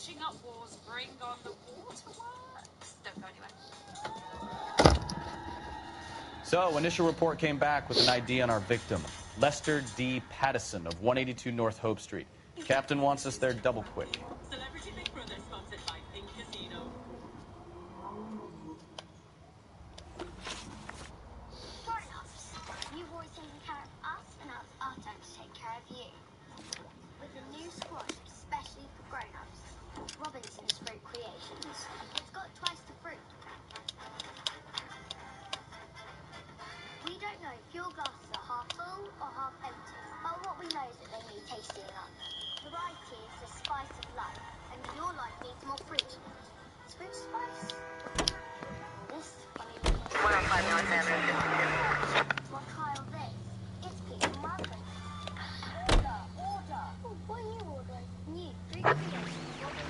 Patching up wars bring on the waterworks. Don't go anywhere. So, initial report came back with an ID on our victim, Lester D. Pattison of 182 North Hope Street. Captain wants us there double quick. Celebrity Big Brother sponsored by Pink Casino. Grown-ups, you've always taken care of us, and now it's our turn to take care of you. With a new squad especially for grown-ups, Robinson's Fruit Creations. It's got twice the fruit. We don't know if your glasses are half full or half empty, but what we know is that they need tasting up. Variety is the spice of life, and your life needs more fruit. Fruit spice? This funny looking... 105 North Avenue. Well, try all this. It's peach and welcome. Order! Oh, what are you ordering? New Fruit Creations.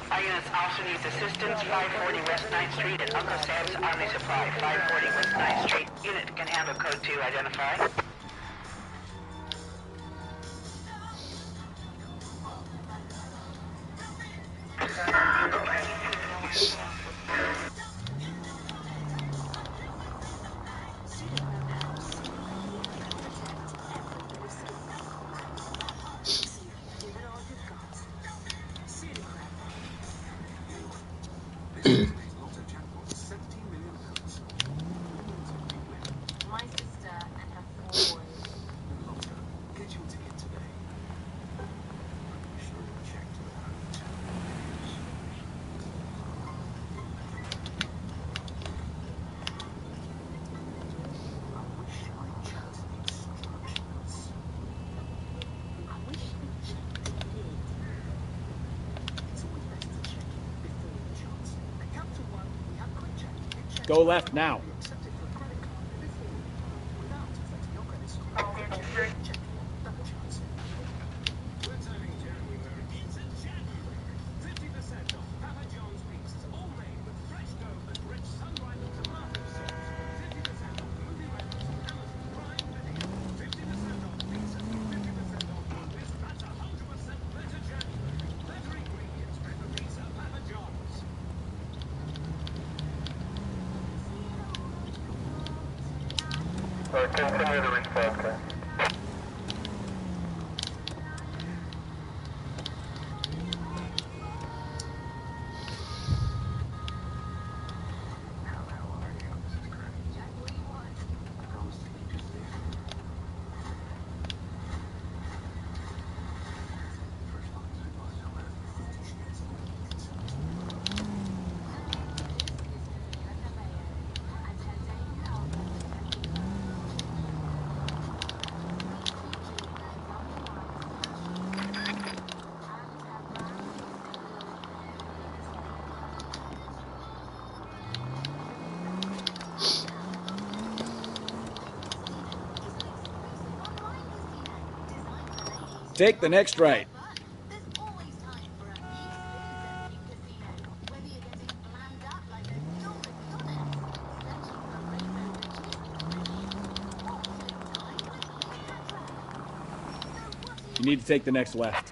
Our units also needs assistance. 540 West 9th Street at Uncle Sam's Army Supply. 540 West 9th Street. Unit can handle code 2. Identify. My sister and her 4 boys. Get your ticket today. Go left now. Continue the response, okay? Take the next right. You need to take the next left.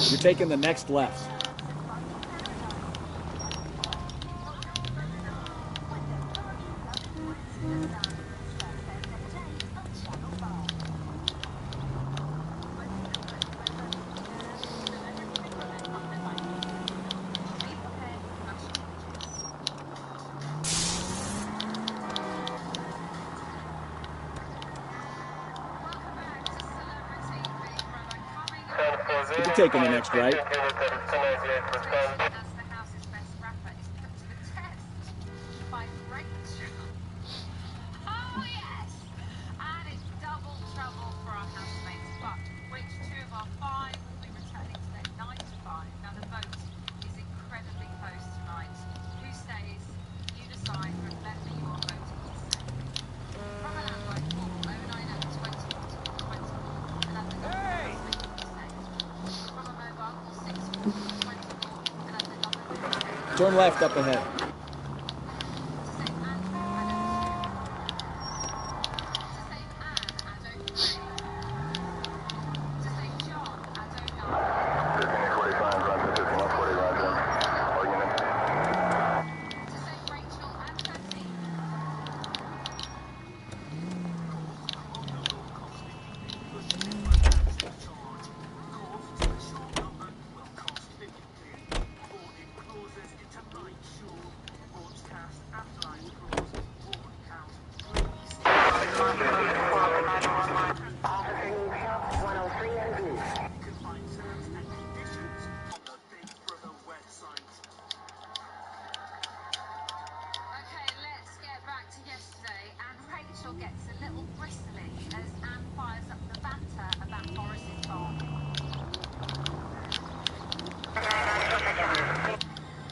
You're taking the next left. You're taking the next right. Turn left up ahead.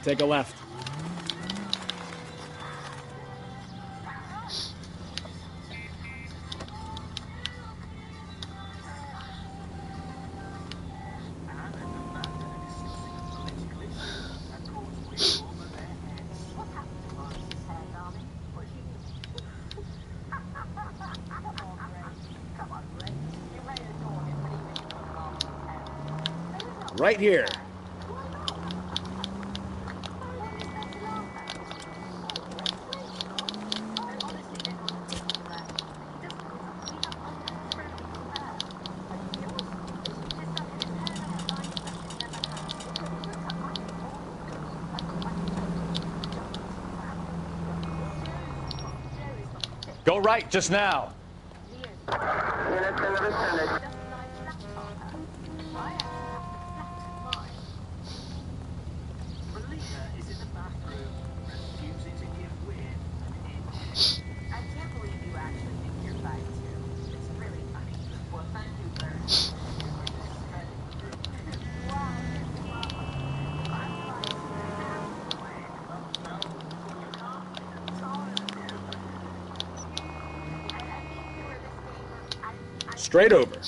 Take a left. Right here. Go right just now. Straight over.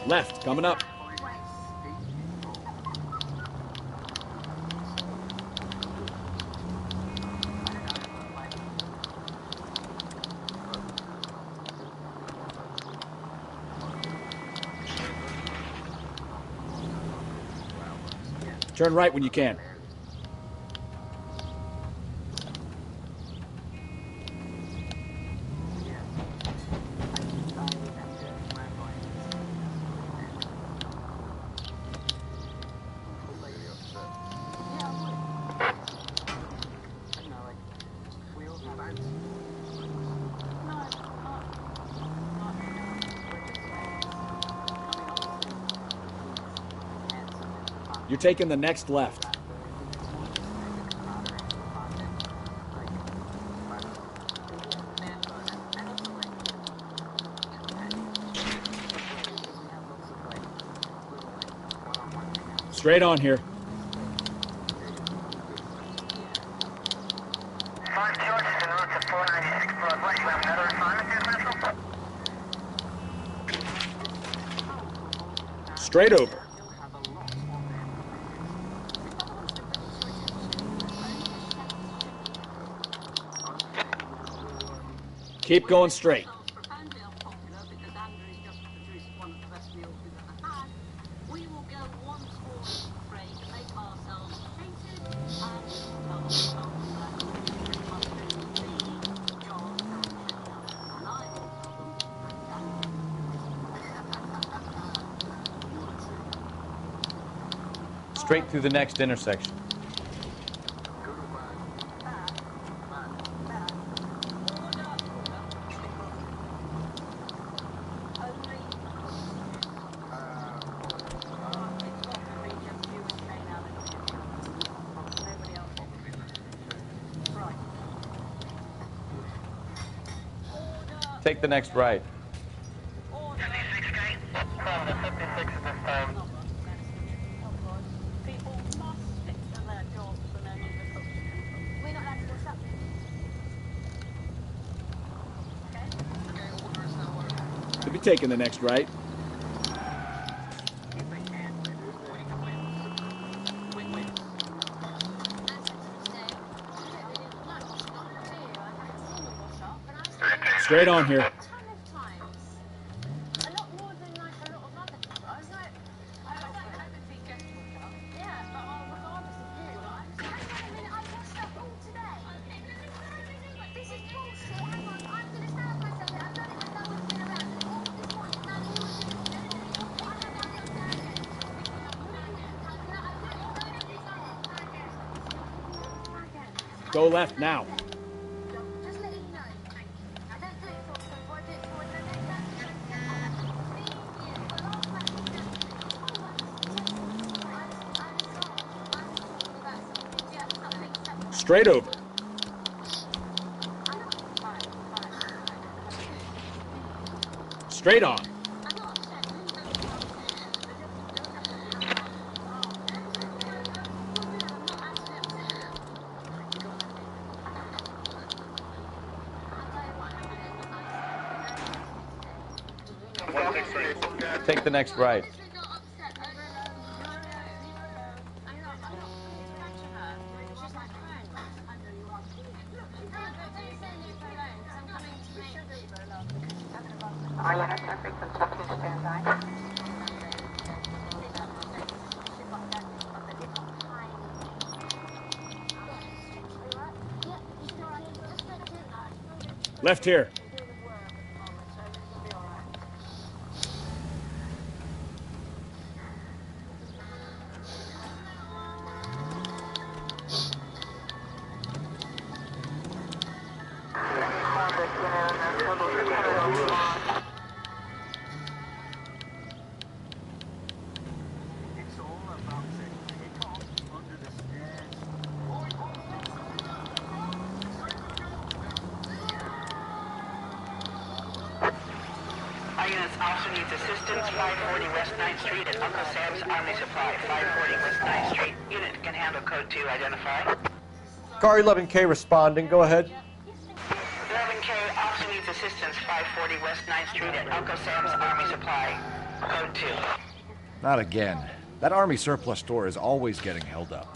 Left, coming up. Turn right when you can. You're taking the next left. Straight on here. Straight over. Keep going straight. Straight through the next intersection. Take the next right. from the 56 at this time. People must stick to their jobs and then leave the coach. We're not allowed to what's up. Could be taking the next right. Straight on here. Go left now. Just let you know. I don't do it for before I do it for the Straight over. Straight on. Take the next right. Left here. Units also needs assistance, 540 West 9th Street at Uncle Sam's Army Supply, 540 West 9th Street. Unit can handle code 2, identify. Car 11K responding, go ahead. 11K also needs assistance, 540 West 9th Street at Uncle Sam's Army Supply, code 2. Not again. That Army surplus store is always getting held up.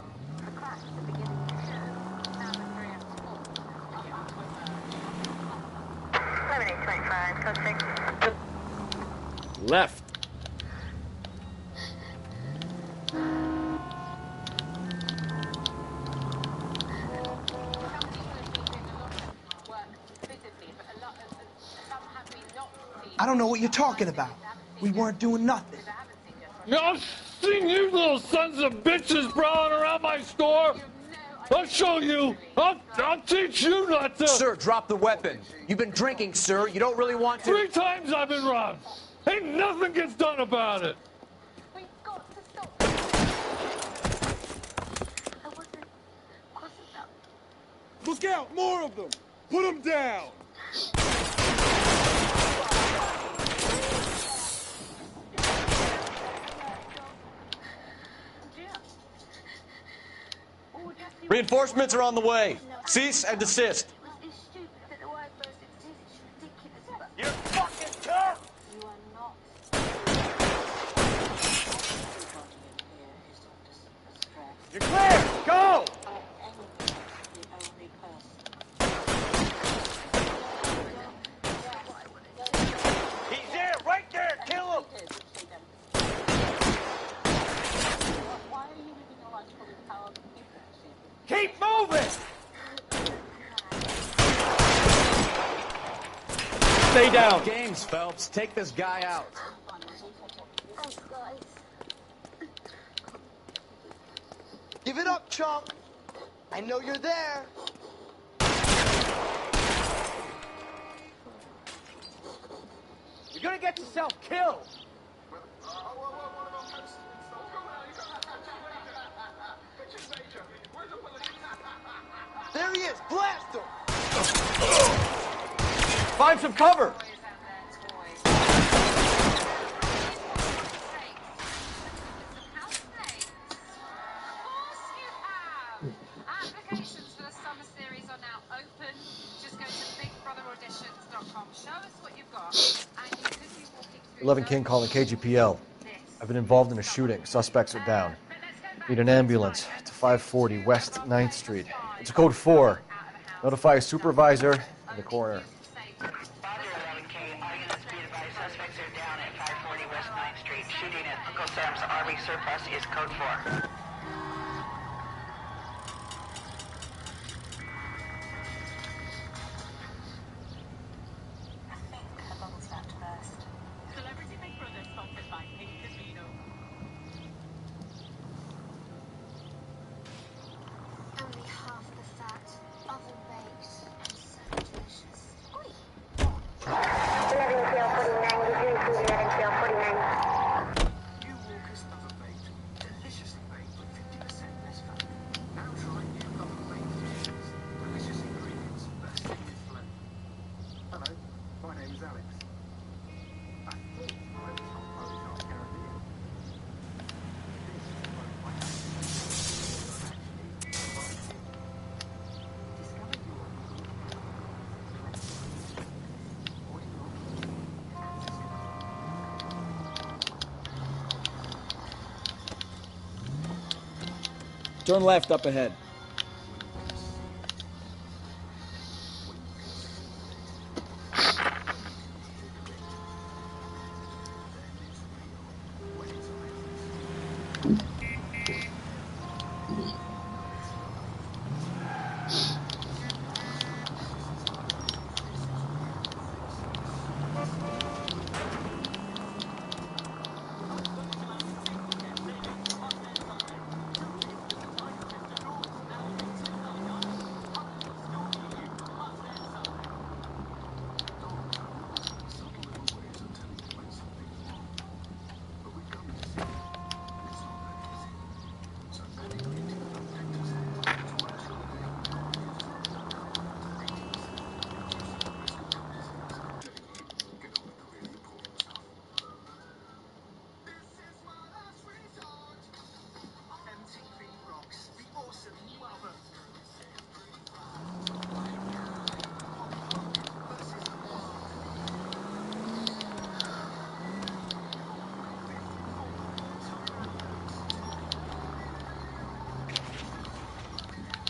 Left. I don't know what you're talking about. We weren't doing nothing. I've seen you little sons of bitches prowling around my store. I'll show you. I'll teach you not to. Sir, drop the weapon. You've been drinking, sir. You don't really want to. 3 times I've been robbed. Ain't nothing gets done about it. We've got to stop. I wasn't about. Look out, more of them. Put them down. Reinforcements are on the way. Cease and desist. It's stupid that the word burst into tears. It's ridiculous, but You're fucking tough! you are not. You're clear! Go! He's there! Right there! Kill him! Keep moving! Stay down. Games, Phelps. Take this guy out. Thanks, guys. Give it up, chump. I know you're there. You're gonna get yourself killed. There he is. Blast him. Find some cover. Noire.com. Show us what you've got. And you could be walking through 11 King calling KGPL. I've been involved in a shooting. Suspects are down. Need an ambulance to 540 West 9th Street. It's a code 4. Notify a supervisor and the coroner. Roger, 11K. All units be advised, suspects are down at 540 West 9th Street. Shooting at Uncle Sam's Army surplus is code 4. Celebrity Big Brother sponsored by Pink Casino. Only half the fat, oven baked, and so delicious. Oi! 11 tail 49, you do include 11 tail 49. New Walker's oven baked, deliciously baked with 50% less fat. Now try new oven baked dishes. Delicious ingredients, bursting with flavor. Hello, my name is Alex. I thought I was on Photoshop Caribbean. Turn left up ahead.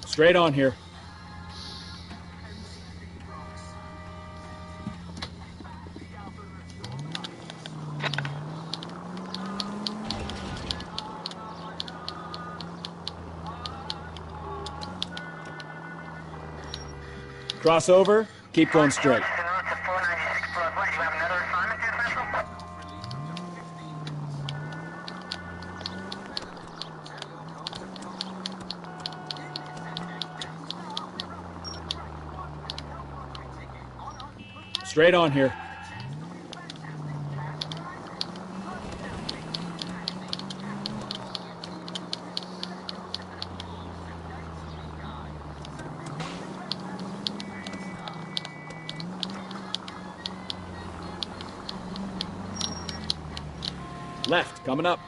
Straight on here. Cross over, keep going straight. Straight on here. Left, coming up.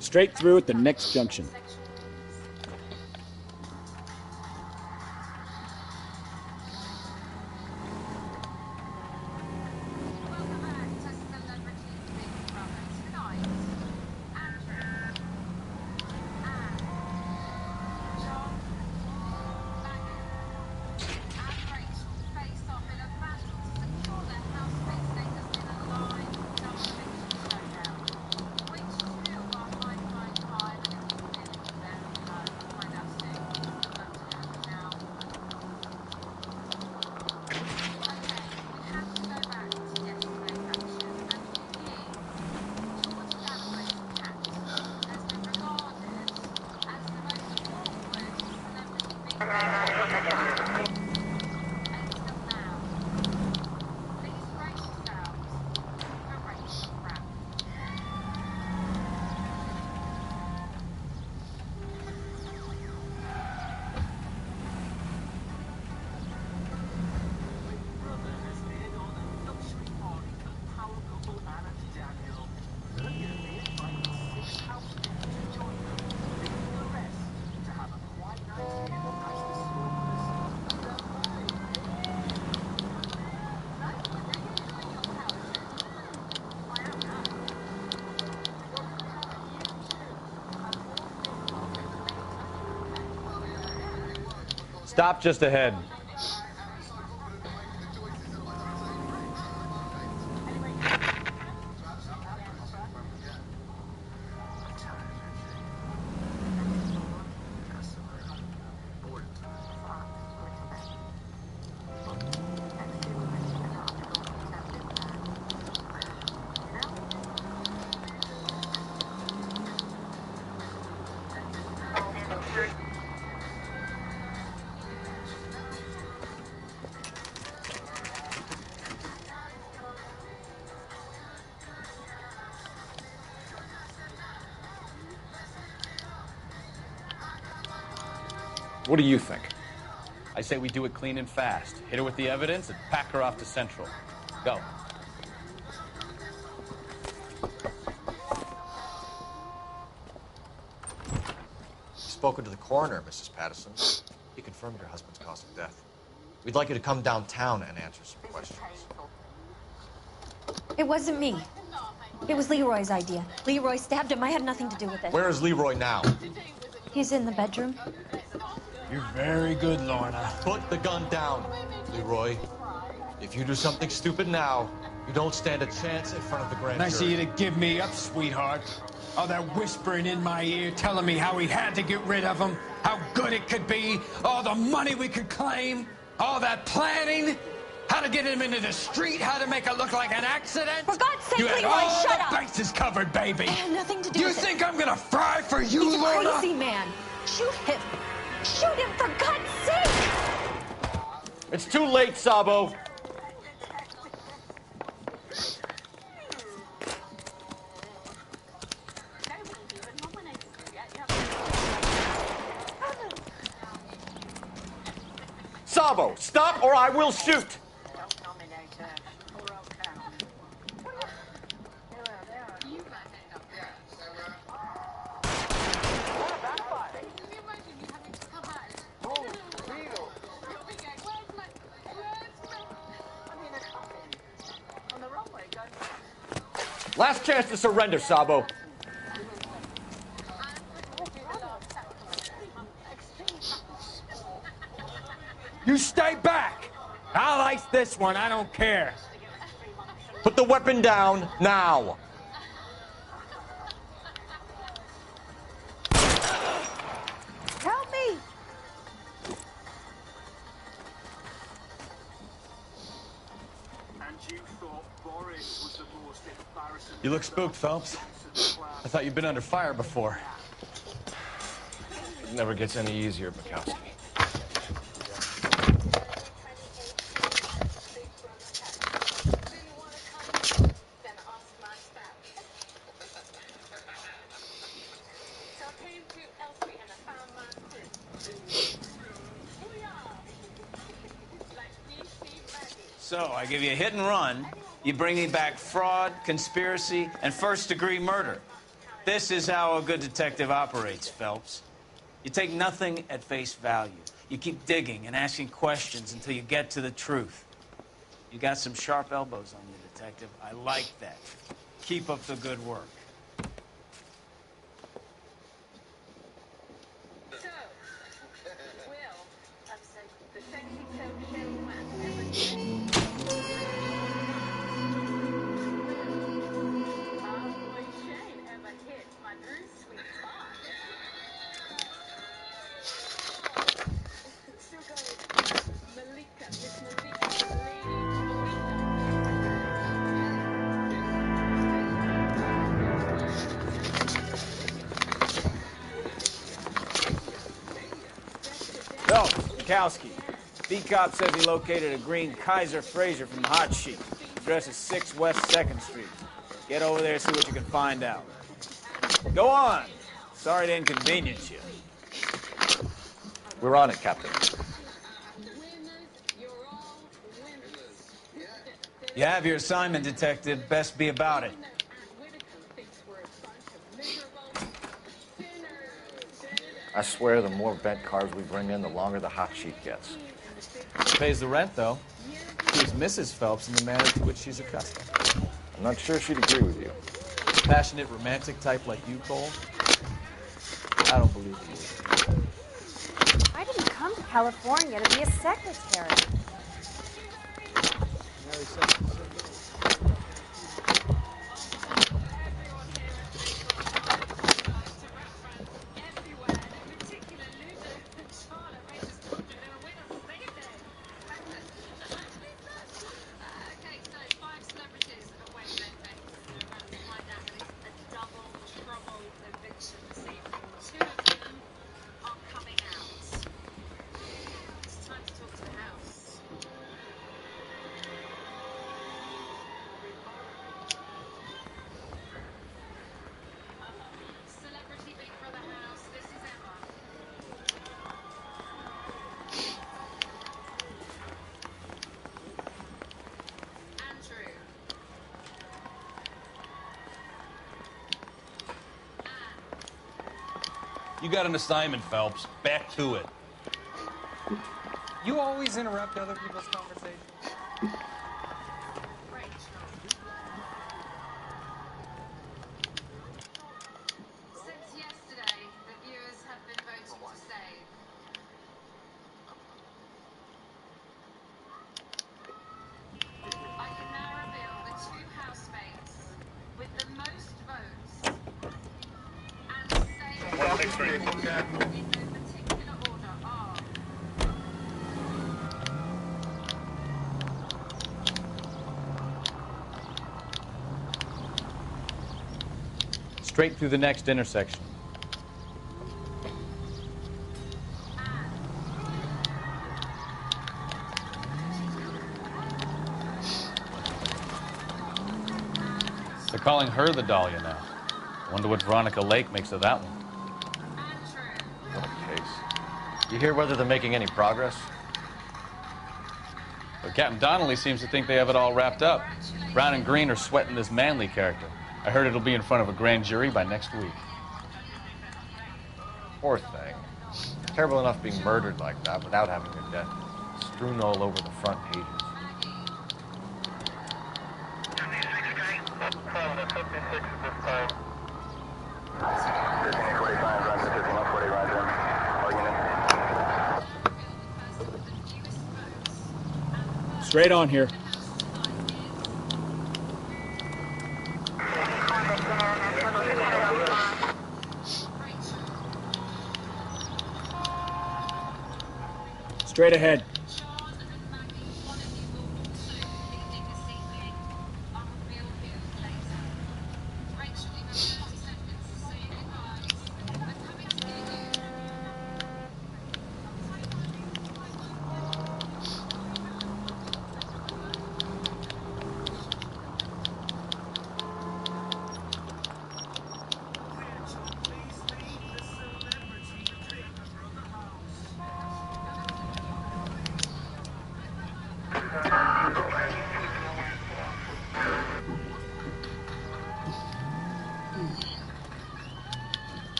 Straight through at the next junction. Stop just ahead. What do you think? I say we do it clean and fast. Hit her with the evidence and pack her off to Central. Go. Spoken to the coroner, Mrs. Patterson. He confirmed your husband's cause of death. We'd like you to come downtown and answer some questions. It wasn't me. It was Leroy's idea. Leroy stabbed him. I had nothing to do with it. Where is Leroy now? He's in the bedroom. You're very good, Lorna. Put the gun down, Leroy. If you do something stupid now, you don't stand a chance in front of the grand jury. Nice of you to give me up, sweetheart. All that whispering in my ear, telling me how we had to get rid of him, how good it could be, all the money we could claim, all that planning, how to get him into the street, how to make it look like an accident. For God's sake, you had Leroy, all shut the up! bases covered, baby. I had nothing to do You with it. think I'm gonna fry for you, He's Lorna? a crazy man. Shoot him. Shoot him, for God's sake! It's too late, Sabo. Sabo, stop or I will shoot! Last chance to surrender, Sabo. You stay back! I'll ice this one, I don't care. Put the weapon down, now. Help me! And you thought Boris was the most embarrassing... You look spooked, Phelps. I thought you'd been under fire before. It never gets any easier, Bukowski. So, I give you a hit and run, you bring me back fraud, conspiracy, and first-degree murder. This is how a good detective operates, Phelps. You take nothing at face value. You keep digging and asking questions until you get to the truth. You got some sharp elbows on you, detective. I like that. Keep up the good work. Phelps, Mikowski. Beat cop says he located a green Kaiser Fraser from the hot sheet. Address is 6 West 2nd Street. Get over there and see what you can find out. Go on. Sorry to inconvenience you. We're on it, Captain. You have your assignment, Detective. Best be about it. I swear the more bent cars we bring in, the longer the hot sheet gets. Pays the rent, though. She's Mrs. Phelps in the manner to which she's accustomed. I'm not sure she'd agree with you. Passionate, romantic type like you, Cole? I don't believe you. I didn't come to California to be a secretary. You got an assignment, Phelps. Back to it. You always interrupt other people's conversations. Since yesterday, the viewers have been voting to stay. I can now reveal the 2 housemates with the most votes and stay in no particular order are Straight through the next intersection. They're calling her the Dahlia now. Wonder what Veronica Lake makes of that one. What a case. You hear whether they're making any progress? But Captain Donnelly seems to think they have it all wrapped up. Brown and Green are sweating this Manley character. I heard it'll be in front of a grand jury by next week. Poor thing. Terrible enough being murdered like that without having her death strewn all over the front pages. Straight on here. Straight ahead.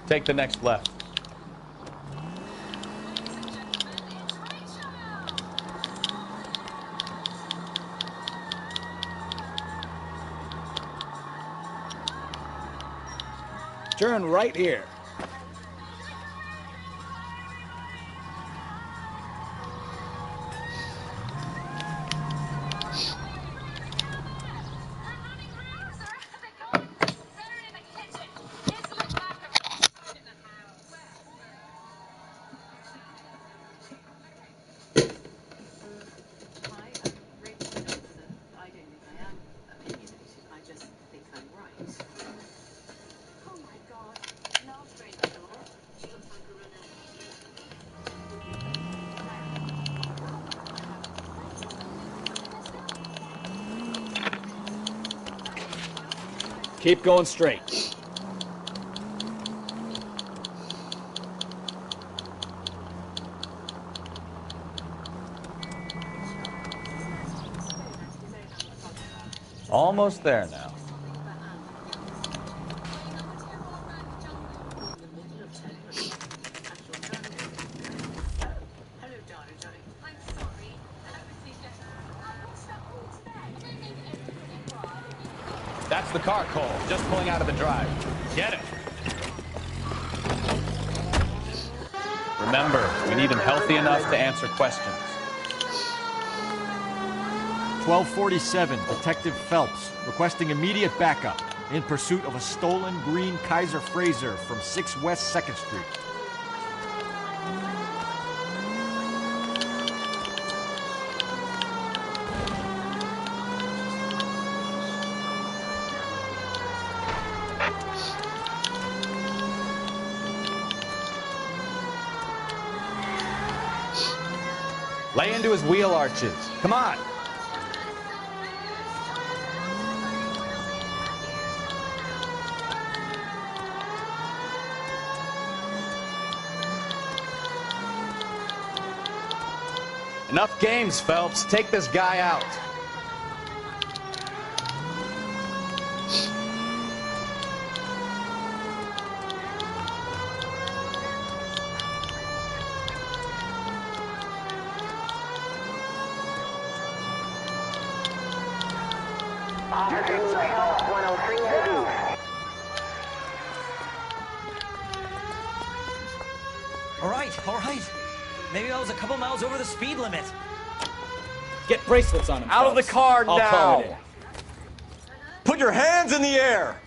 Take the next left. Turn right here. Keep going straight. Almost there now. That's the car, Cole. Just pulling out of the drive. Get it. Remember, we need him healthy enough to answer questions. 1247, Detective Phelps, requesting immediate backup in pursuit of a stolen green Kaiser Frazer from 6 West 2nd Street. Lay into his wheel arches. Come on. Enough games, Phelps. Take this guy out. Officer needs help, 103 heavy. All right. Maybe I was a couple miles over the speed limit. Get bracelets on him. Out of the car I'll call it now! in. Put your hands in the air!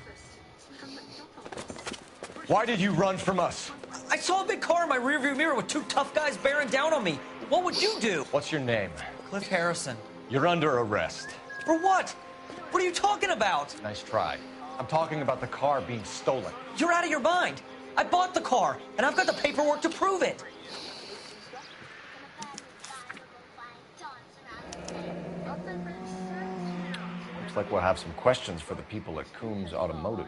Why did you run from us? I saw a big car in my rearview mirror with 2 tough guys bearing down on me. What would you do? What's your name? Cliff Harrison. You're under arrest. For what? What are you talking about? Nice try. I'm talking about the car being stolen. You're out of your mind. I bought the car, and I've got the paperwork to prove it. Looks like we'll have some questions for the people at Coombs Automotive.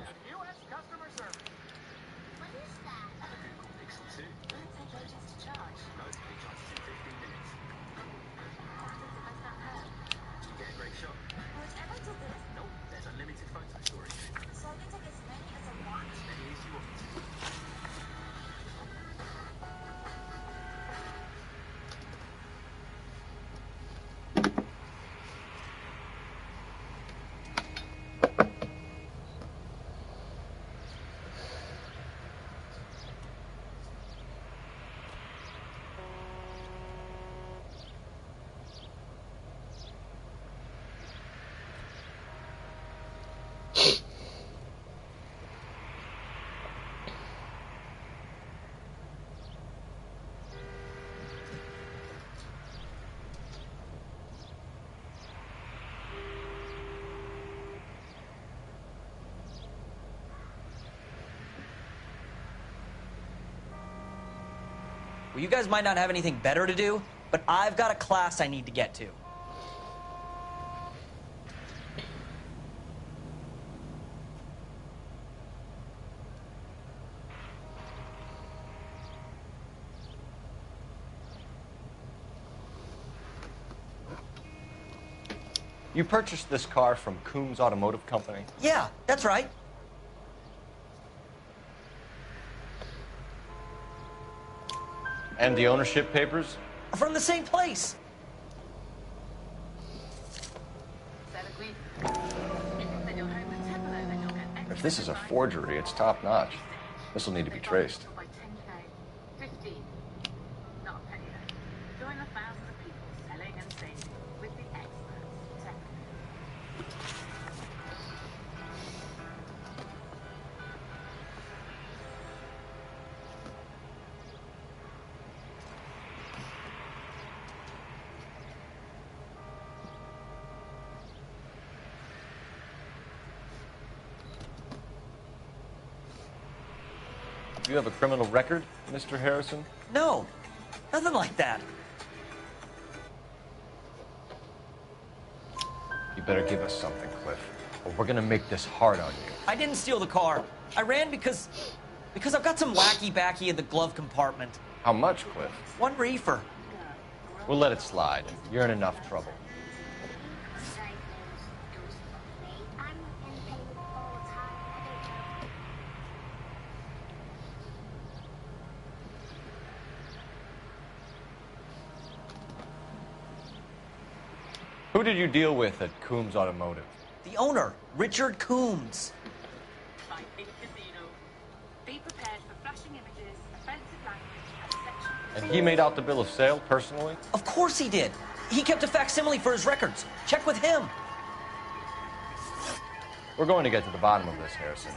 Well, you guys might not have anything better to do, but I've got a class I need to get to. You purchased this car from Coombs Automotive Company? Yeah, that's right. And the ownership papers? From the same place. If this is a forgery, it's top-notch. This will need to be traced. Do you have a criminal record, Mr. Harrison? No, nothing like that. You better give us something, Cliff, or we're gonna make this hard on you. I didn't steal the car. I ran because I've got some wacky backy in the glove compartment. How much, Cliff? 1 reefer. We'll let it slide. You're in enough trouble. Who did you deal with at Coombs Automotive? The owner, Richard Coombs. Be prepared for flashing images, offensive language, And he made out the bill of sale personally? Of course he did. He kept a facsimile for his records. Check with him. We're going to get to the bottom of this, Harrison.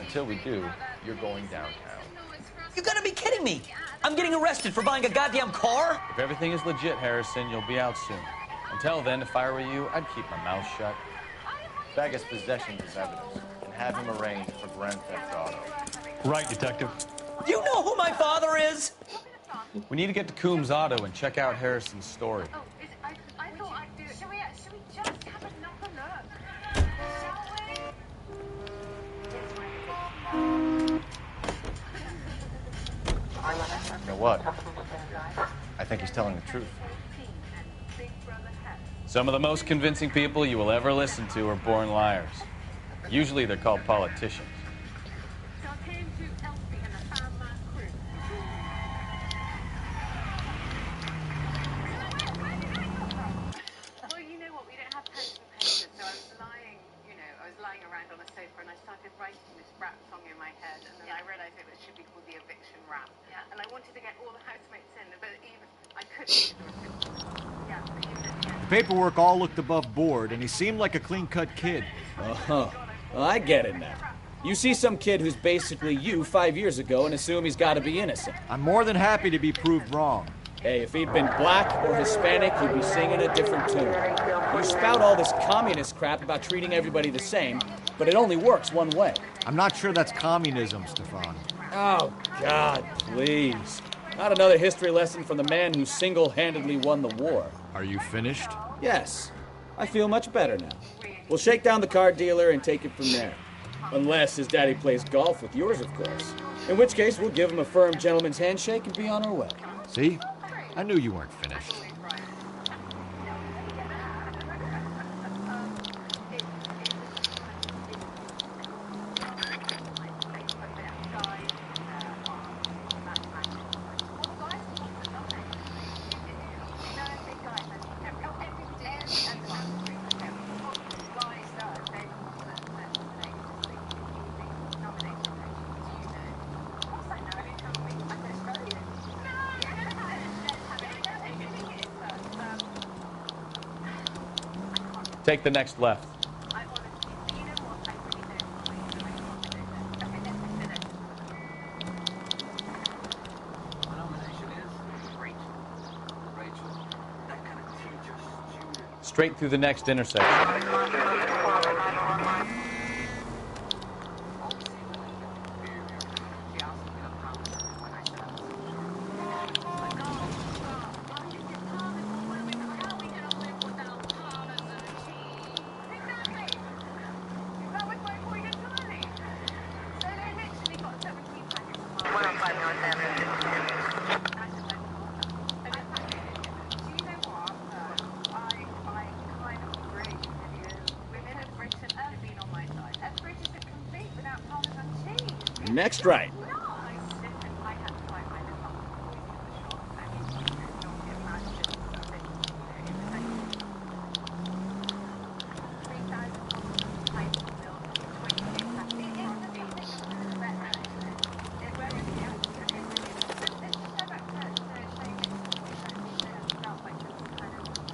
Until we do, you're going downtown. You gotta be kidding me. I'm getting arrested for buying a goddamn car? If everything is legit, Harrison, you'll be out soon. Until then, if I were you, I'd keep my mouth shut. Bag his possessions as evidence and have him arraigned for grand theft auto. Right, Detective. You know who my father is? We need to get to Coombs Auto and check out Harrison's story. I thought I'd do it. Should we just have another look? Shall we? You know what? I think he's telling the truth. Some of the most convincing people you will ever listen to are born liars. Usually they're called politicians. So I came to Elsie and I found my crew. Well, you know what? We don't have pens and papers, so I was lying around on a sofa and I started writing this rap song in my head, and then I realised it should be called the eviction rap. Yeah. And I wanted to get all the housemates in, but even I couldn't. The paperwork all looked above board, and he seemed like a clean-cut kid. Uh-huh. Well, I get it now. You see some kid who's basically you 5 years ago and assume he's got to be innocent. I'm more than happy to be proved wrong. Hey, if he'd been black or Hispanic, he'd be singing a different tune. You spout all this communist crap about treating everybody the same, but it only works one way. I'm not sure that's communism, Stefan. Oh, God, please. Not another history lesson from the man who single-handedly won the war. Are you finished? Yes. I feel much better now. We'll shake down the car dealer and take it from there. Unless his daddy plays golf with yours, of course. In which case, we'll give him a firm gentleman's handshake and be on our way. See? I knew you weren't finished. Take the next left. Straight through the next intersection. Next right.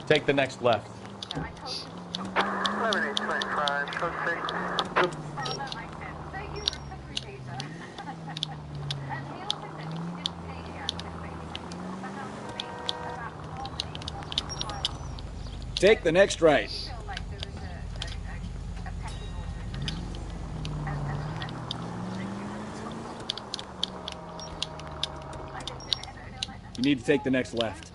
Take the next left. Take the next right. You need to take the next left.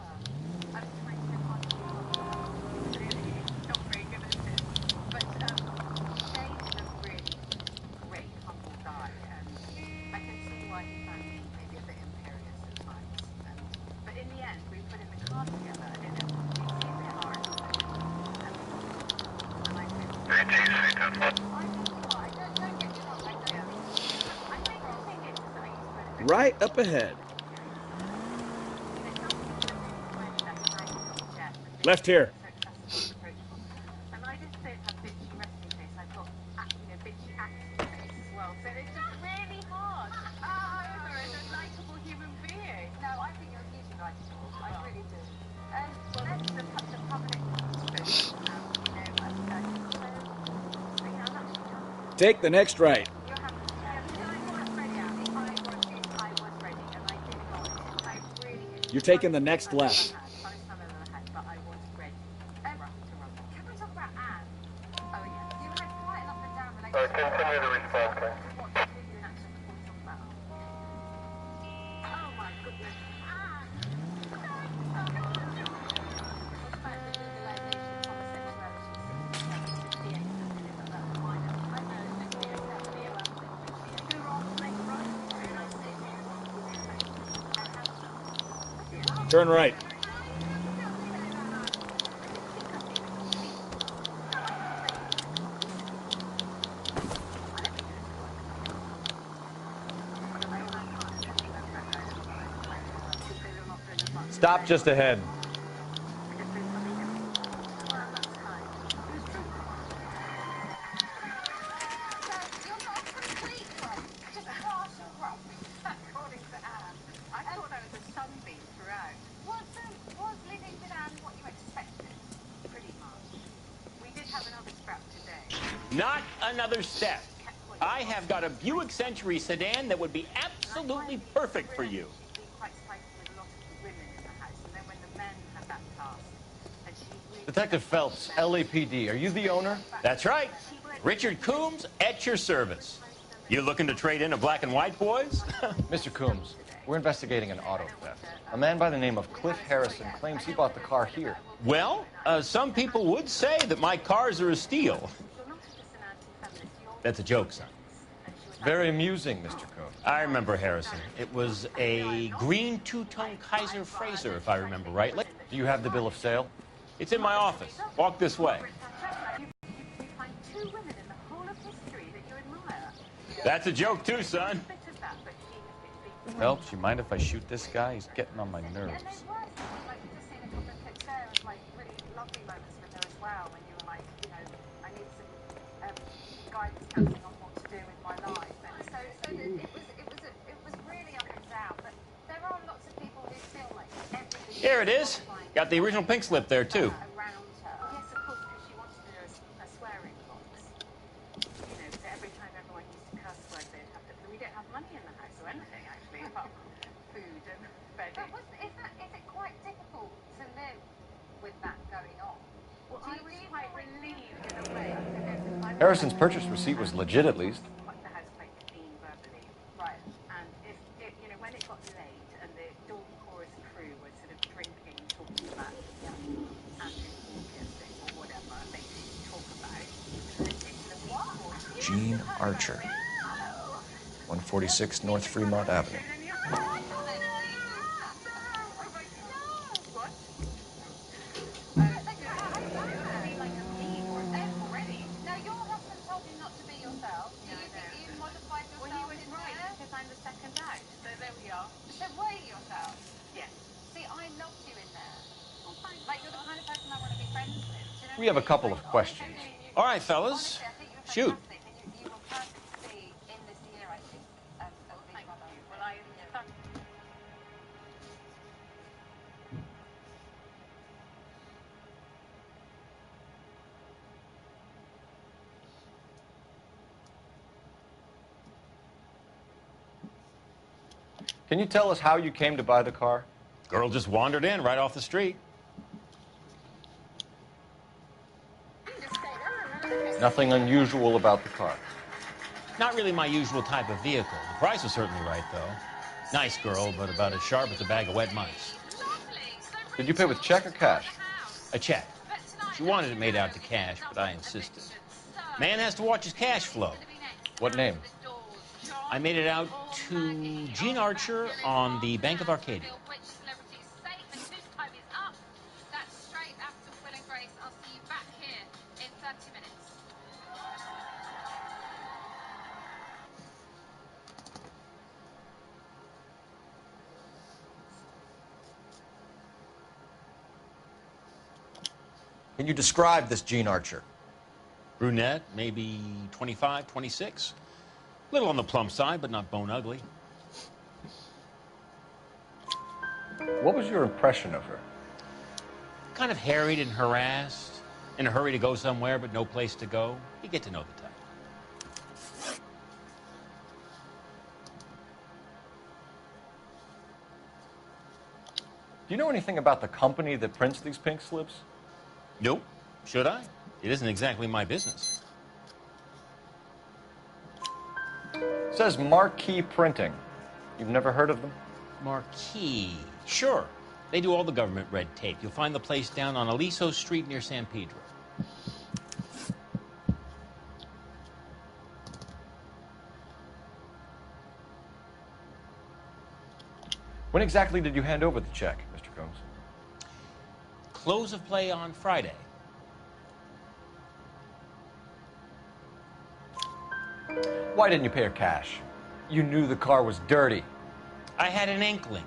Right up ahead. Left here. And I just don't have bitchy resting face. I've got, bitchy acting face as well. So it's just really hard. However, as a likeable human being. No, I think you're hugely likeable. I really do. Well, that's the public space. Take the next right. You're taking the next left. Continue the response, sir. Turn right. Stop just ahead. Not another step. I have got a Buick Century sedan that would be absolutely perfect for you. Detective Phelps, LAPD. Are you the owner? That's right. Richard Coombs at your service. You looking to trade in a black and white, boys? Mr. Coombs, we're investigating an auto theft. A man by the name of Cliff Harrison claims he bought the car here. Well, some people would say that my cars are a steal. That's a joke, son. Very amusing, Mr. Coombs. I remember Harrison. It was a green two-tone Kaiser Frazer, if I remember rightly. Do you have the bill of sale? It's in my office. Walk this way. That's a joke too, son. Phelps, you mind if I shoot this guy? He's getting on my nerves. Here it is. Got the original pink slip there, too. Harrison's purchase receipt was legit, at least. Gene Archer, 146 North Fremont Avenue. We have a couple of questions. All right, fellas. Shoot. Can you tell us how you came to buy the car? Girl just wandered in right off the street. Nothing unusual about the car. Not really my usual type of vehicle. The price was certainly right, though. Nice girl, but about as sharp as a bag of wet mice. Did you pay with check or cash? A check. She wanted it made out to cash, but I insisted. Man has to watch his cash flow. What name? I made it out to Gene Archer on the Bank of Arcadia. Can you describe this Gene Archer? Brunette, maybe 25, 26. Little on the plump side, but not bone ugly. What was your impression of her? Kind of harried and harassed. In a hurry to go somewhere, but no place to go. You get to know the type. Do you know anything about the company that prints these pink slips? Nope. Should I? It isn't exactly my business. It says Marquee Printing. You've never heard of them? Marquee. Sure. They do all the government red tape. You'll find the place down on Aliso Street near San Pedro. When exactly did you hand over the check, Mr. Combs? Close of play on Friday. Why didn't you pay her cash? You knew the car was dirty. I had an inkling.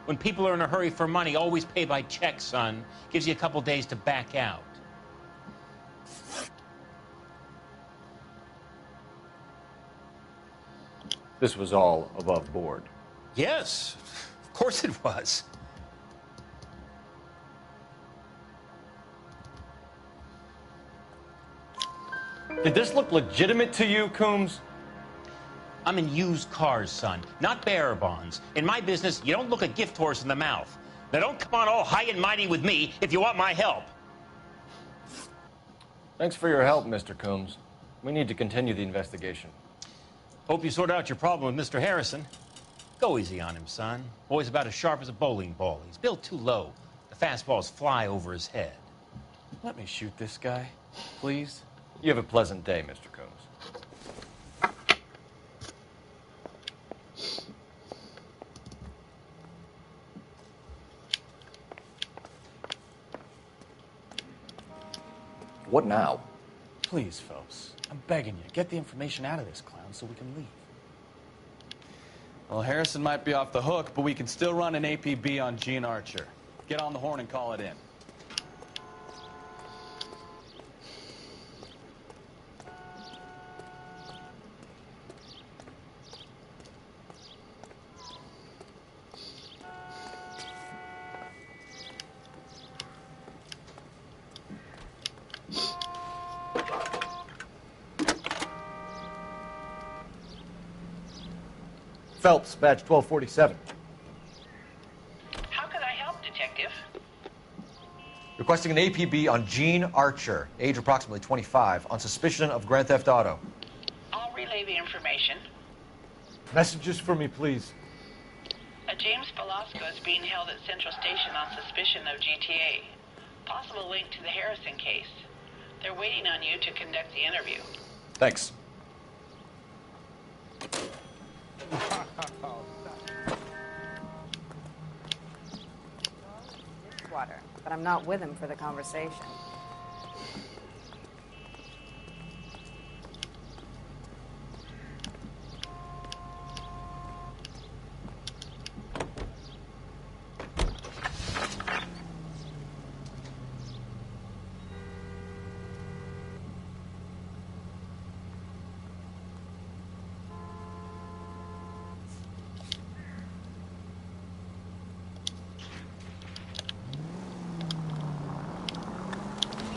When people are in a hurry for money, always pay by check, son. Gives you a couple days to back out. This was all above board. Yes, of course it was. Did this look legitimate to you, Coombs? I'm in used cars, son, not bearer bonds. In my business, you don't look a gift horse in the mouth. Now don't come on all high and mighty with me if you want my help. Thanks for your help, Mr. Coombs. We need to continue the investigation. Hope you sort out your problem with Mr. Harrison. Go easy on him, son. Boy's about as sharp as a bowling ball. He's built too low. The fastballs fly over his head. Let me shoot this guy, please. You have a pleasant day, Mr. Combs. What now? Please, Phelps. I'm begging you. Get the information out of this clown so we can leave. Well, Harrison might be off the hook, but we can still run an APB on Gene Archer. Get on the horn and call it in. Phelps, badge 1247. How can I help, Detective? Requesting an APB on Gene Archer, age approximately 25, on suspicion of grand theft auto. I'll relay the information. Messages for me, please. A James Velasco is being held at Central Station on suspicion of GTA. Possible link to the Harrison case. They're waiting on you to conduct the interview. Thanks. Water, but I'm not with him for the conversation.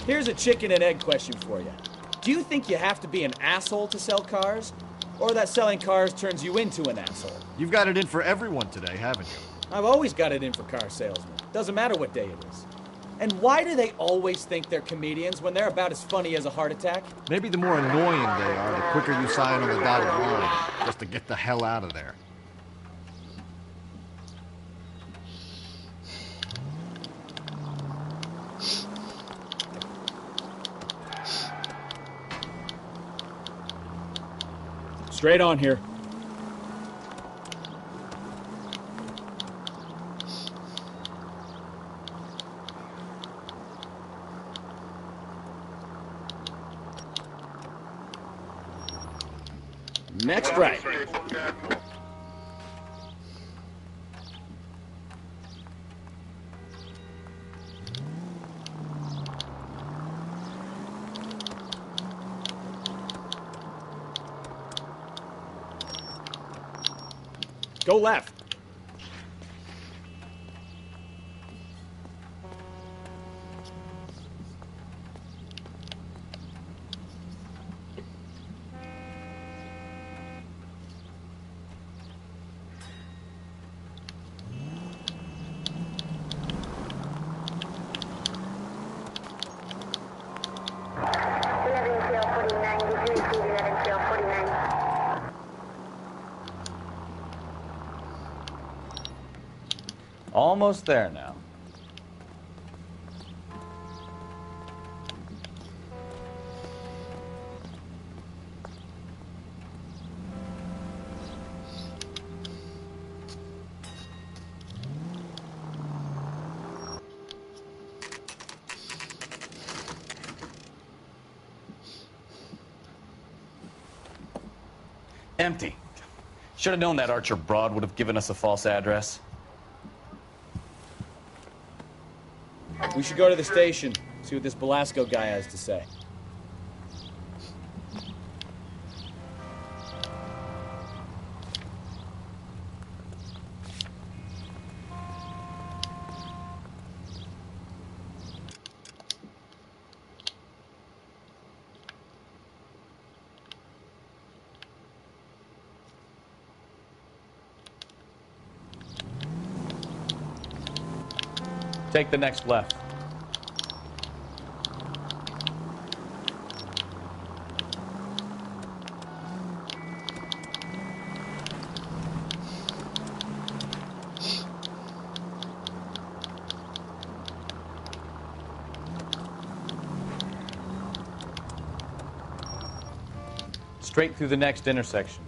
Here's a chicken and egg question for you. Do you think you have to be an asshole to sell cars? Or that selling cars turns you into an asshole? You've got it in for everyone today, haven't you? I've always got it in for car salesmen. Doesn't matter what day it is. And why do they always think they're comedians when they're about as funny as a heart attack? Maybe the more annoying they are, the quicker you sign on the dotted line, just to get the hell out of there. Straight on here. Next right. Go left. Almost there now. Empty. Should have known that Archer Broad would have given us a false address. We should go to the station, see what this Belasco guy has to say. Take the next left. Straight through the next intersection.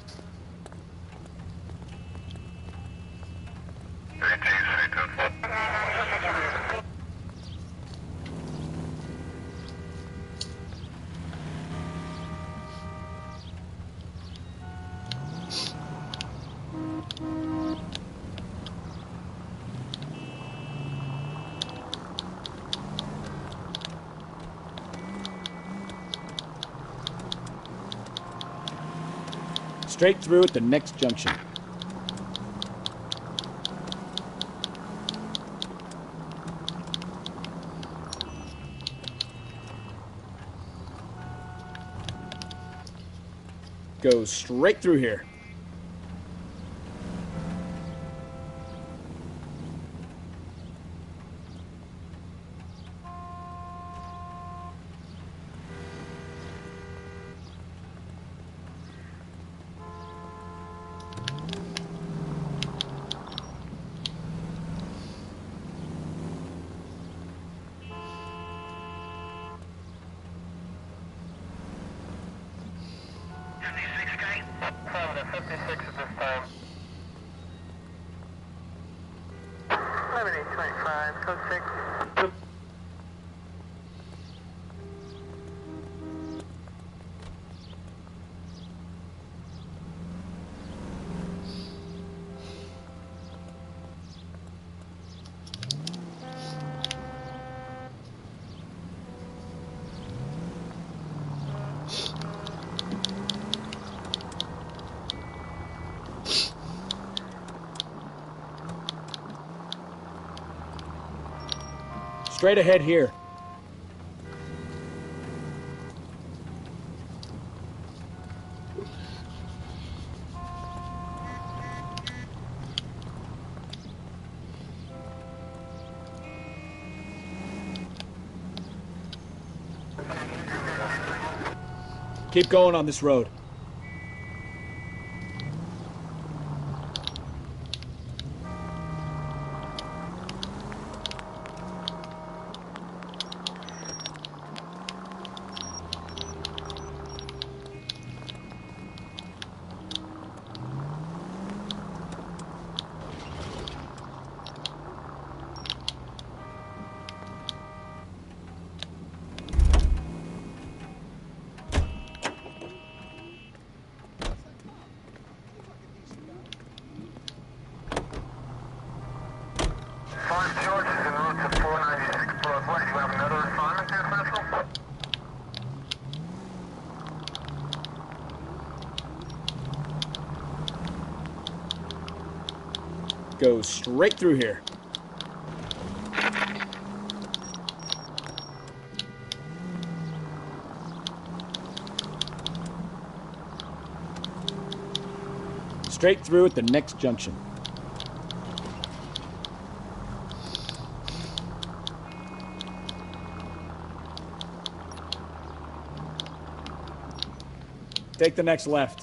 Straight through at the next junction. Go straight through here. Straight ahead here. Keep going on this road. Go straight through here. Straight through at the next junction. Take the next left.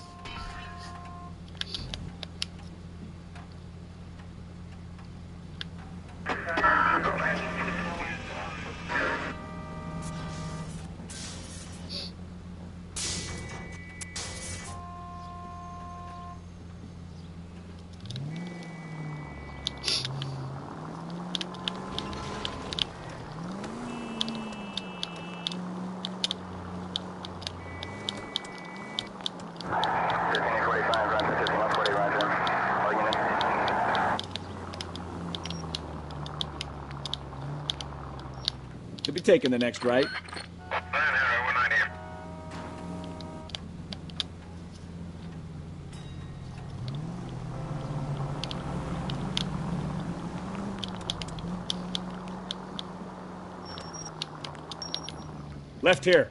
Could be taking the next right. Left here.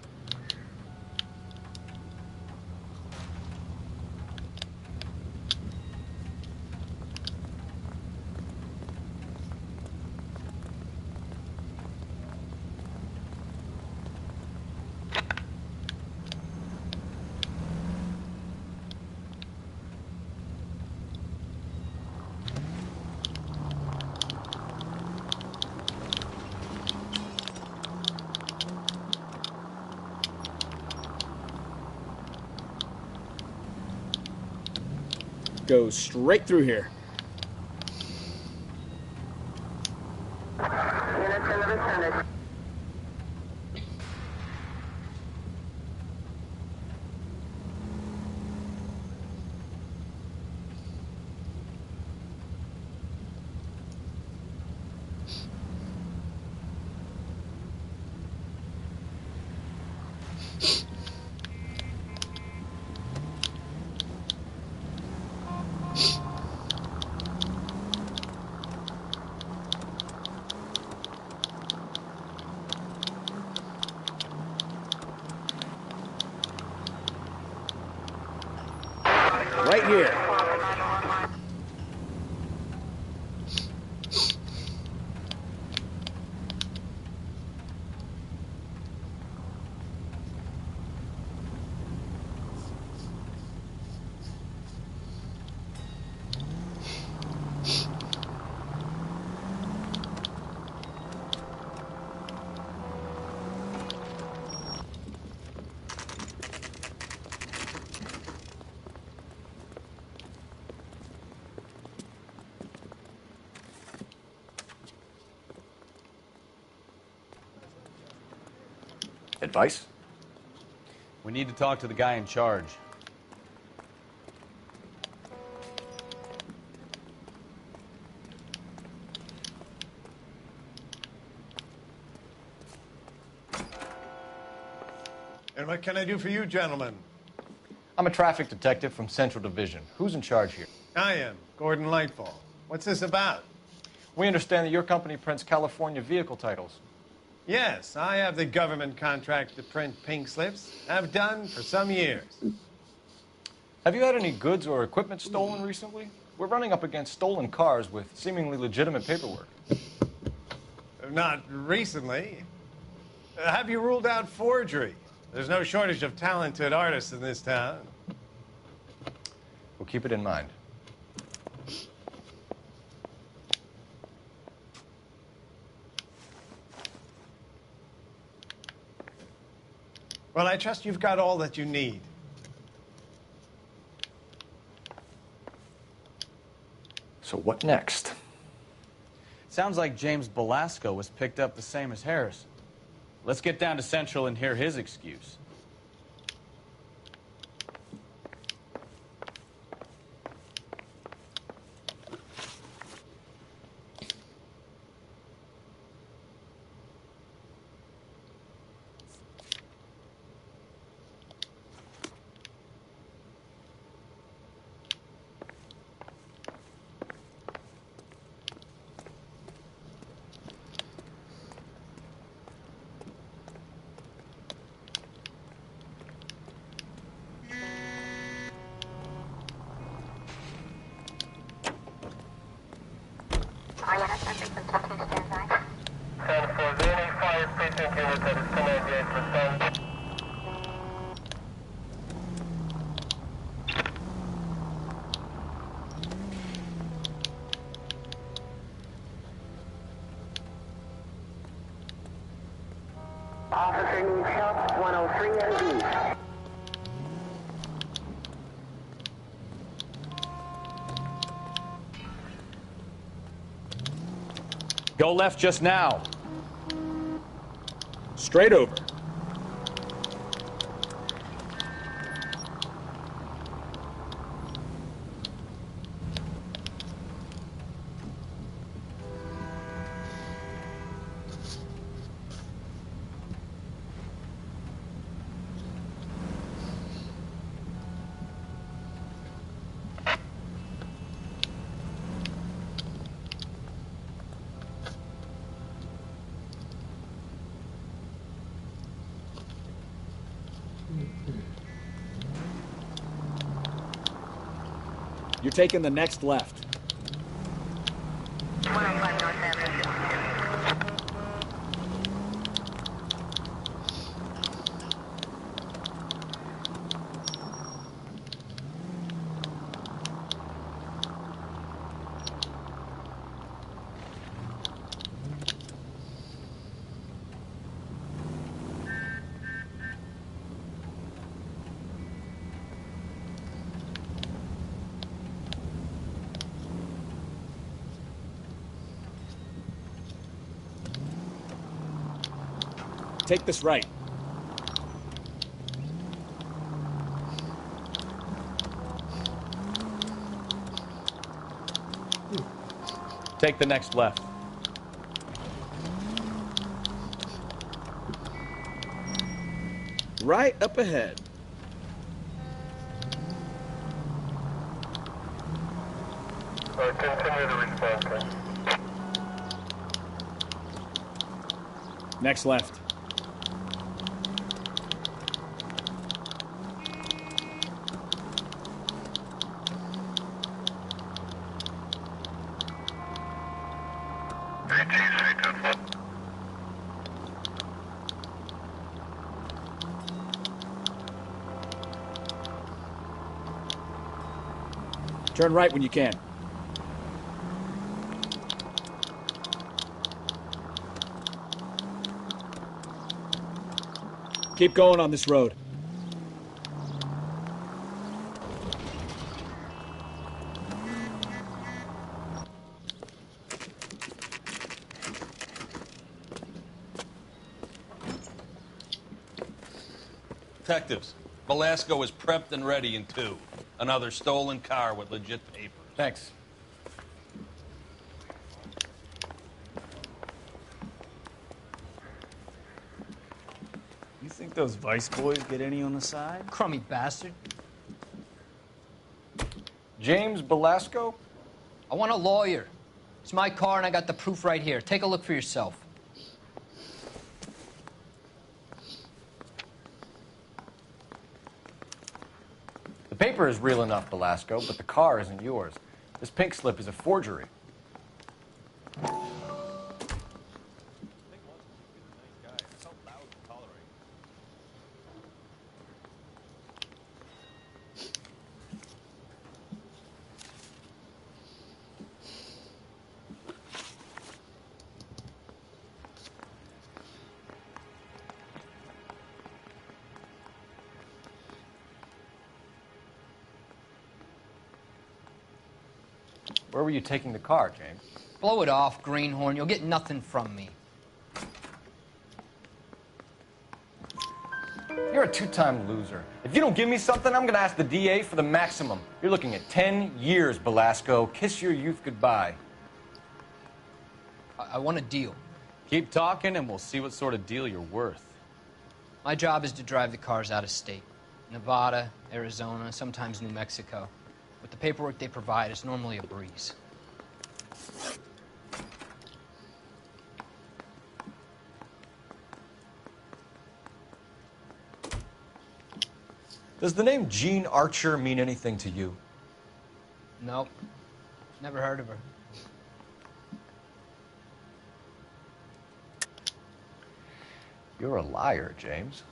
Go straight through here. Right here. Advice? We need to talk to the guy in charge. And what can I do for you, gentlemen? I'm a traffic detective from Central Division. Who's in charge here? I am, Gordon Lightfall. What's this about? We understand that your company prints California vehicle titles. Yes, I have the government contract to print pink slips. I've done for some years. Have you had any goods or equipment stolen recently? We're running up against stolen cars with seemingly legitimate paperwork. Not recently. Have you ruled out forgery? There's no shortage of talented artists in this town. We'll keep it in mind. Well, I trust you've got all that you need. So what next? Sounds like James Belasco was picked up the same as Harrison. Let's get down to Central and hear his excuse. Are you suspect with talking to stand by? 10 for the any fire precinct unit that is 1098 respond. Officer needs help, 103 MD. Go left just now. Straight over. You're taking the next left. 105 North Avenue. Take this right. Take the next left. Right up ahead. Continue to respond, sir. Next left. Turn right when you can. Keep going on this road. Detectives, Velasco is prepped and ready in 2. Another stolen car with legit papers. Thanks. You think those Vice boys get any on the side? Crummy bastard. James Velasco? I want a lawyer. It's my car and I got the proof right here. Take a look for yourself. The paper is real enough, Velasco, but the car isn't yours. This pink slip is a forgery. Where were you taking the car, James? Blow it off, greenhorn. You'll get nothing from me. You're a two-time loser. If you don't give me something, I'm going to ask the DA for the maximum. You're looking at 10 years, Velasco. Kiss your youth goodbye. I want a deal. Keep talking and we'll see what sort of deal you're worth. My job is to drive the cars out of state. Nevada, Arizona, sometimes New Mexico. With the paperwork they provide, it's normally a breeze. Does the name Jean Archer mean anything to you? Nope. Never heard of her. You're a liar, James.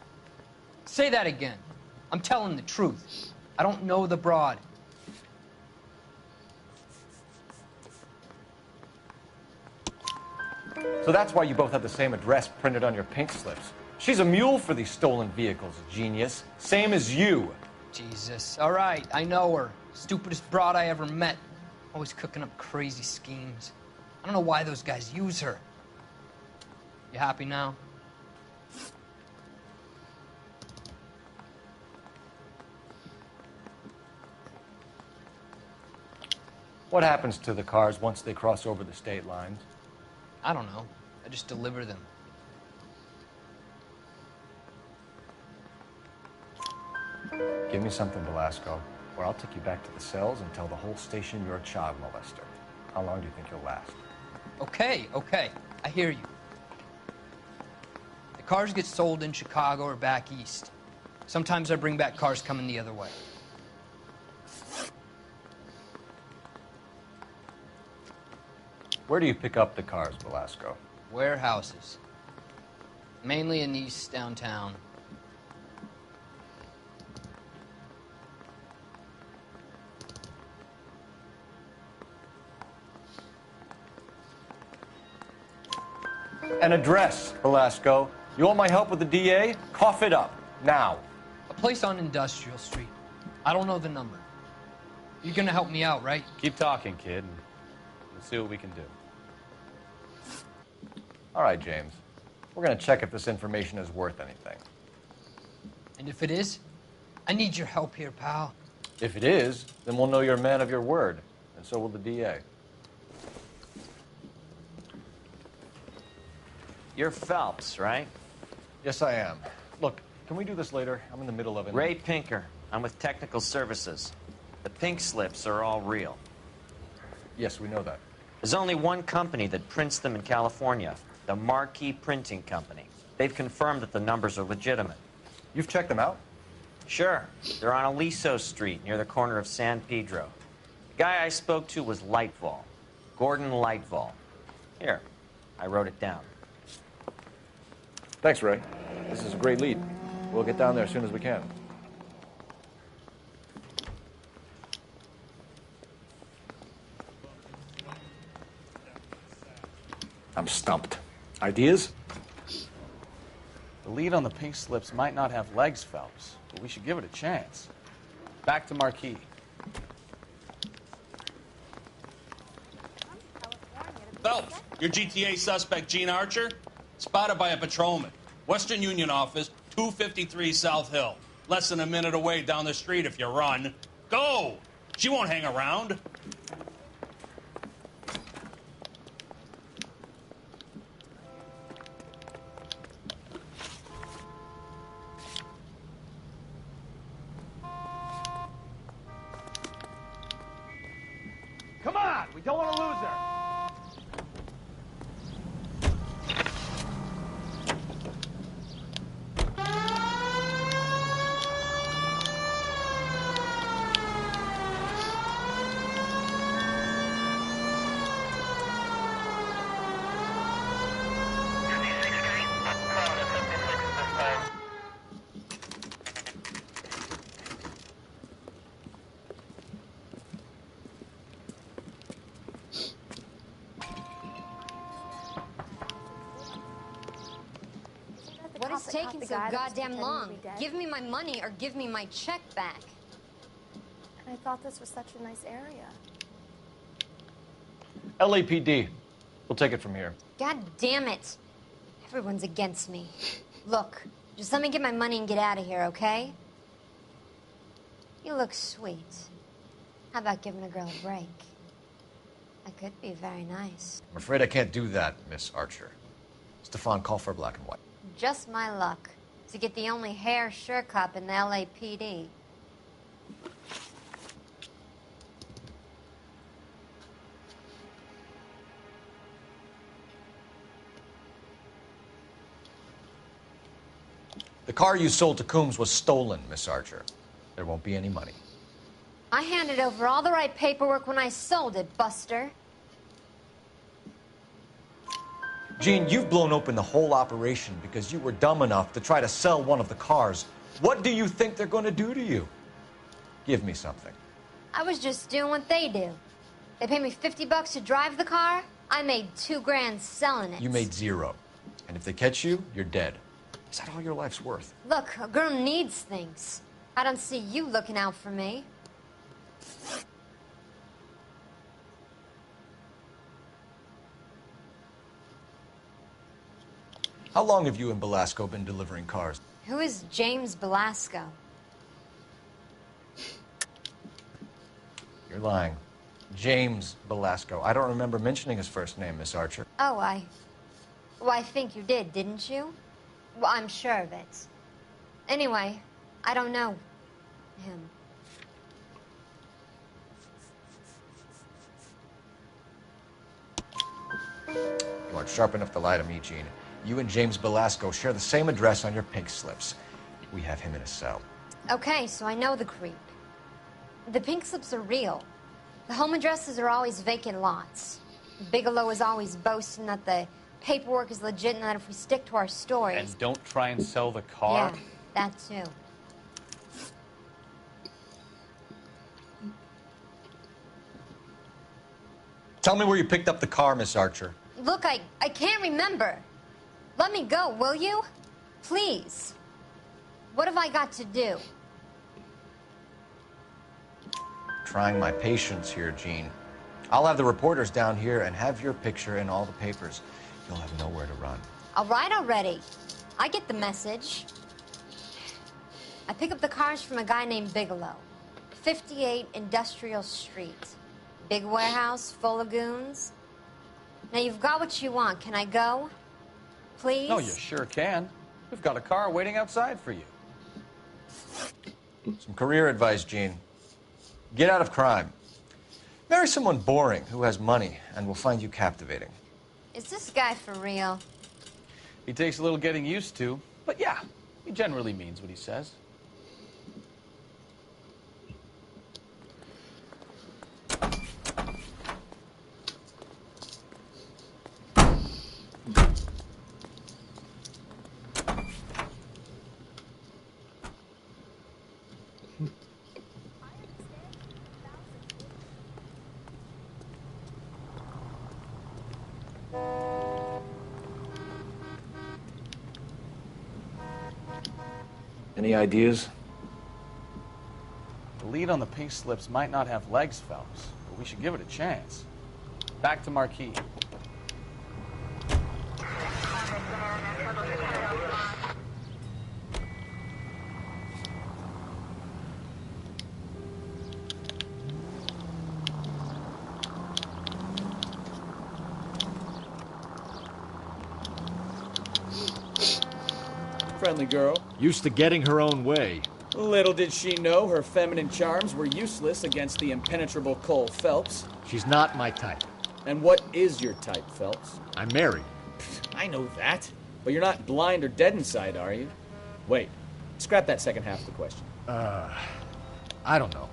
Say that again. I'm telling the truth. I don't know the broad. So that's why you both have the same address printed on your pink slips. She's a mule for these stolen vehicles, genius. Same as you. Jesus. All right, I know her. Stupidest broad I ever met. Always cooking up crazy schemes. I don't know why those guys use her. You happy now? What happens to the cars once they cross over the state lines? I don't know. I just deliver them. Give me something, Velasco, or I'll take you back to the cells and tell the whole station you're a child molester. How long do you think you'll last? Okay, okay. I hear you. The cars get sold in Chicago or back east. Sometimes I bring back cars coming the other way. Where do you pick up the cars, Velasco? Warehouses. Mainly in East downtown. An address, Velasco. You want my help with the DA? Cough it up, now. A place on Industrial Street. I don't know the number. You're gonna help me out, right? Keep talking, kid, and we'll see what we can do. All right, James. We're gonna check if this information is worth anything. And if it is, I need your help here, pal. If it is, then we'll know you're a man of your word, and so will the DA. You're Phelps, right? Yes, I am. Look, can we do this later? I'm in the middle of it. Ray Pinker. I'm with Technical Services. The pink slips are all real. Yes, we know that. There's only one company that prints them in California, the Marquee Printing Company. They've confirmed that the numbers are legitimate. You've checked them out? Sure. They're on Aliso Street, near the corner of San Pedro. The guy I spoke to was Lightval. Gordon Lightval. Here, I wrote it down. Thanks, Ray. This is a great lead. We'll get down there as soon as we can. I'm stumped. Ideas? The lead on the pink slips might not have legs, Phelps, but we should give it a chance. Back to Marquee. Phelps, your GTA suspect, Gene Archer, spotted by a patrolman. Western Union office, 253 South Hill. Less than a minute away down the street if you run. Go! She won't hang around. Come on, we don't want to lose her. What is taking so goddamn long? Give me my money or give me my check back. I thought this was such a nice area. LAPD. We'll take it from here. God damn it. Everyone's against me. Look, just let me get my money and get out of here, okay? You look sweet. How about giving a girl a break? That could be very nice. I'm afraid I can't do that, Miss Archer. Stefan, call for black and white. Just my luck to get the only hair sure cop in the LAPD. The car you sold to Coombs was stolen, Miss Archer. There won't be any money. I handed over all the right paperwork when I sold it, Buster. Gene, you've blown open the whole operation because you were dumb enough to try to sell one of the cars. What do you think they're going to do to you? Give me something. I was just doing what they do. They paid me $50 to drive the car. I made $2 grand selling it. You made 0. And if they catch you, you're dead. Is that all your life's worth? Look, a girl needs things. I don't see you looking out for me. How long have you and Belasco been delivering cars? Who is James Belasco? You're lying. James Belasco. I don't remember mentioning his first name, Miss Archer. Oh, Well, I think you did, didn't you? Well, I'm sure of it. Anyway, I don't know him. You aren't sharp enough to lie to me, Gene. You and James Belasco share the same address on your pink slips. We have him in a cell. Okay, so I know the creep. The pink slips are real. The home addresses are always vacant lots. Bigelow is always boasting that the paperwork is legit and that if we stick to our stories... And don't try and sell the car? Yeah, that too. Tell me where you picked up the car, Miss Archer. Look, I can't remember. Let me go, will you? Please. What have I got to do? Trying my patience here, Gene. I'll have the reporters down here and have your picture in all the papers. You'll have nowhere to run. All right already. I get the message. I pick up the cars from a guy named Bigelow. 58 Industrial Street. Big warehouse, full of goons. Now, you've got what you want. Can I go? Please? No, you sure can. We've got a car waiting outside for you. Some career advice, Gene. Get out of crime. Marry someone boring who has money and will find you captivating. Is this guy for real? He takes a little getting used to, but yeah, he generally means what he says. Any ideas? The lead on the pink slips might not have legs, Phelps, but we should give it a chance. Back to Marquis. Friendly girl. Used to getting her own way. Little did she know her feminine charms were useless against the impenetrable Cole Phelps. She's not my type. And what is your type, Phelps? I'm married. I know that. But you're not blind or dead inside, are you? Wait. Scrap that second half of the question. I don't know.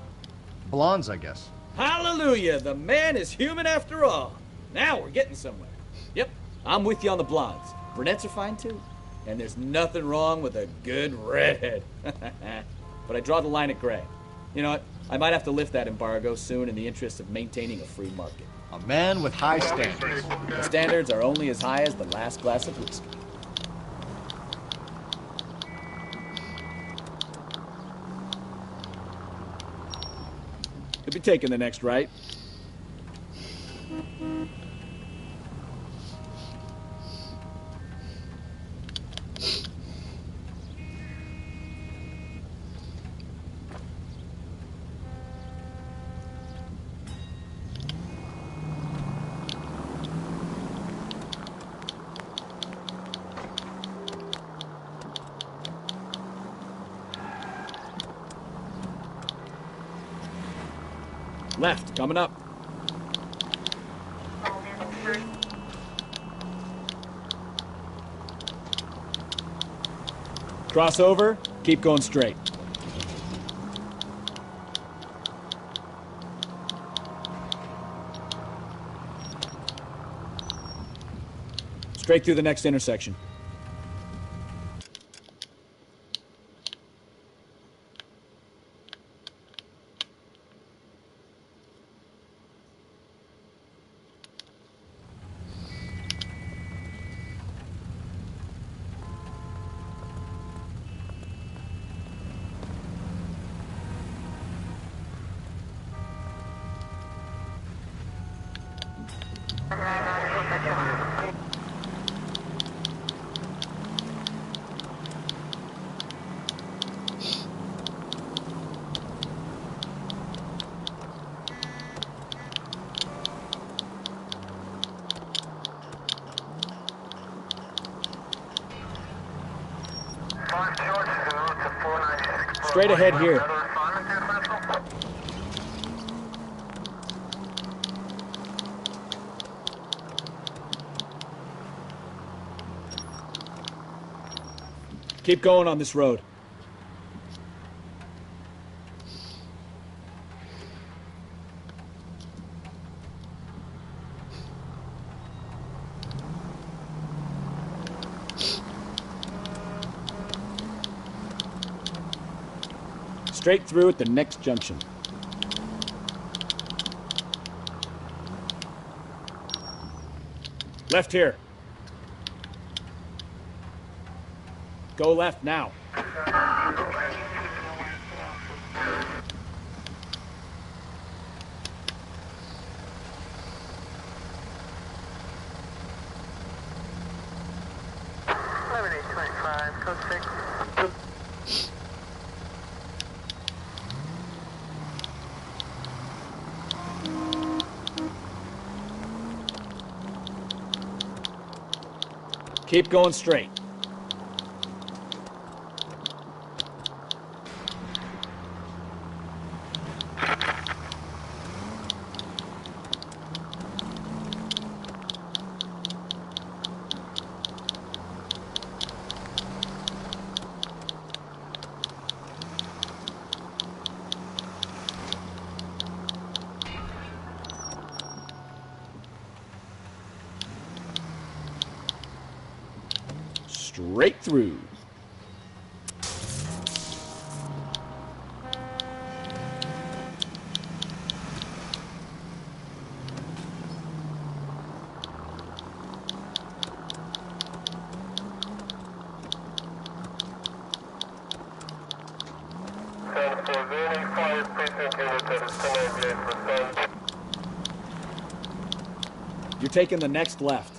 Blondes, I guess. Hallelujah! The man is human after all. Now we're getting somewhere. Yep, I'm with you on the blondes. Brunettes are fine too. And there's nothing wrong with a good redhead. But I draw the line at gray. You know what? I might have to lift that embargo soon in the interest of maintaining a free market. A man with high standards. The standards are only as high as the last glass of whiskey. You'll be taking the next right. Left, coming up. Crossover, keep going straight. Straight through the next intersection. Straight ahead here. Keep going on this road. Straight through at the next junction. Left here. Go left now. Keep going straight. Straight through. You're taking the next left.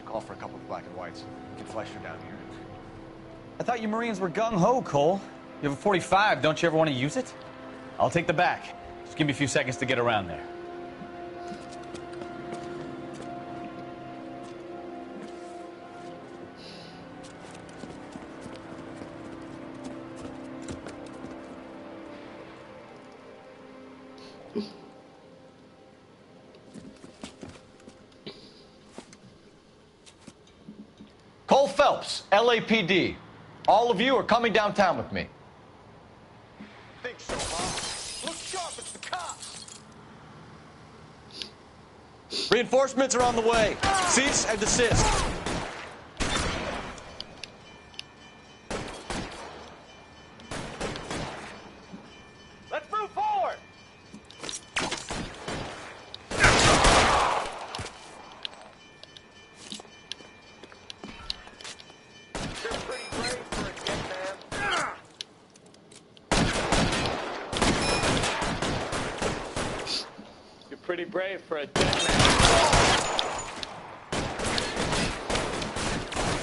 Call for a couple of black and whites. We can flash her down here. I thought you Marines were gung-ho, Cole. You have a 45. Don't you ever want to use it? I'll take the back. Just give me a few seconds to get around there. Cole Phelps, LAPD. All of you are coming downtown with me. Think so, huh? Look sharp, it's the cops. Reinforcements are on the way. Cease and desist. Let's move forward. Pretty brave for a dead man.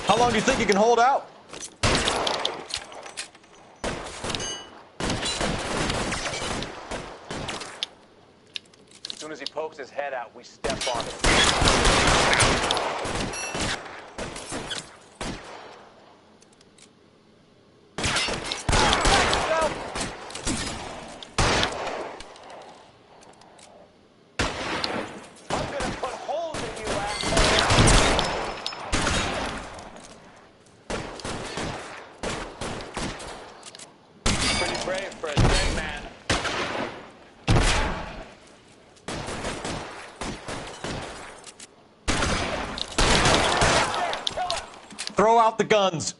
How long do you think you can hold out? As soon as he pokes his head out, we step on it. Throw out the guns.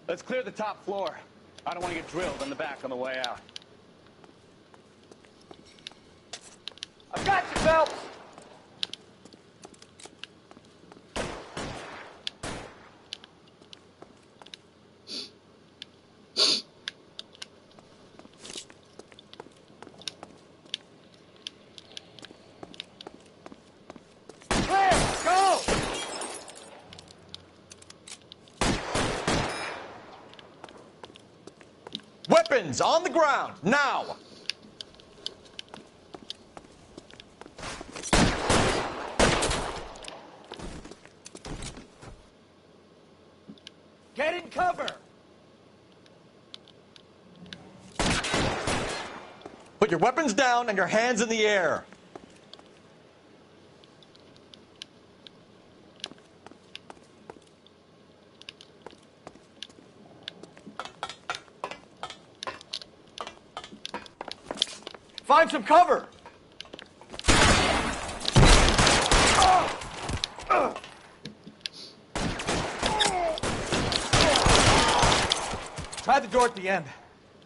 Let's clear the top floor. I don't want to get drilled in the back on the way out. I got you, Phelps! Clear! Go! Weapons on the ground, now! Get in cover! Put your weapons down and your hands in the air. Find some cover! Try the door at the end.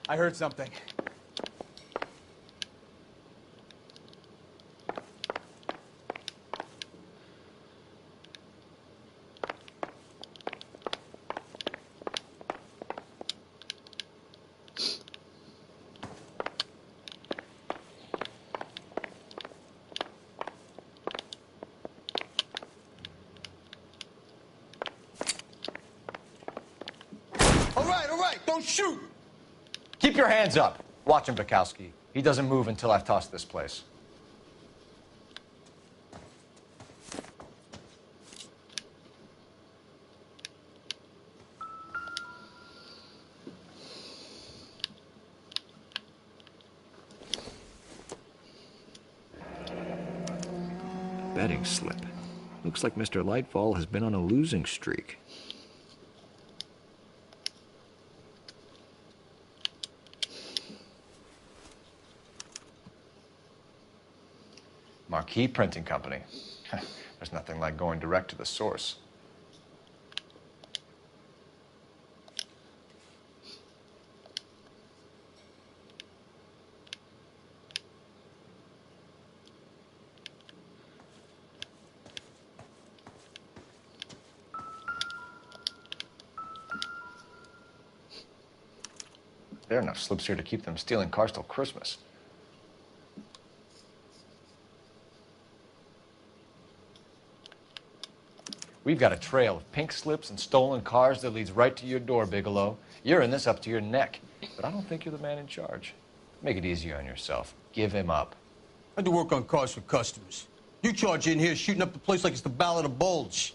I heard something. All right, don't shoot! Keep your hands up. Watch him, Bukowski. He doesn't move until I've tossed this place. Betting slip. Looks like Mr. Lightfall has been on a losing streak. Marquee Printing Company. There's nothing like going direct to the source. There are enough slips here to keep them stealing cars till Christmas. We've got a trail of pink slips and stolen cars that leads right to your door, Bigelow. You're in this up to your neck, but I don't think you're the man in charge. Make it easier on yourself. Give him up. I do work on cars for customers. You charge in here shooting up the place like it's the Ballad of Bulge.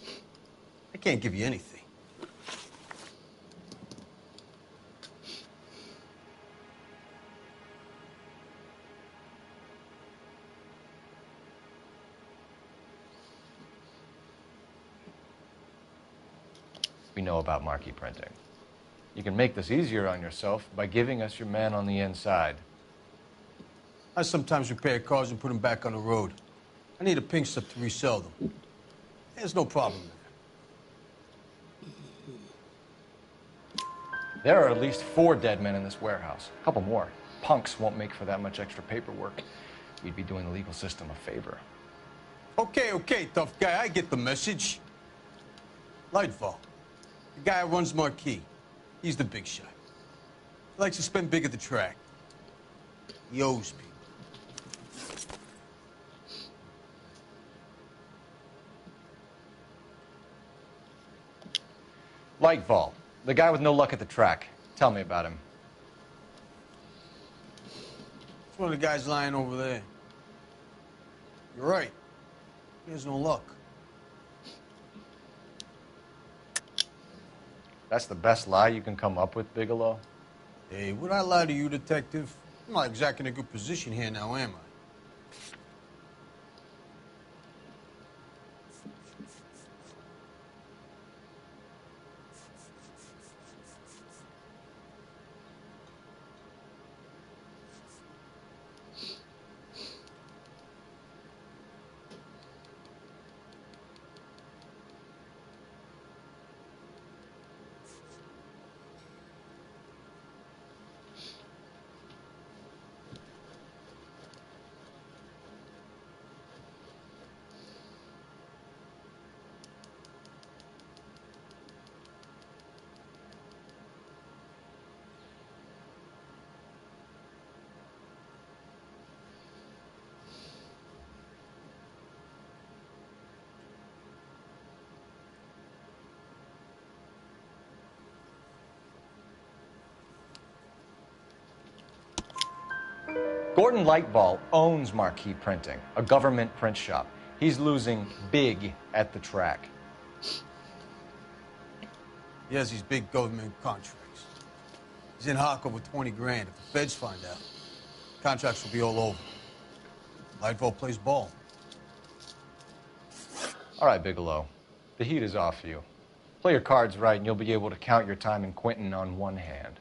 I can't give you anything. We know about marquee printing. You can make this easier on yourself by giving us your man on the inside. I sometimes repair cars and put them back on the road. I need a pink slip to resell them. There's no problem there. There are at least 4 dead men in this warehouse. A couple more. Punks won't make for that much extra paperwork. We'd be doing the legal system a favor. Okay, tough guy. I get the message. Lightfall. The guy who runs Marquis. He's the big shot. He likes to spend big at the track. He owes people. Lightfall. The guy with no luck at the track. Tell me about him. It's one of the guys lying over there. You're right. He has no luck. That's the best lie you can come up with, Bigelow? Hey, would I lie to you, detective? I'm not exactly in a good position here now, am I? Gordon Lightball owns Marquis Printing, a government print shop. He's losing big at the track. He has these big government contracts. He's in hock over 20 grand. If the feds find out, contracts will be all over. Lightfall plays ball. All right, Bigelow. The heat is off you. Play your cards right and you'll be able to count your time in Quentin on one hand.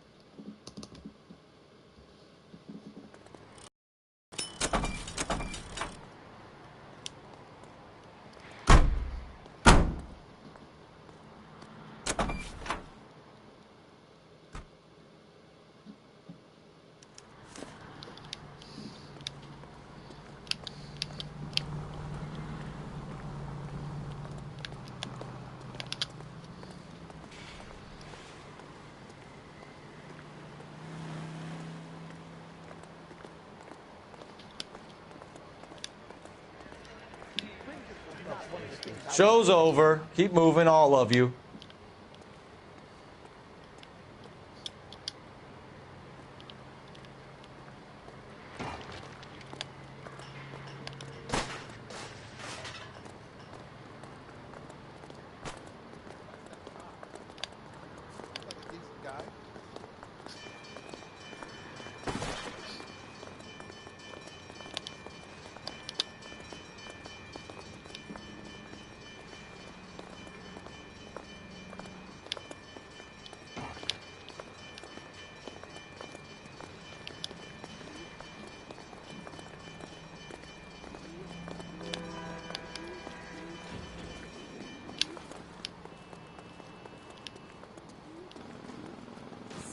Show's over. Keep moving, all of you.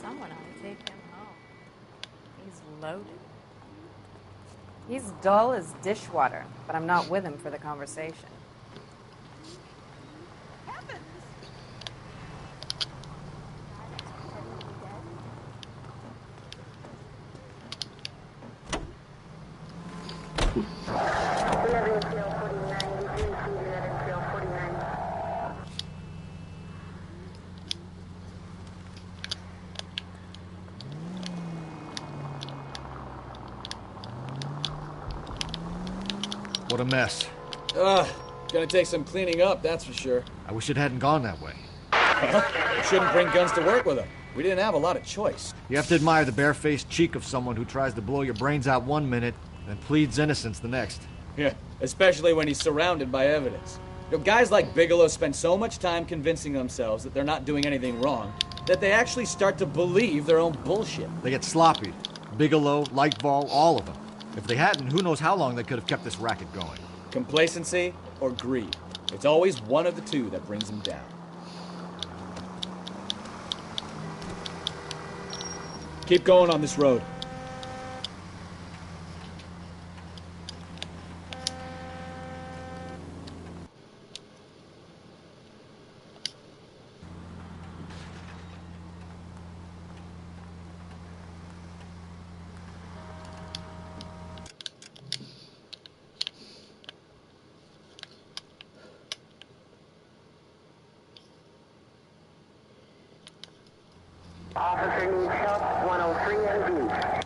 Someone ought to take him home. He's loaded. He's dull as dishwater, but I'm not with him for the conversation. What a mess. Gonna take some cleaning up, that's for sure. I wish it hadn't gone that way. We shouldn't bring guns to work with them. We didn't have a lot of choice. You have to admire the barefaced cheek of someone who tries to blow your brains out one minute and pleads innocence the next. Yeah, especially when he's surrounded by evidence. You know, guys like Bigelow spend so much time convincing themselves that they're not doing anything wrong that they actually start to believe their own bullshit. They get sloppy. Bigelow, Lightball, all of them. If they hadn't, who knows how long they could have kept this racket going. Complacency or greed. It's always one of the two that brings them down. Keep going on this road. Officer needs help, 103 MD.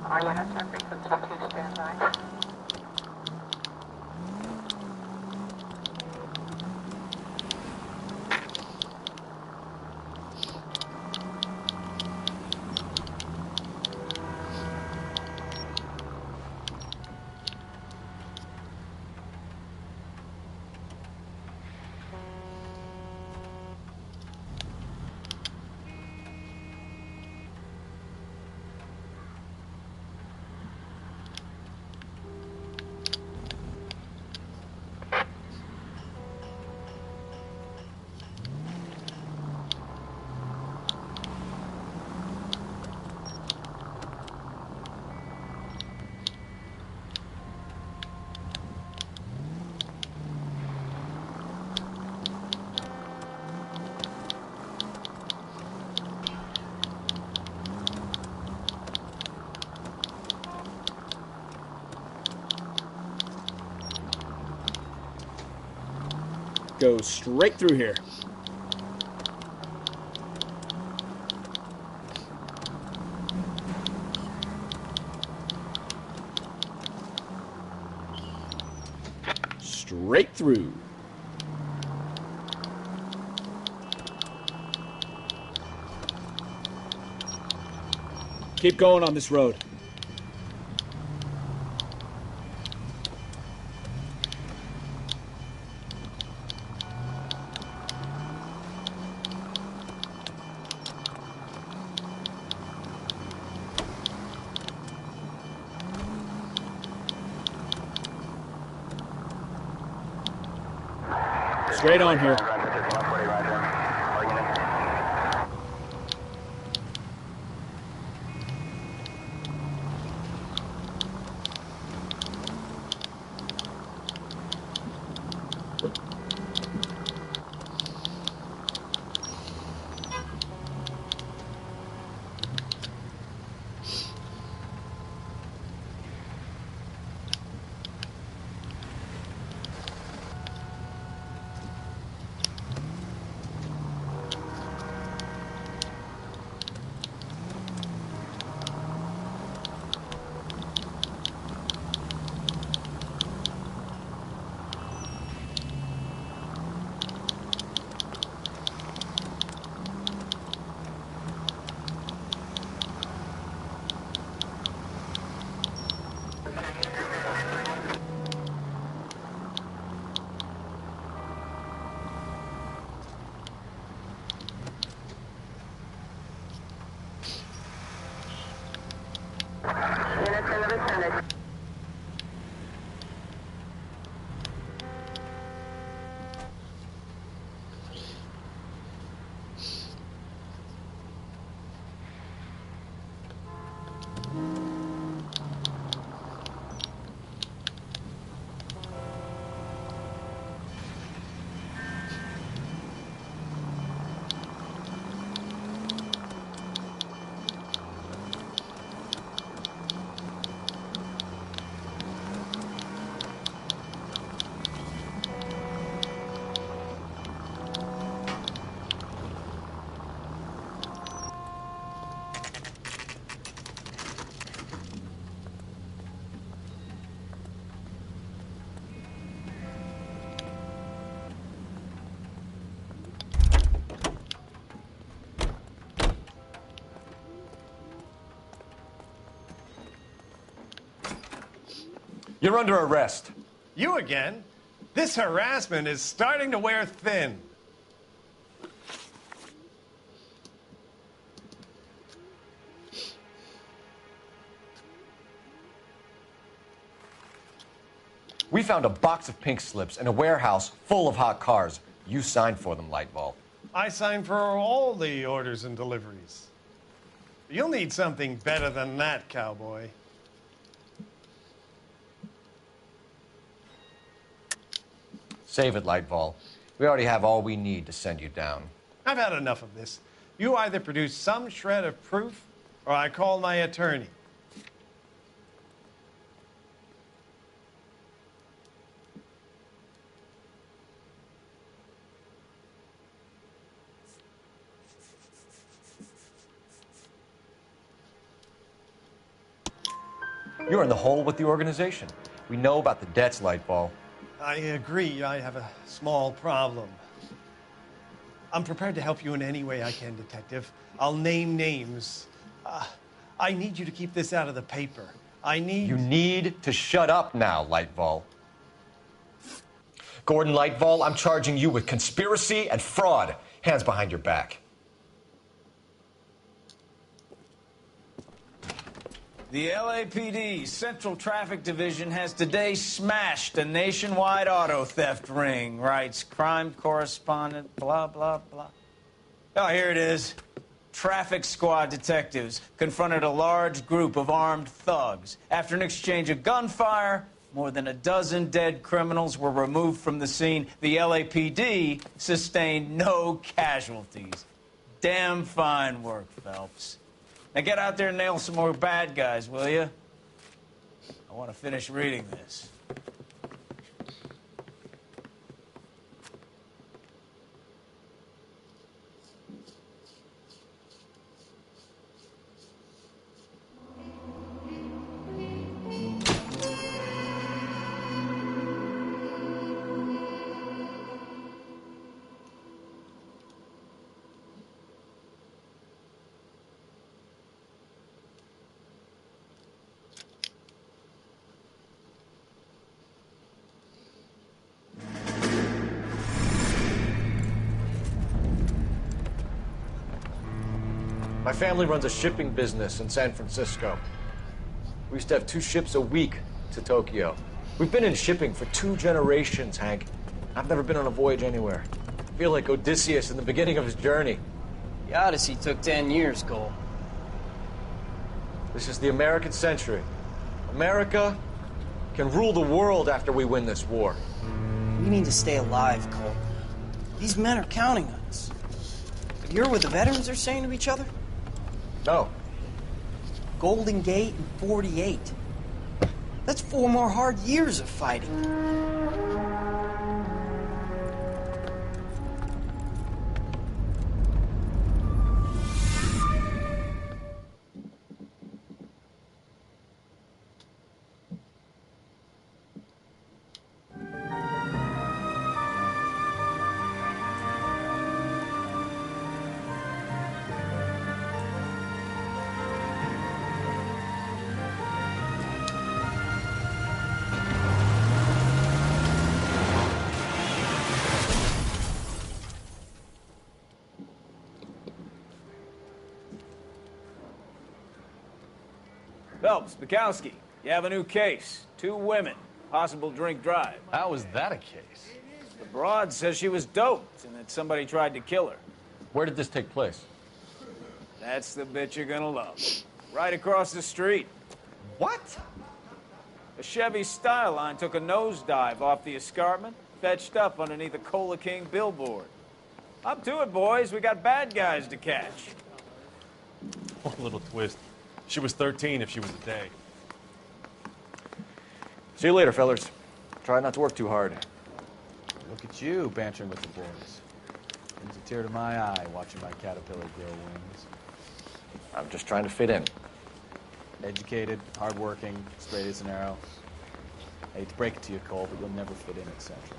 Are you at San Francisco? Stand by. Go straight through here. Straight through. Keep going on this road. Straight on here. You're under arrest. You again? This harassment is starting to wear thin. We found a box of pink slips in a warehouse full of hot cars. You signed for them, Lightball. I signed for all the orders and deliveries. You'll need something better than that, cowboy. Save it, Lightball. We already have all we need to send you down. I've had enough of this. You either produce some shred of proof, or I call my attorney. You're in the hole with the organization. We know about the debts, Lightball. I agree. I have a small problem. I'm prepared to help you in any way I can, Detective. I'll name names. I need you to keep this out of the paper. You need to shut up now, Lightball. Gordon Lightball, I'm charging you with conspiracy and fraud. Hands behind your back. The LAPD Central Traffic Division has today smashed a nationwide auto theft ring, writes crime correspondent, blah, blah, blah. Oh, here it is. Traffic squad detectives confronted a large group of armed thugs. After an exchange of gunfire, more than a dozen dead criminals were removed from the scene. The LAPD sustained no casualties. Damn fine work, Phelps. Now get out there and nail some more bad guys, will you? I want to finish reading this. My family runs a shipping business in San Francisco. We used to have 2 ships a week to Tokyo. We've been in shipping for 2 generations, Hank. I've never been on a voyage anywhere. I feel like Odysseus in the beginning of his journey. The Odyssey took 10 years, Cole. This is the American century. America can rule the world after we win this war. We need to stay alive, Cole. These men are counting on us. Have you heard what the veterans are saying to each other? No. Golden Gate and 48. That's 4 more hard years of fighting. Phelps, Bukowski, you have a new case. 2 women, possible drink drive. How was that a case? The broad says she was doped and that somebody tried to kill her. Where did this take place? That's the bit you're gonna love. Right across the street. What? A Chevy Styline took a nosedive off the escarpment, fetched up underneath a Cola King billboard. Up to it, boys. We got bad guys to catch. One little twist. She was 13 if she was a day. See you later, fellas. Try not to work too hard. Look at you bantering with the boys. Brings a tear to my eye watching my caterpillar grow wings. I'm just trying to fit in. Educated, hardworking, straight as an arrow. I hate to break it to you, Cole, but you'll never fit in at Central.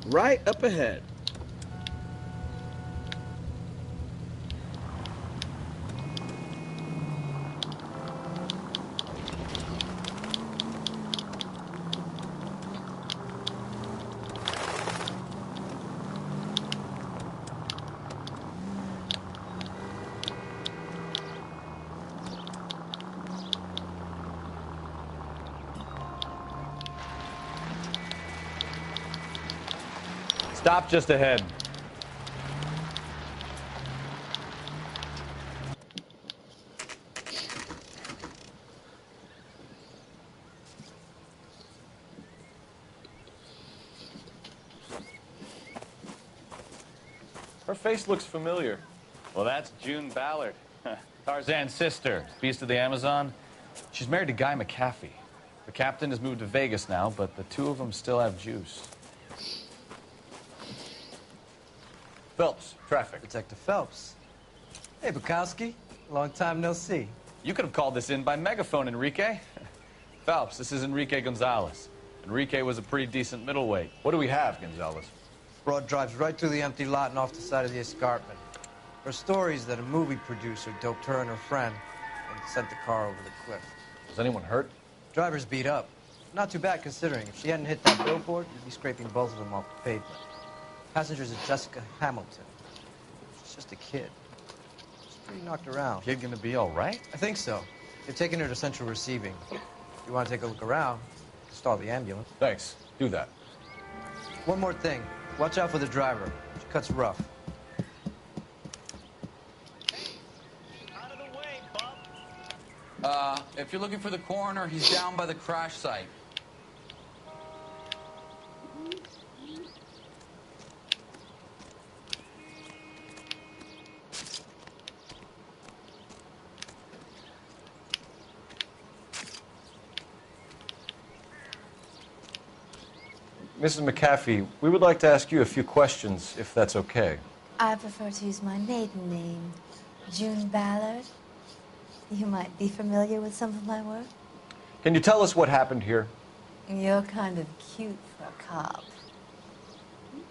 right up ahead. Stop just ahead. Her face looks familiar. Well, that's June Ballard, Tarzan's sister, beast of the Amazon. She's married to Guy McAfee. The captain has moved to Vegas now, but the two of them still have juice. Phelps, traffic. Detective Phelps. Hey, Bukowski. Long time no see. You could have called this in by megaphone, Enrique. Phelps, this is Enrique Gonzalez. Enrique was a pretty decent middleweight. What do we have, Gonzalez? Broad drives right through the empty lot and off the side of the escarpment. Her story is that a movie producer doped her and her friend and sent the car over the cliff. Was anyone hurt? Driver's beat up. Not too bad considering. If she hadn't hit that billboard, you'd be scraping both of them off the pavement. Passenger's is Jessica Hamilton. She's just a kid. She's pretty knocked around. Kid gonna be all right? I think so. They're taking her to central receiving. If you want to take a look around, stall the ambulance. Thanks. Do that. One more thing. Watch out for the driver. She cuts rough. If you're looking for the coroner, he's down by the crash site. Mrs. McAfee, we would like to ask you a few questions, if that's okay. I prefer to use my maiden name, June Ballard. You might be familiar with some of my work. Can you tell us what happened here? You're kind of cute for a cop.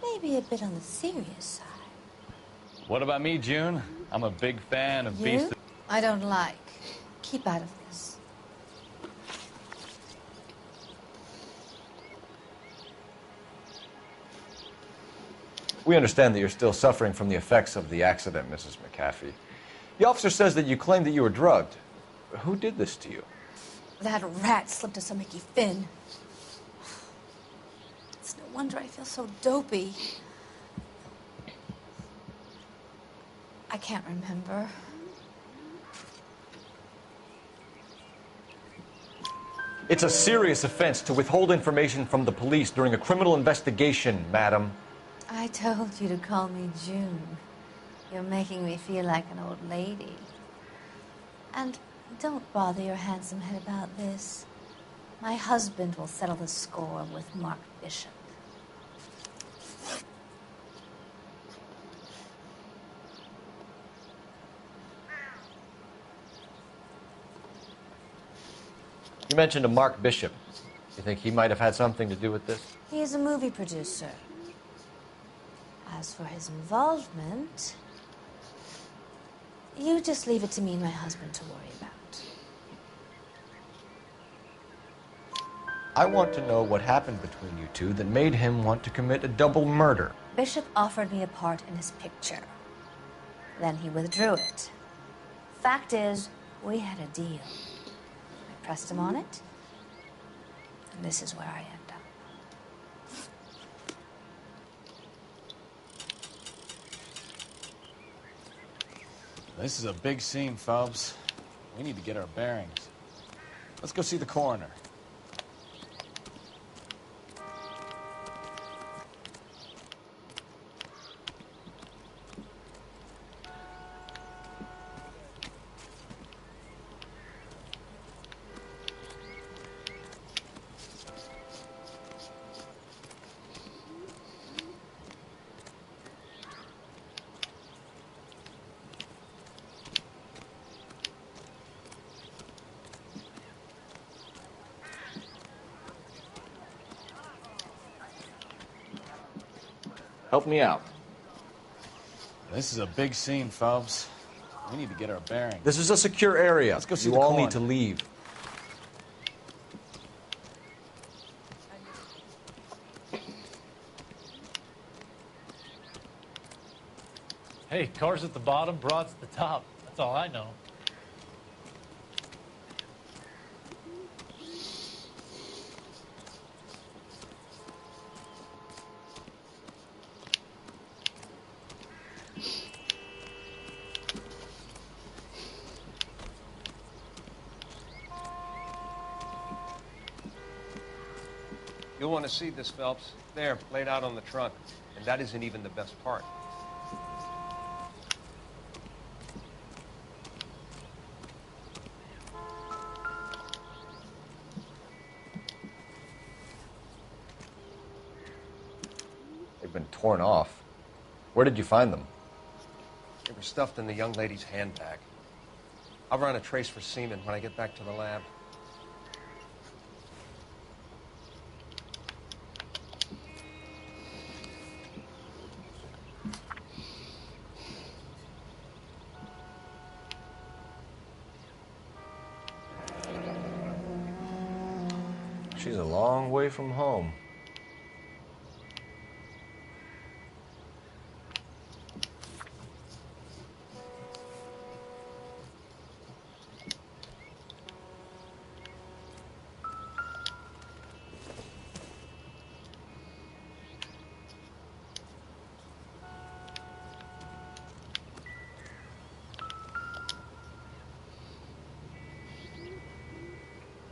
Maybe a bit on the serious side. What about me, June? I'm a big fan of Beast. I don't like. Keep out of this. We understand that you're still suffering from the effects of the accident, Mrs. McAfee. The officer says that you claimed that you were drugged. Who did this to you? That rat slipped us a Mickey Finn. It's no wonder I feel so dopey. I can't remember. It's a serious offense to withhold information from the police during a criminal investigation, madam. I told you to call me June. You're making me feel like an old lady. And don't bother your handsome head about this. My husband will settle the score with Mark Bishop. You mentioned a Mark Bishop. You think he might have had something to do with this? He is a movie producer. As for his involvement, you just leave it to me and my husband to worry about. I want to know what happened between you two that made him want to commit a double murder. Bishop offered me a part in his picture. Then he withdrew it. Fact is, we had a deal. I pressed him on it, and this is where I end up. This is a big scene, Phelps. We need to get our bearings. Let's go see the coroner. Help me out. This is a big scene, Phelps. We need to get our bearings. This is a secure area. Let's go see you the all corn. need to leave. Hey, cars at the bottom, broads at the top. That's all I know. You'll want to see this, Phelps. There, laid out on the trunk. And that isn't even the best part. They've been torn off. Where did you find them? They were stuffed in the young lady's handbag. I'll run a trace for semen when I get back to the lab. She's a long way from home.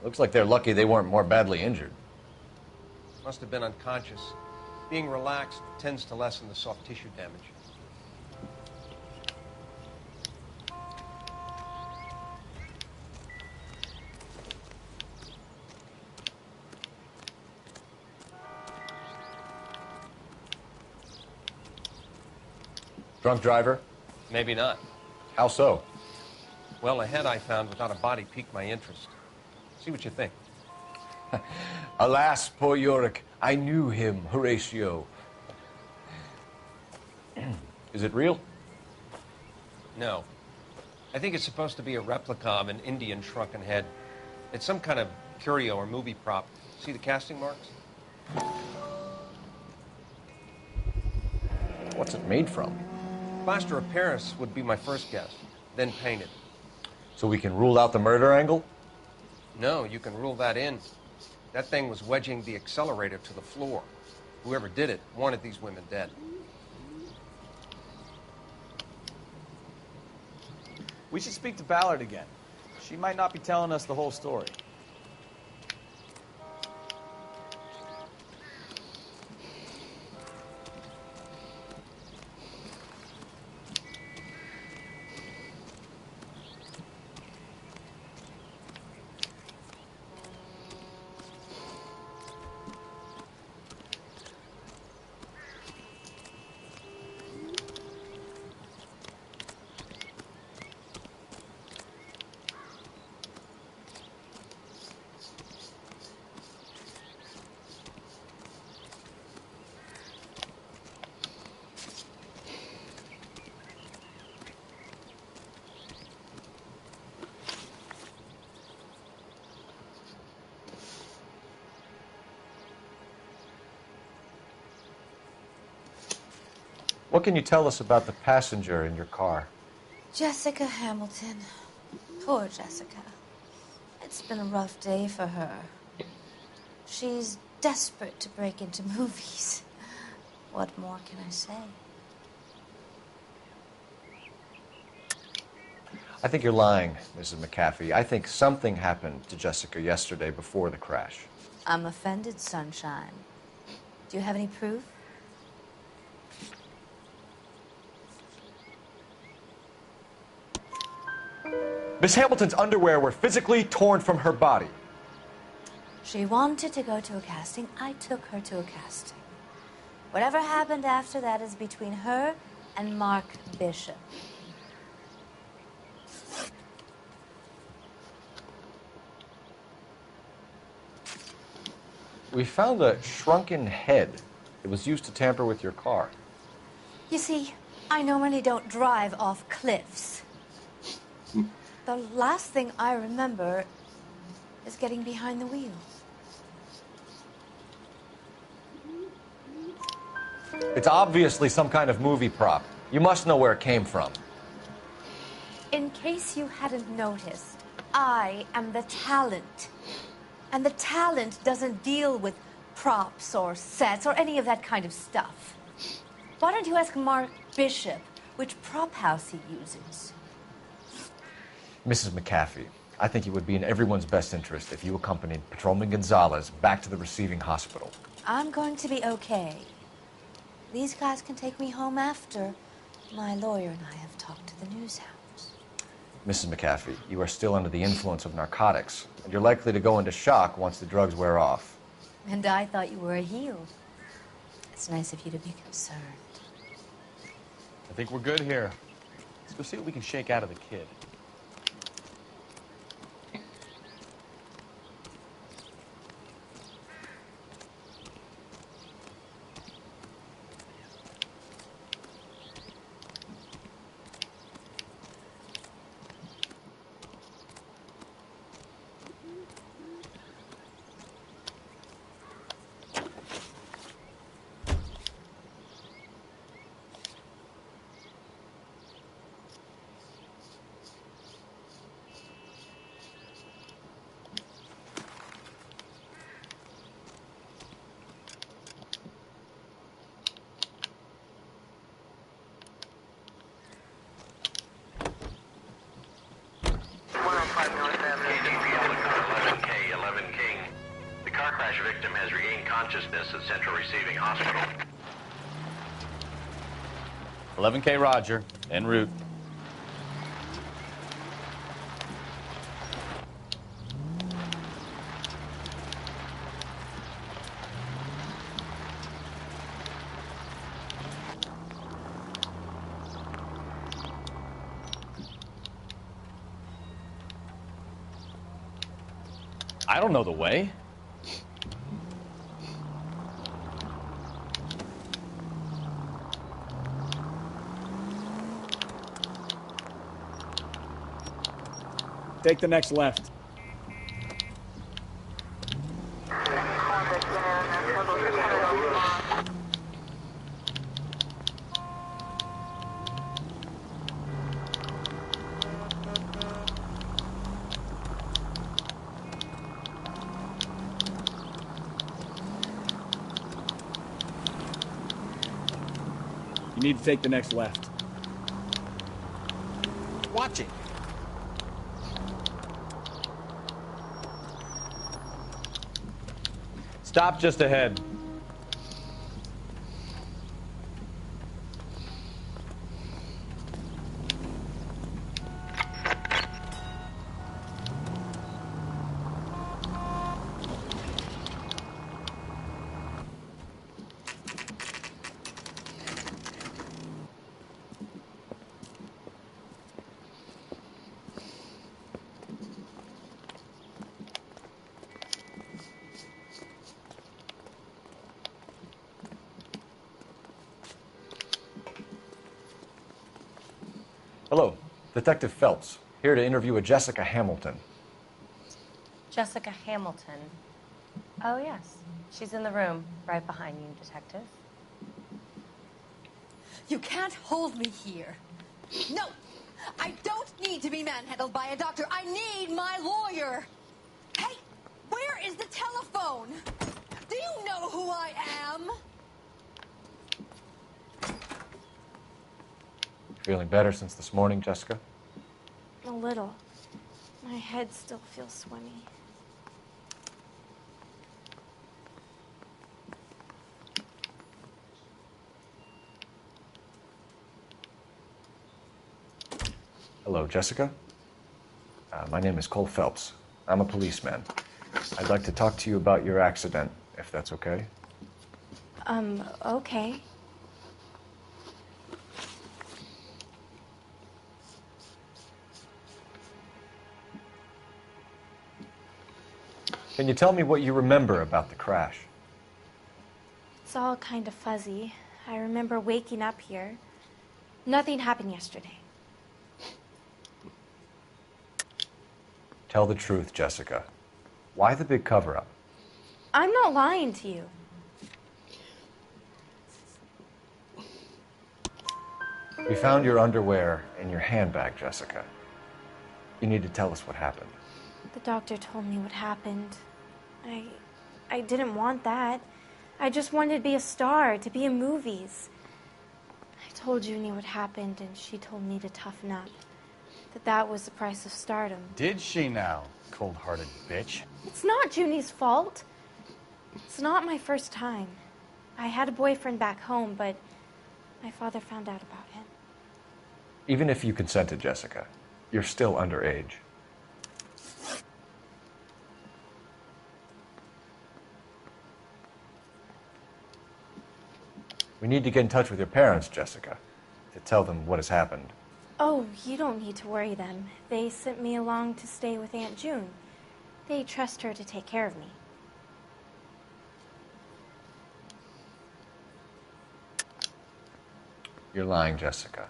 Looks like they're lucky they weren't more badly injured. Must have been unconscious. Being relaxed tends to lessen the soft tissue damage. Drunk driver? Maybe not. How so? Well, a head I found without a body piqued my interest. See what you think. Alas, poor Yorick. I knew him, Horatio. Is it real? No. I think it's supposed to be a replica of an Indian shrunken head. It's some kind of curio or movie prop. See the casting marks? What's it made from? Plaster of Paris would be my first guess, then painted. So we can rule out the murder angle? No, you can rule that in. That thing was wedging the accelerator to the floor. Whoever did it wanted these women dead. We should speak to Ballard again. She might not be telling us the whole story. What can you tell us about the passenger in your car? Jessica Hamilton. Poor Jessica. It's been a rough day for her. She's desperate to break into movies. What more can I say? I think you're lying, Mrs. McAfee. I think something happened to Jessica yesterday before the crash. I'm offended, Sunshine. Do you have any proof? Miss Hamilton's underwear were physically torn from her body. She wanted to go to a casting. I took her to a casting. Whatever happened after that is between her and Mark Bishop. We found a shrunken head. It was used to tamper with your car. You see, I normally don't drive off cliffs. The last thing I remember is getting behind the wheel. It's obviously some kind of movie prop. You must know where it came from. In case you hadn't noticed, I am the talent. And the talent doesn't deal with props or sets or any of that kind of stuff. Why don't you ask Mark Bishop which prop house he uses? Mrs. McAfee, I think it would be in everyone's best interest if you accompanied Patrolman Gonzalez back to the receiving hospital. I'm going to be okay. These guys can take me home after my lawyer and I have talked to the news house. Mrs. McAfee, you are still under the influence of narcotics, and you're likely to go into shock once the drugs wear off. And I thought you were a heel. It's nice of you to be concerned. I think we're good here. Let's go see what we can shake out of the kid. Victim has regained consciousness at Central Receiving Hospital. 11K Roger, en route. I don't know the way. Take the next left. You need to take the next left. Watch it. Stop just ahead. Hello, Detective Phelps, here to interview a Jessica Hamilton. Jessica Hamilton. Oh, yes. She's in the room, right behind you, Detective. You can't hold me here. No! I don't need to be manhandled by a doctor. I need my lawyer! Hey, where is the telephone? Do you know who I am? Feeling better since this morning, Jessica? A little. My head still feels swimmy. Hello, Jessica. My name is Cole Phelps. I'm a policeman. I'd like to talk to you about your accident, if that's okay. Okay. Can you tell me what you remember about the crash? It's all kind of fuzzy. I remember waking up here. Nothing happened yesterday. Tell the truth, Jessica. Why the big cover-up? I'm not lying to you. We found your underwear in your handbag, Jessica. You need to tell us what happened. The doctor told me what happened. I didn't want that. I just wanted to be a star, to be in movies. I told Junie what happened, and she told me to toughen up. That was the price of stardom. Did she now, cold-hearted bitch? It's not Junie's fault. It's not my first time. I had a boyfriend back home, but my father found out about him. Even if you consented, Jessica, you're still underage. We need to get in touch with your parents, Jessica, to tell them what has happened. Oh, you don't need to worry them. They sent me along to stay with Aunt June. They trust her to take care of me. You're lying, Jessica.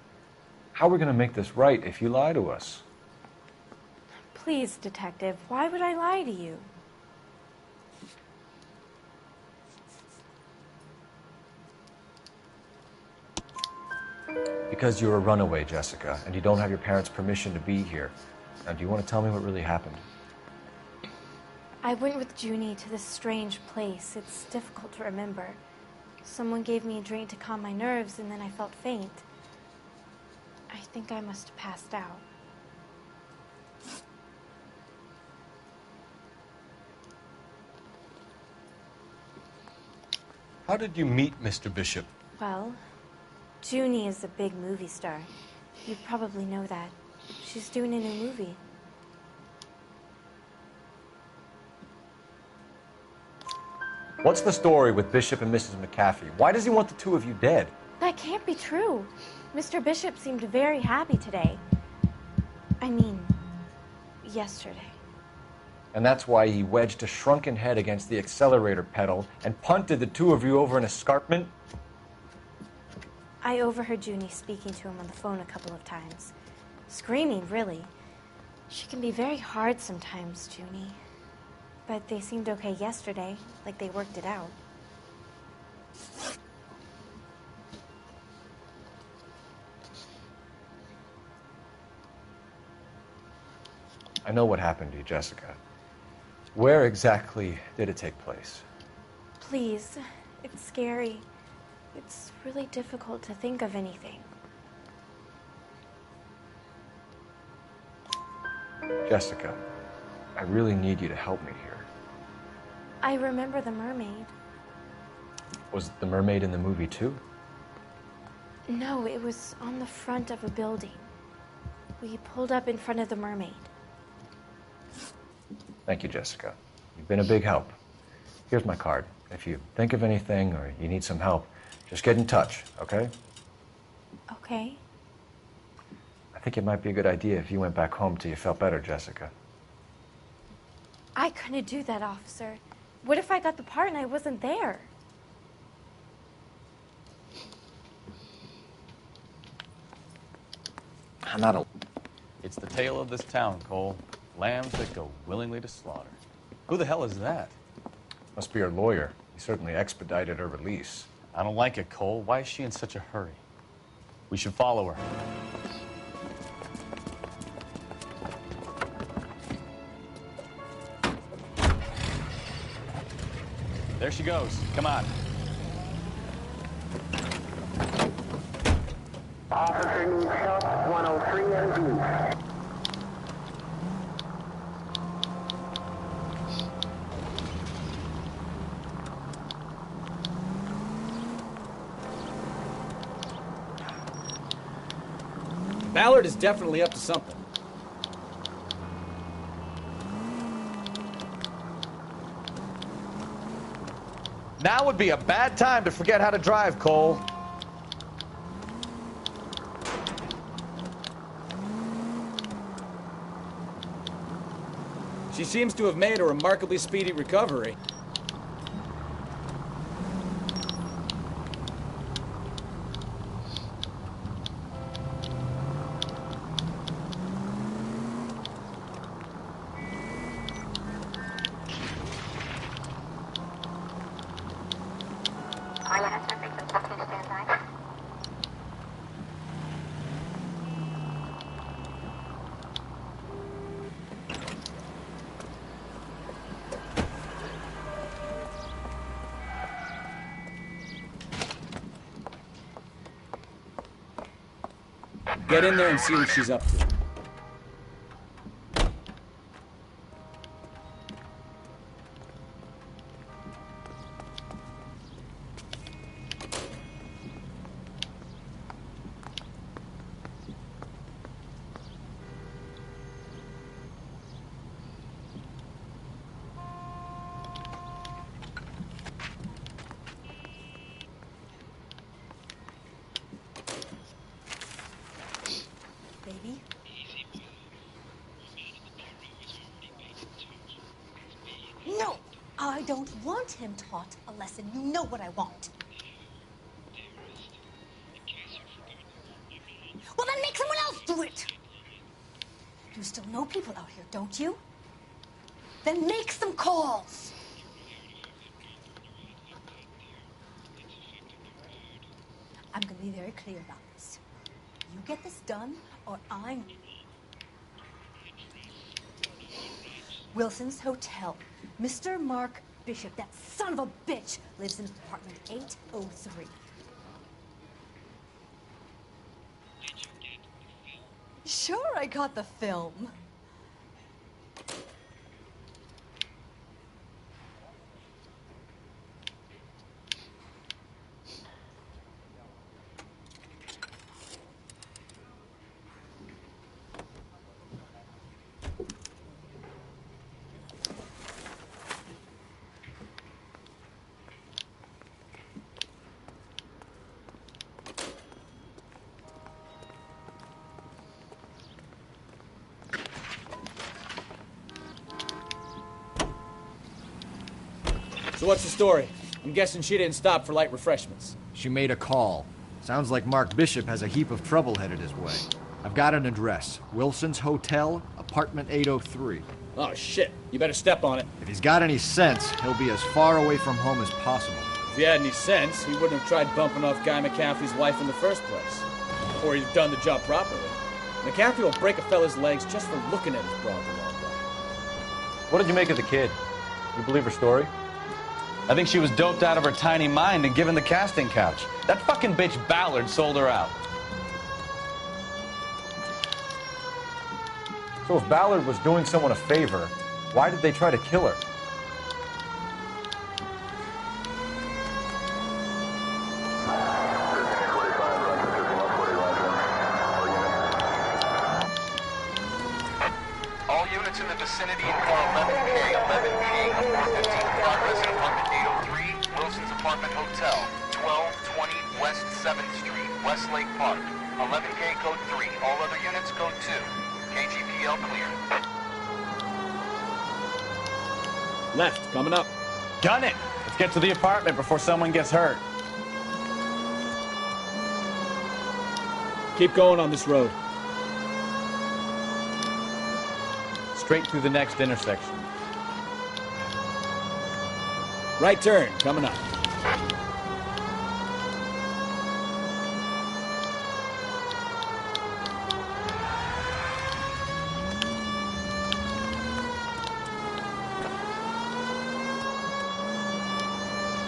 How are we going to make this right if you lie to us? Please, Detective, why would I lie to you? Because you're a runaway, Jessica, and you don't have your parents' permission to be here. Now, do you want to tell me what really happened? I went with Junie to this strange place. It's difficult to remember. Someone gave me a drink to calm my nerves, and then I felt faint. I think I must have passed out. How did you meet Mr. Bishop? Well, Junie is a big movie star. You probably know that. She's doing a new movie. What's the story with Bishop and Mrs. McAfee? Why does he want the two of you dead? That can't be true. Mr. Bishop seemed very happy today. I mean, yesterday. And that's why he wedged a shrunken head against the accelerator pedal and punted the two of you over an escarpment? I overheard Junie speaking to him on the phone a couple of times. Screaming, really. She can be very hard sometimes, Junie. But they seemed okay yesterday, like they worked it out. I know what happened to you, Jessica. Where exactly did it take place? Please, it's scary. It's really difficult to think of anything. Jessica, I really need you to help me here. I remember the mermaid. Was the mermaid in the movie too? No, it was on the front of a building. We pulled up in front of the mermaid. Thank you, Jessica. You've been a big help. Here's my card. If you think of anything or you need some help, just get in touch, okay? Okay. I think it might be a good idea if you went back home till you felt better, Jessica. I couldn't do that, officer. What if I got the part and I wasn't there? I'm not a... It's the tale of this town, Cole. Lambs that go willingly to slaughter. Who the hell is that? Must be her lawyer. He certainly expedited her release. I don't like it, Cole. Why is she in such a hurry? We should follow her. There she goes. Come on. Officer needs help, 103 MD. Ballard is definitely up to something. Now would be a bad time to forget how to drive, Cole. She seems to have made a remarkably speedy recovery. Get in there and see what she's up to. Baby? No! I don't want him taught a lesson. You know what I want. Well, then make someone else do it! You still know people out here, don't you? Then make some calls! I'm gonna be very clear about this. You get this done, or I'm... Wilson's Hotel. Mr. Mark Bishop, that son of a bitch, lives in apartment 803. Sure, I got the film. So what's the story? I'm guessing she didn't stop for light refreshments. She made a call. Sounds like Mark Bishop has a heap of trouble headed his way. I've got an address. Wilson's Hotel, apartment 803. Oh, shit. You better step on it. If he's got any sense, he'll be as far away from home as possible. If he had any sense, he wouldn't have tried bumping off Guy McCaffrey's wife in the first place. Or he'd have done the job properly. McCaffrey will break a fella's legs just for looking at his broad the long way. What did you make of the kid? You believe her story? I think she was doped out of her tiny mind and given the casting couch. That fucking bitch Ballard sold her out. So if Ballard was doing someone a favor, why did they try to kill her? All units in the vicinity in car 11K, 11P, 415 progress in apartment 803, Wilson's Apartment Hotel, 1220 West 7th Street, Westlake Park. 11K code 3, all other units code 2. KGPL clear. Left, coming up. Gun it! Let's get to the apartment before someone gets hurt. Keep going on this road. Straight through the next intersection. Right turn, coming up.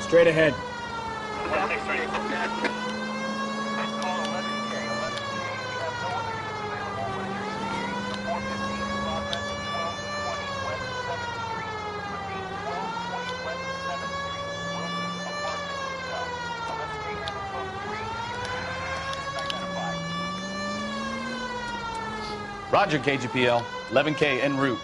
Straight ahead. Roger, KGPL. 11K en route.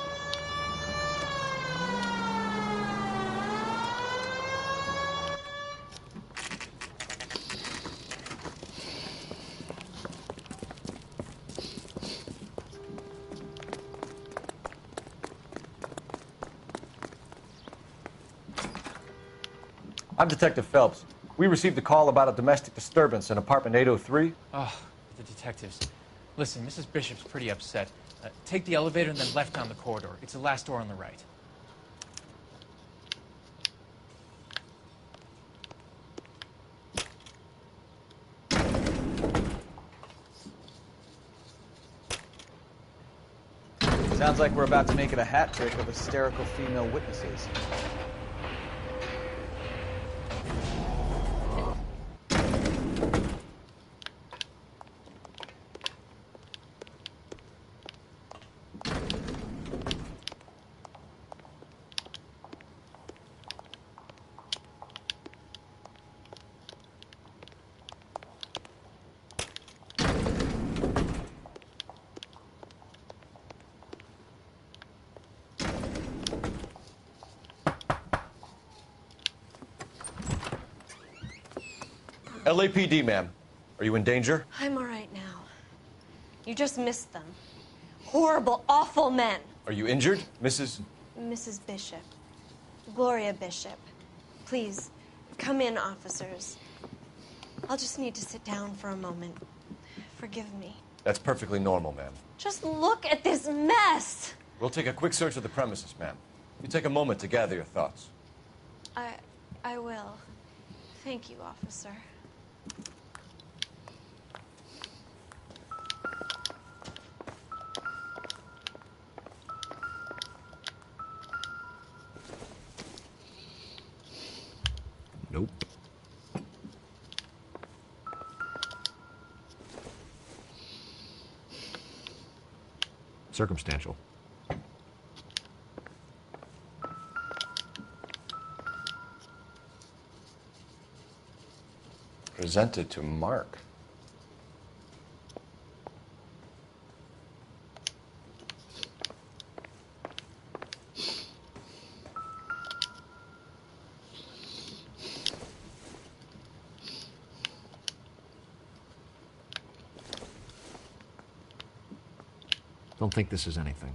I'm Detective Phelps. We received a call about a domestic disturbance in apartment 803. Oh, the detectives. Listen, Mrs. Bishop's pretty upset. Take the elevator and then left down the corridor. It's the last door on the right. Sounds like we're about to make it a hat trick of hysterical female witnesses. LAPD, ma'am. Are you in danger? I'm all right now. You just missed them. Horrible, awful men. Are you injured, Mrs.? Mrs. Bishop. Gloria Bishop. Please, come in, officers. I'll just need to sit down for a moment. Forgive me. That's perfectly normal, ma'am. Just look at this mess. We'll take a quick search of the premises, ma'am. You take a moment to gather your thoughts. I will. Thank you, officer. Nope. Circumstantial. Presented to Mark. Don't think this is anything.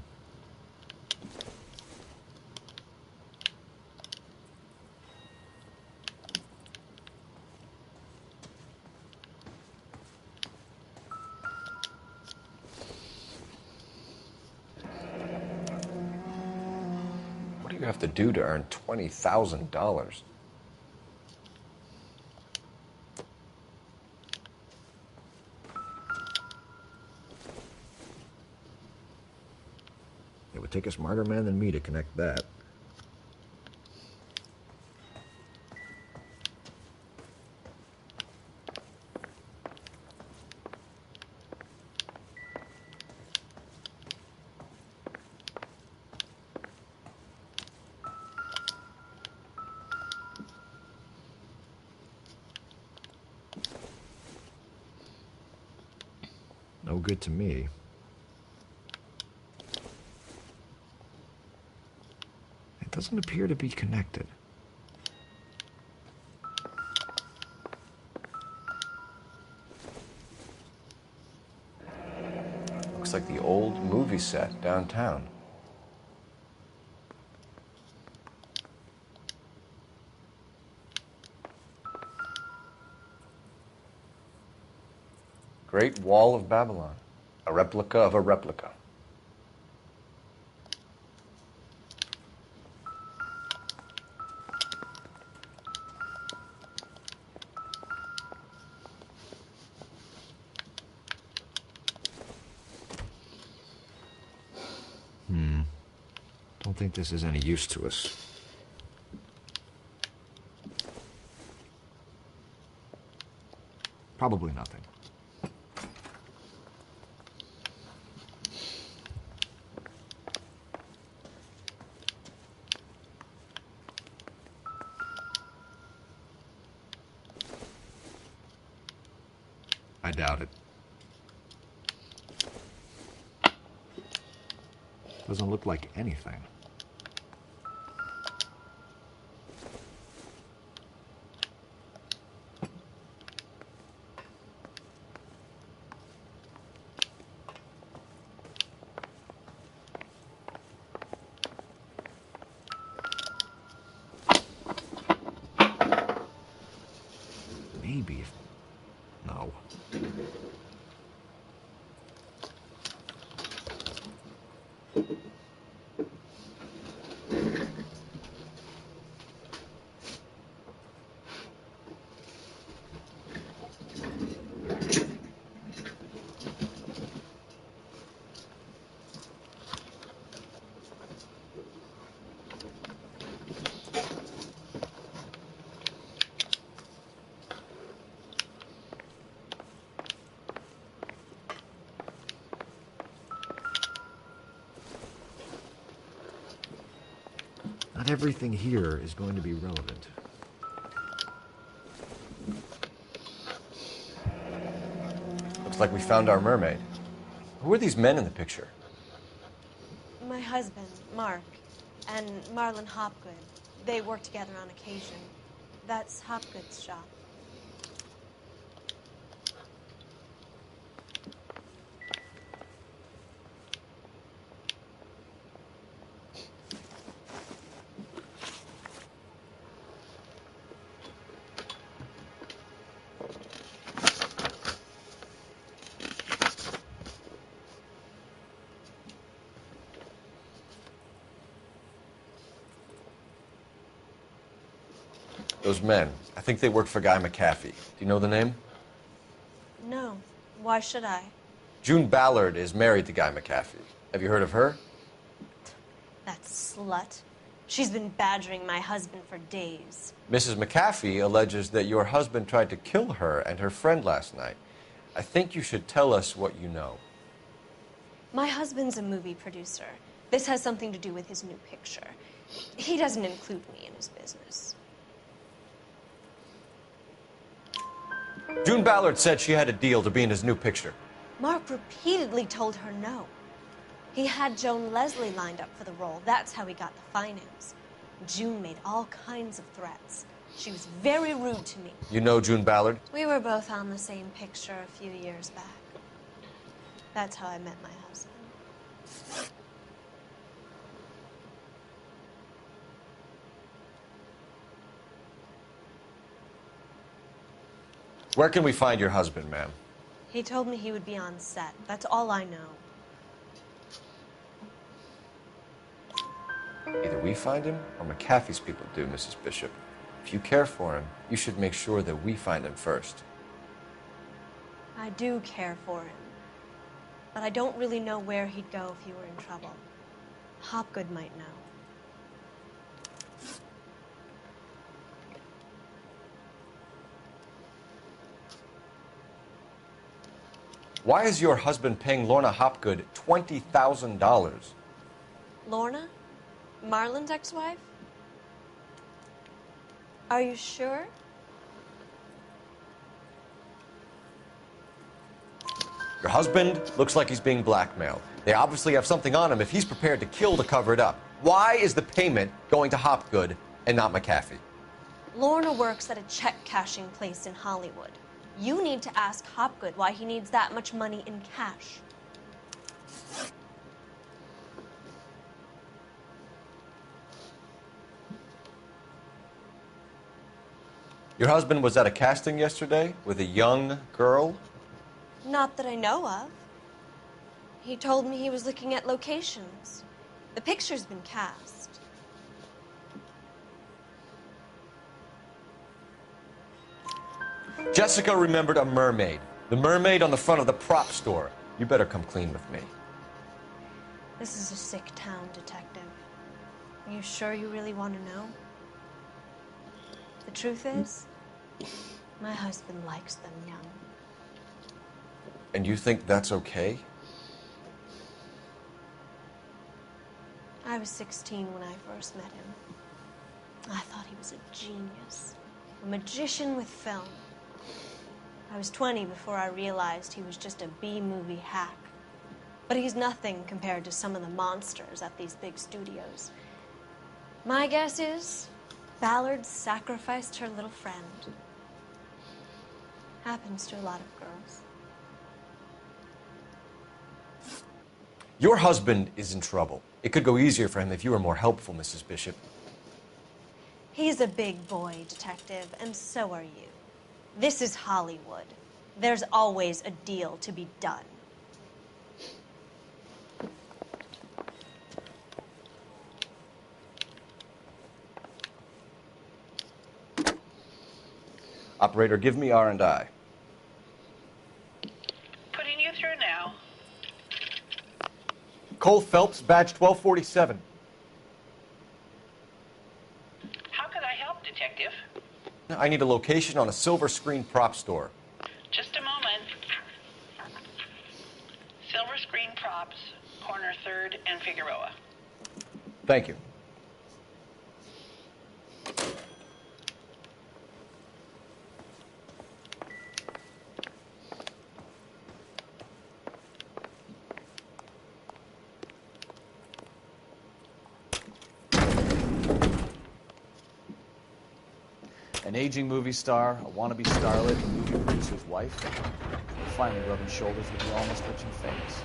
What do you have to do to earn $20,000? It would take a smarter man than me to connect that. No good to me. It doesn't appear to be connected. Looks like the old movie set downtown. Great Wall of Babylon. A replica of a replica. Don't think this is any use to us. Probably nothing. I doubt it. Doesn't look like anything. Maybe if... No. Not everything here is going to be relevant. Looks like we found our mermaid. Who are these men in the picture? My husband, Mark, and Marlon Hopgood. They work together on occasion. That's Hopgood's shop. Those men, I think they work for Guy McAfee. Do you know the name? No. Why should I? June Ballard is married to Guy McAfee. Have you heard of her? That slut. She's been badgering my husband for days. Mrs. McAfee alleges that your husband tried to kill her and her friend last night. I think you should tell us what you know. My husband's a movie producer. This has something to do with his new picture. He doesn't include me in his business. June Ballard said she had a deal to be in his new picture. Mark repeatedly told her no. He had Joan Leslie lined up for the role. That's how he got the finance. June made all kinds of threats. She was very rude to me. You know June Ballard? We were both on the same picture a few years back. That's how I met my husband. Where can we find your husband, ma'am? He told me he would be on set. That's all I know. Either we find him or McAfee's people do, Mrs. Bishop. If you care for him, you should make sure that we find him first. I do care for him. But I don't really know where he'd go if he were in trouble. Hopgood might know. Why is your husband paying Lorna Hopgood $20,000? Lorna? Marlon's ex-wife? Are you sure? Your husband looks like he's being blackmailed. They obviously have something on him if he's prepared to kill to cover it up. Why is the payment going to Hopgood and not McAfee? Lorna works at a check-cashing place in Hollywood. You need to ask Hopgood why he needs that much money in cash. Your husband was at a casting yesterday with a young girl? Not that I know of. He told me he was looking at locations. The picture's been cast. Jessica remembered a mermaid. The mermaid on the front of the prop store. You better come clean with me. This is a sick town, Detective. Are you sure you really want to know? The truth is, my husband likes them young. And you think that's okay? I was 16 when I first met him. I thought he was a genius, a magician with film. I was 20 before I realized he was just a B-movie hack. But he's nothing compared to some of the monsters at these big studios. My guess is Ballard sacrificed her little friend. Happens to a lot of girls. Your husband is in trouble. It could go easier for him if you were more helpful, Mrs. Bishop. He's a big boy, Detective, and so are you. This is Hollywood. There's always a deal to be done. Operator, give me R&I. Putting you through now. Cole Phelps, badge 1247. How could I help, Detective? I need a location on a silver screen prop store. Just a moment. Silver Screen Props, corner 3rd and Figueroa. Thank you. An aging movie star, a wannabe starlet, a movie producer's wife, finally rubbing shoulders with the almost rich and famous.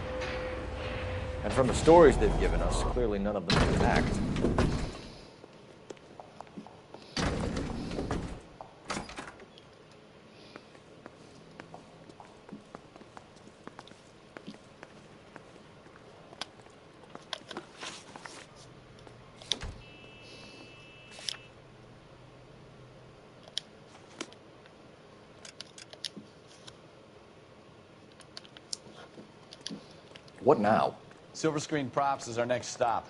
And from the stories they've given us, clearly none of them can act. What now? Silver Screen Props is our next stop.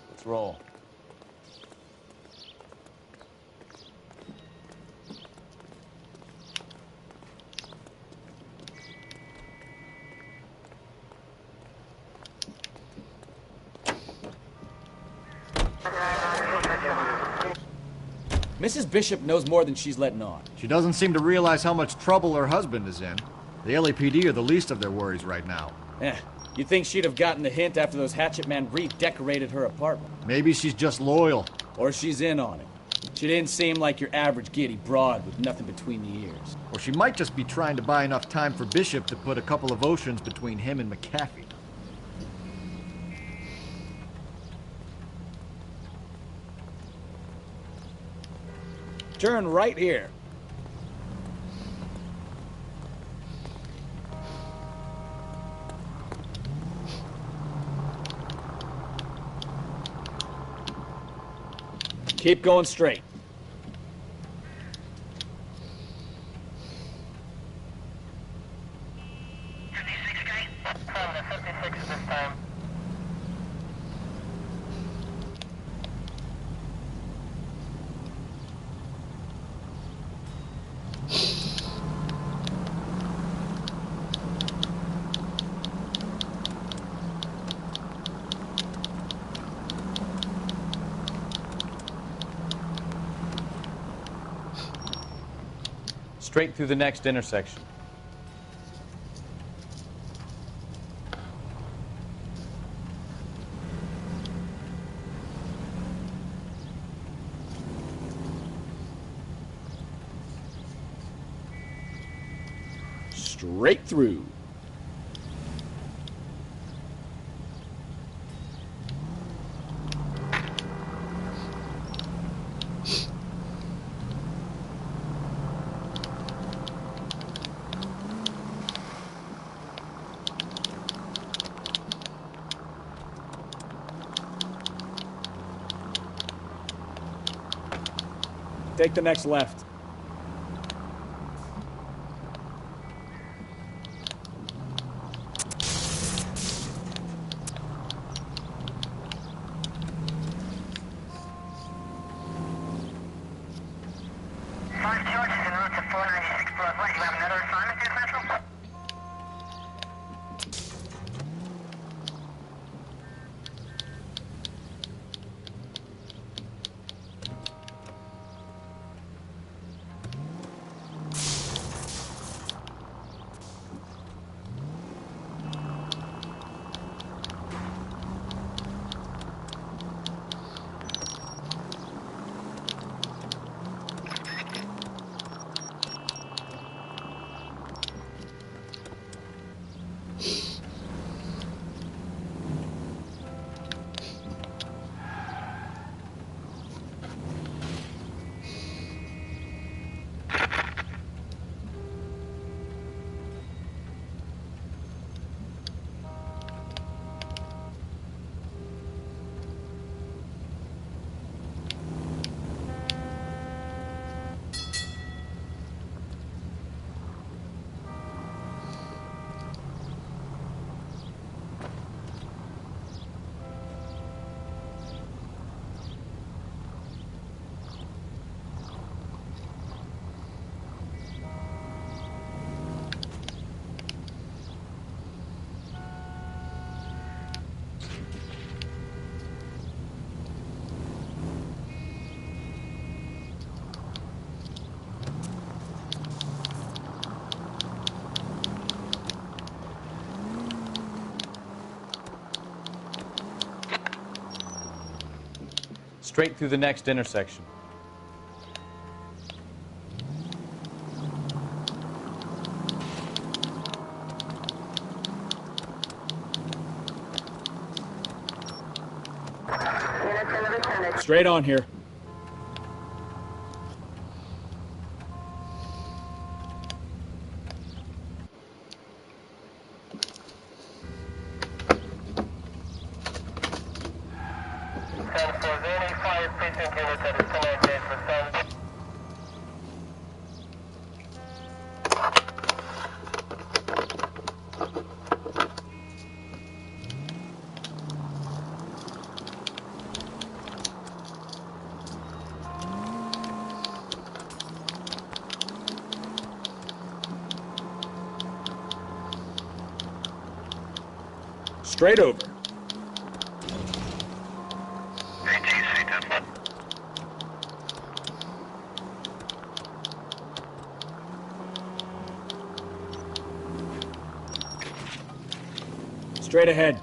Let's roll. Mrs. Bishop knows more than she's letting on. She doesn't seem to realize how much trouble her husband is in. The LAPD are the least of their worries right now. You'd think she'd have gotten the hint after those hatchet men redecorated her apartment. Maybe she's just loyal. Or she's in on it. She didn't seem like your average giddy broad with nothing between the ears. Or she might just be trying to buy enough time for Bishop to put a couple of oceans between him and McAfee. Turn right here. Keep going straight. Straight through the next intersection. Straight through. Take the next left. Straight through the next intersection. Straight on here. Straight over. Straight ahead.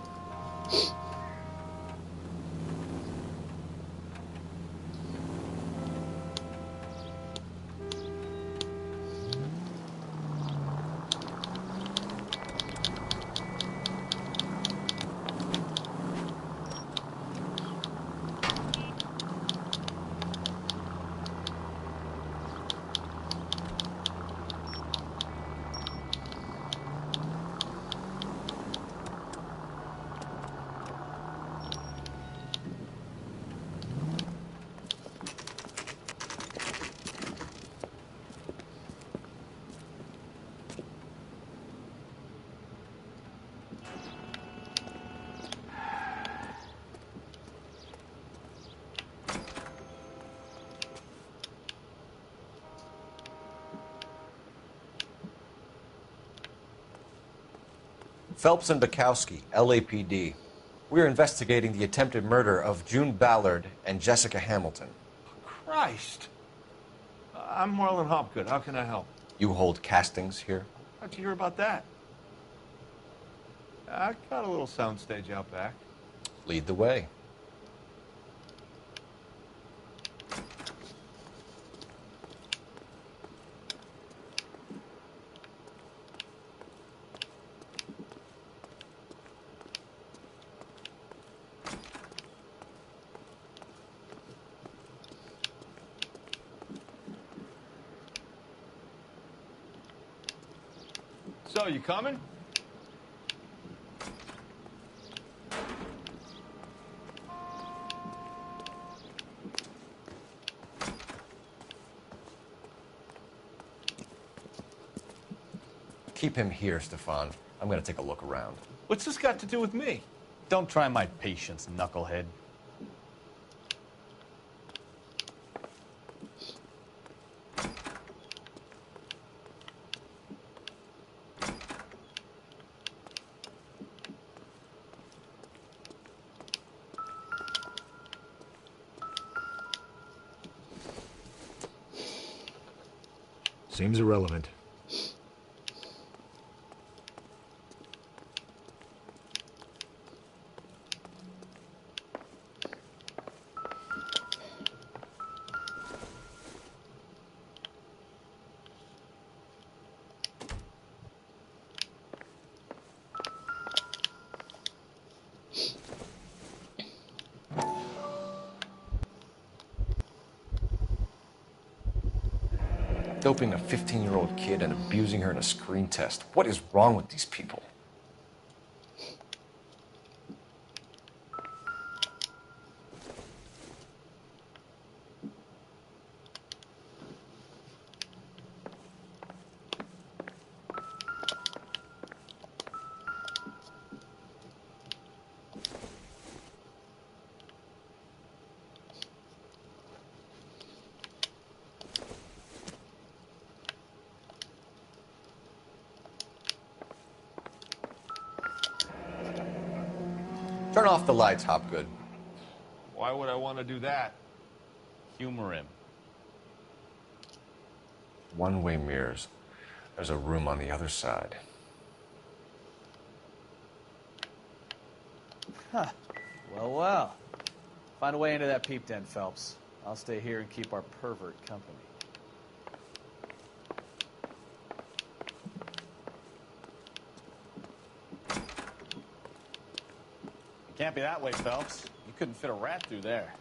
Phelps and Bukowski, LAPD. We are investigating the attempted murder of June Ballard and Jessica Hamilton. Christ. I'm Marlon Hopgood. How can I help? You hold castings here? How'd you hear about that? I got a little soundstage out back. Lead the way. So, you coming? Keep him here, Stefan. I'm going to take a look around. What's this got to do with me? Don't try my patience, knucklehead. Seems irrelevant. Doping a 15-year-old kid and abusing her in a screen test. What is wrong with these people? Turn off the lights, Hopgood. Why would I want to do that? Humor him. One-way mirrors. There's a room on the other side. Huh. Well, well. Find a way into that peep den, Phelps. I'll stay here and keep our pervert company. It can't be that way, Phelps. You couldn't fit a rat through there.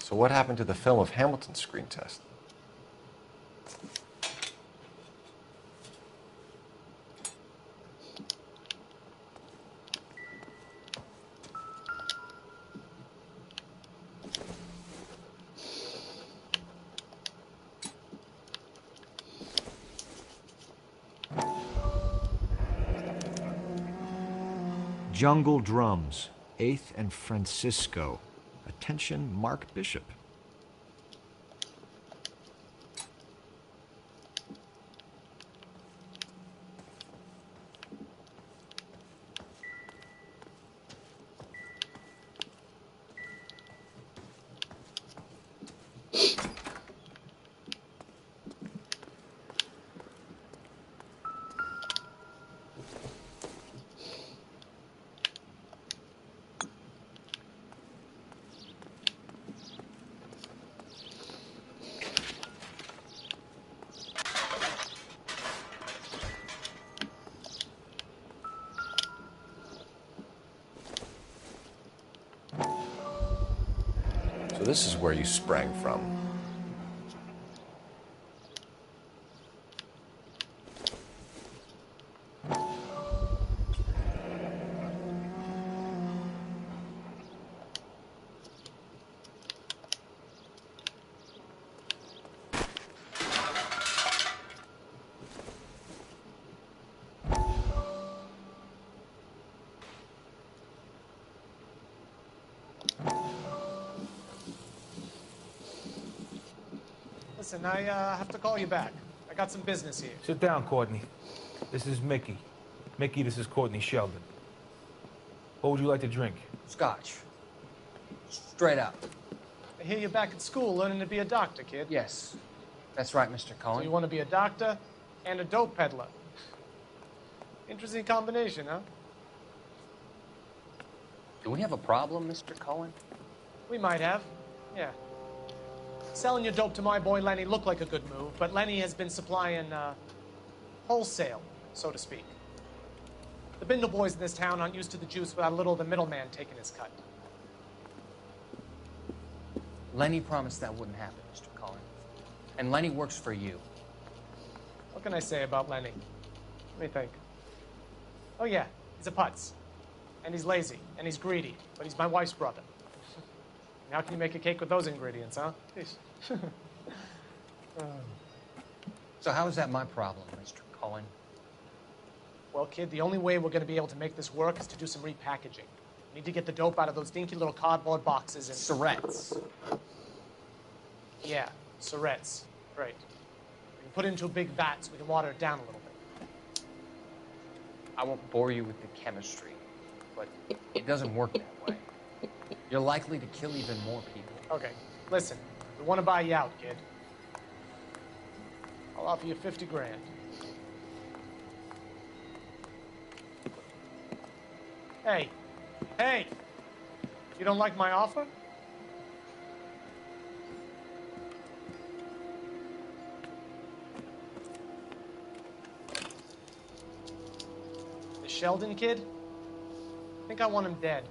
So what happened to the film of Hamilton's screen test? Jungle Drums, 8th and Francisco. Attention, Mark Bishop. So this is where you sprang from. Listen, I have to call you back. I got some business here. Sit down, Courtney. This is Mickey. Mickey, this is Courtney Sheldon. What would you like to drink? Scotch. Straight up. I hear you're back at school learning to be a doctor, kid. Yes. That's right, Mr. Cohen. So you want to be a doctor and a dope peddler. Interesting combination, huh? Do we have a problem, Mr. Cohen? We might have. Yeah. Selling your dope to my boy Lenny looked like a good move, but Lenny has been supplying, wholesale, so to speak. The Bindle boys in this town aren't used to the juice without a little of the middleman taking his cut. Lenny promised that wouldn't happen, Mr. Cohen. And Lenny works for you. What can I say about Lenny? Let me think. Oh yeah, he's a putz. And he's lazy, and he's greedy, but he's my wife's brother. How can you make a cake with those ingredients, huh? Jeez. So how is that my problem, Mr. Cohen? Well, kid, the only way we're going to be able to make this work is to do some repackaging. We need to get the dope out of those dinky little cardboard boxes and... Surrettes. Yeah, surrettes. Right. We can put it into a big vat so we can water it down a little bit. I won't bore you with the chemistry, but it doesn't work that way. You're likely to kill even more people. Okay, listen. We want to buy you out, kid. I'll offer you 50 grand. Hey. Hey! You don't like my offer? The Sheldon kid? think I want him dead.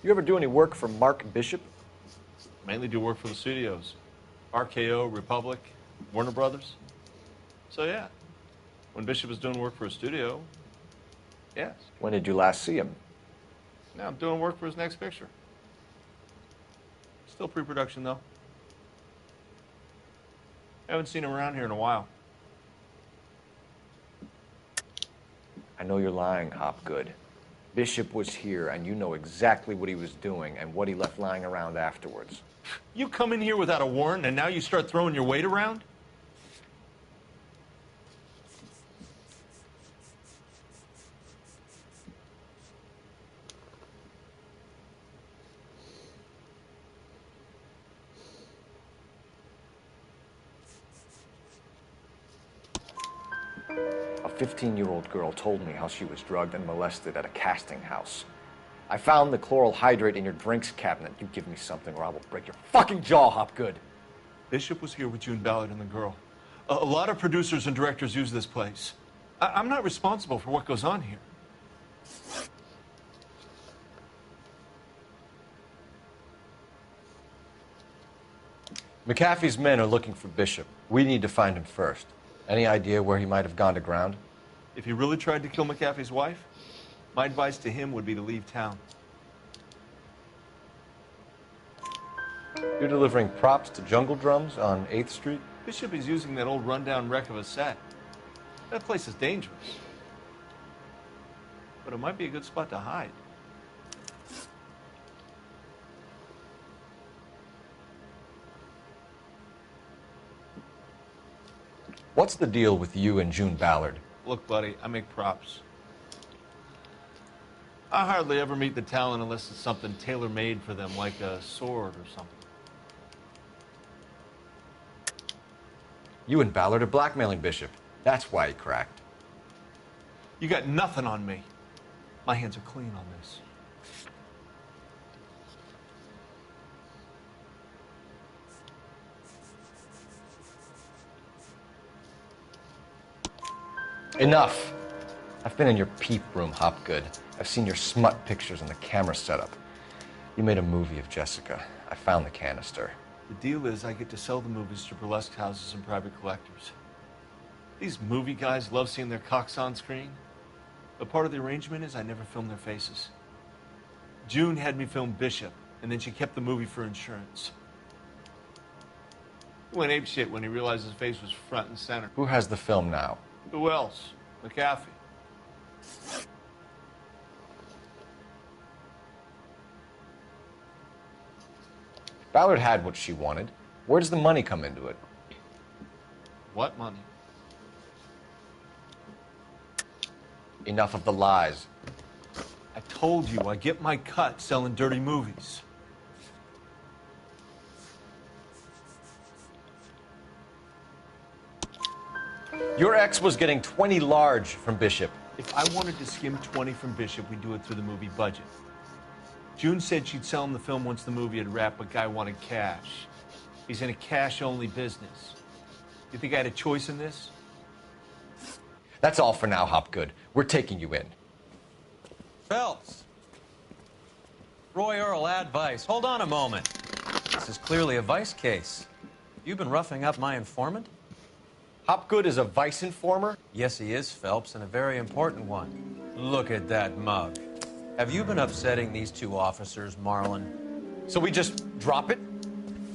You ever do any work for Mark Bishop? Mainly do work for the studios. RKO, Republic, Warner Brothers. So yeah, when Bishop was doing work for a studio, yes. When did you last see him? Now I'm doing work for his next picture. Still pre-production though. Haven't seen him around here in a while. I know you're lying, Hopgood. Bishop was here, and you know exactly what he was doing and what he left lying around afterwards. You come in here without a warrant, and now you start throwing your weight around? A 15-year-old girl told me how she was drugged and molested at a casting house. I found the chloral hydrate in your drinks cabinet. You give me something or I will break your fucking jaw, Hopgood. Bishop was here with June Ballard and the girl. A lot of producers and directors use this place. I'm not responsible for what goes on here. McAfee's men are looking for Bishop. We need to find him first. Any idea where he might have gone to ground? If he really tried to kill McAfee's wife, my advice to him would be to leave town. You're delivering props to Jungle Drums on 8th Street? Bishop is using that old rundown wreck of a set. That place is dangerous. But it might be a good spot to hide. What's the deal with you and June Ballard? Look, buddy, I make props. I hardly ever meet the talent unless it's something tailor-made for them, like a sword or something. You and Ballard are blackmailing Bishop. That's why he cracked. You got nothing on me. My hands are clean on this. Enough. I've been in your peep room, Hopgood. I've seen your smut pictures and the camera setup. You made a movie of Jessica. I found the canister. The deal is I get to sell the movies to burlesque houses and private collectors. These movie guys love seeing their cocks on screen. But part of the arrangement is I never film their faces. June had me film Bishop, and then she kept the movie for insurance. He went apeshit when he realized his face was front and center. Who has the film now? Who else? McAfee. Ballard had what she wanted. Where does the money come into it? What money? Enough of the lies. I told you I get my cut selling dirty movies. Your ex was getting 20 large from Bishop. If I wanted to skim 20 from Bishop, we'd do it through the movie budget. June said she'd sell him the film once the movie had wrapped, but Guy wanted cash. He's in a cash-only business. You think I had a choice in this? That's all for now, Hopgood. We're taking you in. Phelps. Roy Earl, advice. Hold on a moment. This is clearly a vice case. You've been roughing up my informant? Hopgood is a vice informer? Yes, he is, Phelps, and a very important one. Look at that mug. Have you been upsetting these two officers, Marlon? So we just drop it?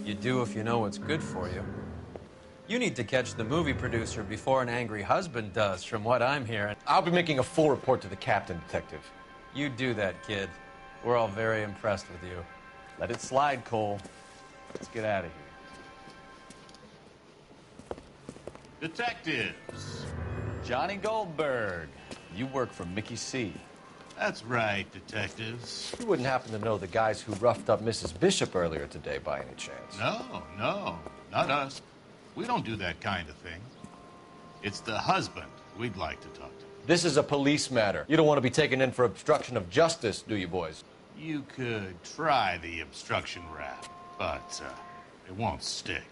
You do if you know what's good for you. You need to catch the movie producer before an angry husband does, from what I'm hearing. I'll be making a full report to the captain, Detective. You do that, kid. We're all very impressed with you. Let it slide, Cole. Let's get out of here. Detectives. Johnny Goldberg. You work for Mickey C. That's right, detectives. You wouldn't happen to know the guys who roughed up Mrs. Bishop earlier today by any chance? No, not us. We don't do that kind of thing. It's the husband we'd like to talk to. This is a police matter. You don't want to be taken in for obstruction of justice, do you, boys? You could try the obstruction rap, but it won't stick.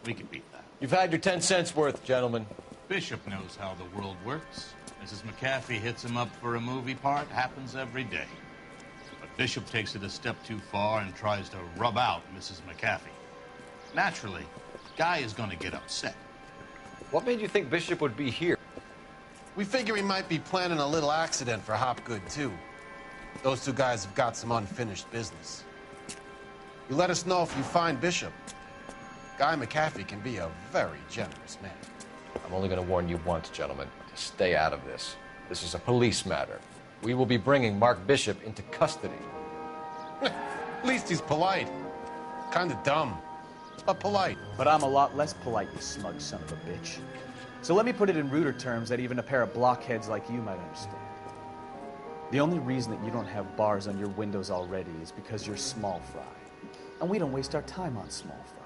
We can beat that. You've had your 10 cents worth, gentlemen. Bishop knows how the world works. Mrs. McAfee hits him up for a movie part. Happens every day. But Bishop takes it a step too far and tries to rub out Mrs. McAfee. Naturally, Guy is going to get upset. What made you think Bishop would be here? We figure he might be planning a little accident for Hopgood, too. Those two guys have got some unfinished business. You let us know if you find Bishop. Guy McAfee can be a very generous man. I'm only going to warn you once, gentlemen, to stay out of this. This is a police matter. We will be bringing Mark Bishop into custody. At least he's polite. Kind of dumb, but polite. But I'm a lot less polite, you smug son of a bitch. So let me put it in ruder terms that even a pair of blockheads like you might understand. The only reason that you don't have bars on your windows already is because you're small fry. And we don't waste our time on small fry.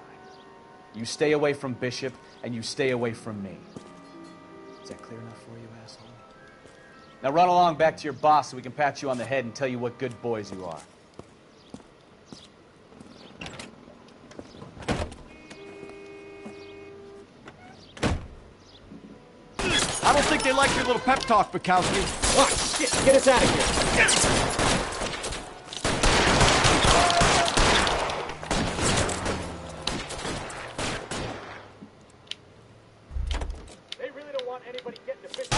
You stay away from Bishop, and you stay away from me. Is that clear enough for you, asshole? Now run along back to your boss so we can pat you on the head and tell you what good boys you are. I don't think they like your little pep talk, Bukowski. Oh, shit! Get us out of here! They really don't want anybody getting the fish.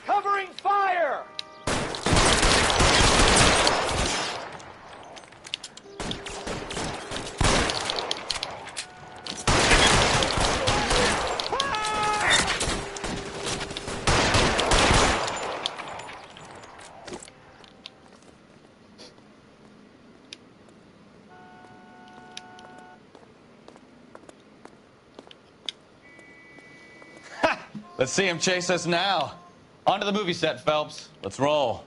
Covering fire! Let's see him chase us now. Onto the movie set, Phelps. Let's roll.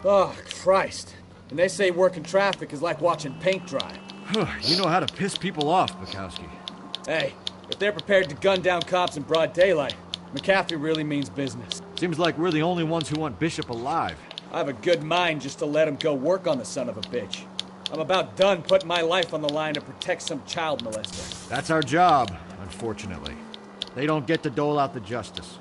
Oh, Christ. And they say working traffic is like watching paint dry. You know how to piss people off, Bukowski. Hey, if they're prepared to gun down cops in broad daylight, McAfee really means business. Seems like we're the only ones who want Bishop alive. I have a good mind just to let him go work on the son of a bitch. I'm about done putting my life on the line to protect some child molester. That's our job, unfortunately. They don't get to dole out the justice.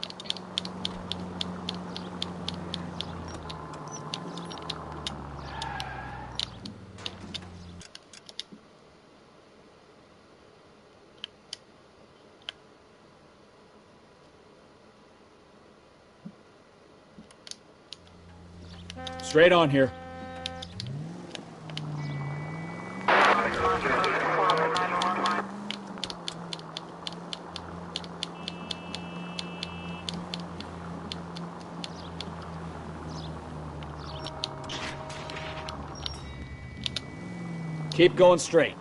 Straight on here. Keep going straight.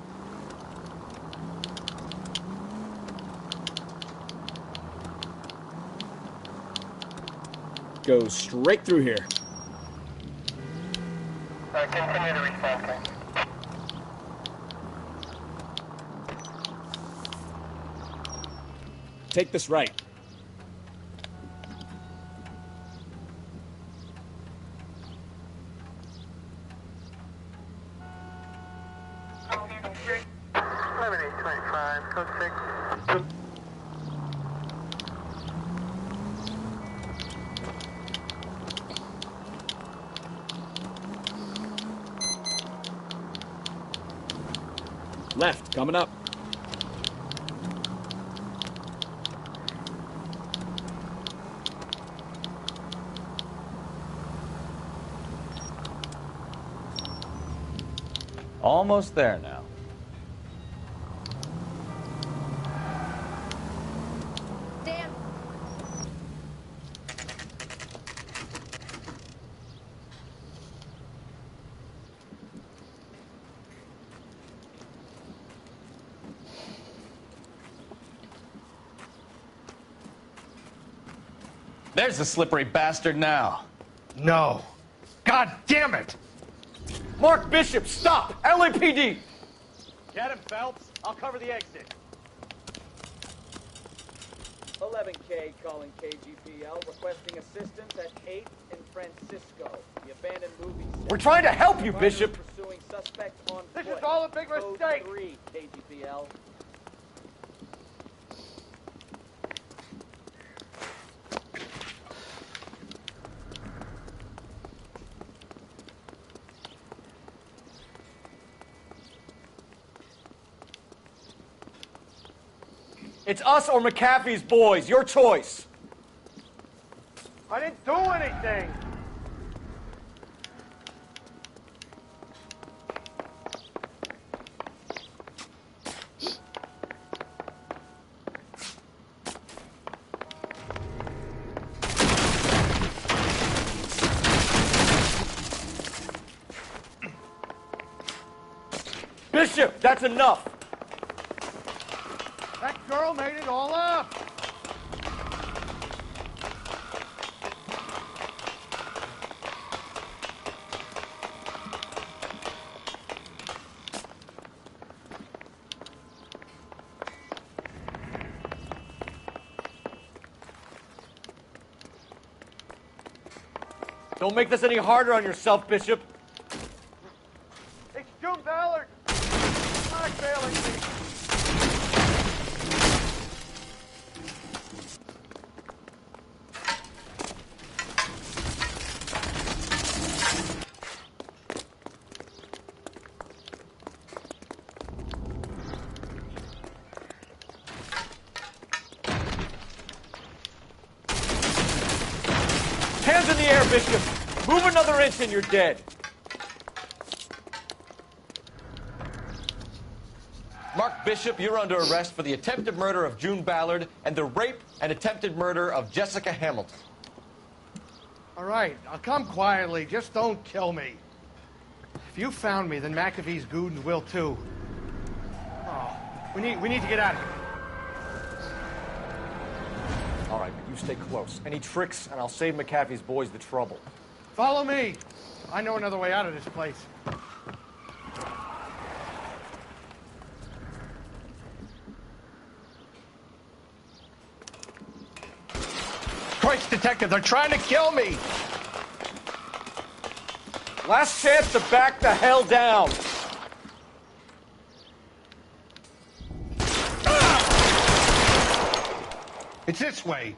Go straight through here. Continue to respond, okay? Take this right. Left, coming up. Almost there now. Dan. There's the slippery bastard now. No. God damn it! Mark Bishop, stop! LAPD! Get him, Phelps. I'll cover the exit. 11K calling KGPL, requesting assistance at 8th and Francisco, the abandoned movie set. We're trying to help you, Bishop! Pursuing suspect on This foot. is all a big Code mistake! 3, KGPL. It's us or McAfee's boys. Your choice. I didn't do anything. Bishop, that's enough. That girl made it all up. Don't make this any harder on yourself, Bishop. It's June Ballard. Not failing me. Hands in the air, Bishop. Move another inch and you're dead. Mark Bishop, you're under arrest for the attempted murder of June Ballard and the rape and attempted murder of Jessica Hamilton. All right, I'll come quietly. Just don't kill me. If you found me, then McAfee's goons will too. Oh, we need to get out of here. All right, but you stay close. Any tricks, and I'll save McAfee's boys the trouble. Follow me. I know another way out of this place. Christ, detective, they're trying to kill me. Last chance to back the hell down. It's this way.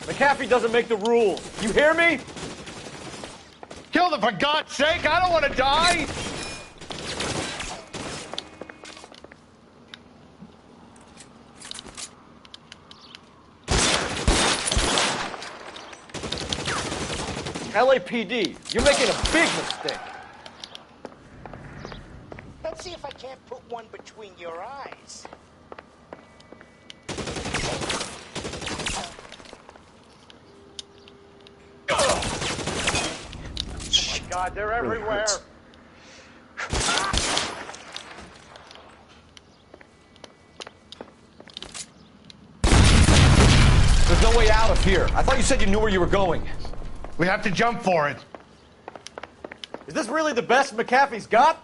McAfee doesn't make the rules. You hear me? Kill them for God's sake. I don't want to die. LAPD, you're making a big mistake. Let's see if I can't put one between your eyes. Oh my God, they're everywhere. There's no way out of here. I thought you said you knew where you were going. We have to jump for it. Is this really the best McAfee's got?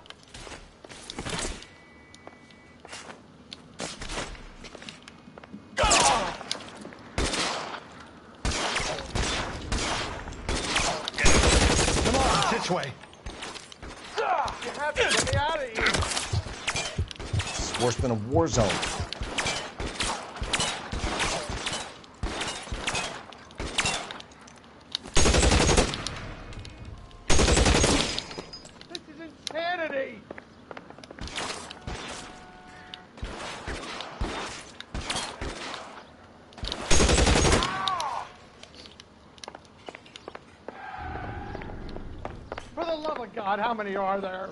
Come on, this way. You have to get me out of here. It's worse than a war zone. This is insanity. For the love of God, how many are there?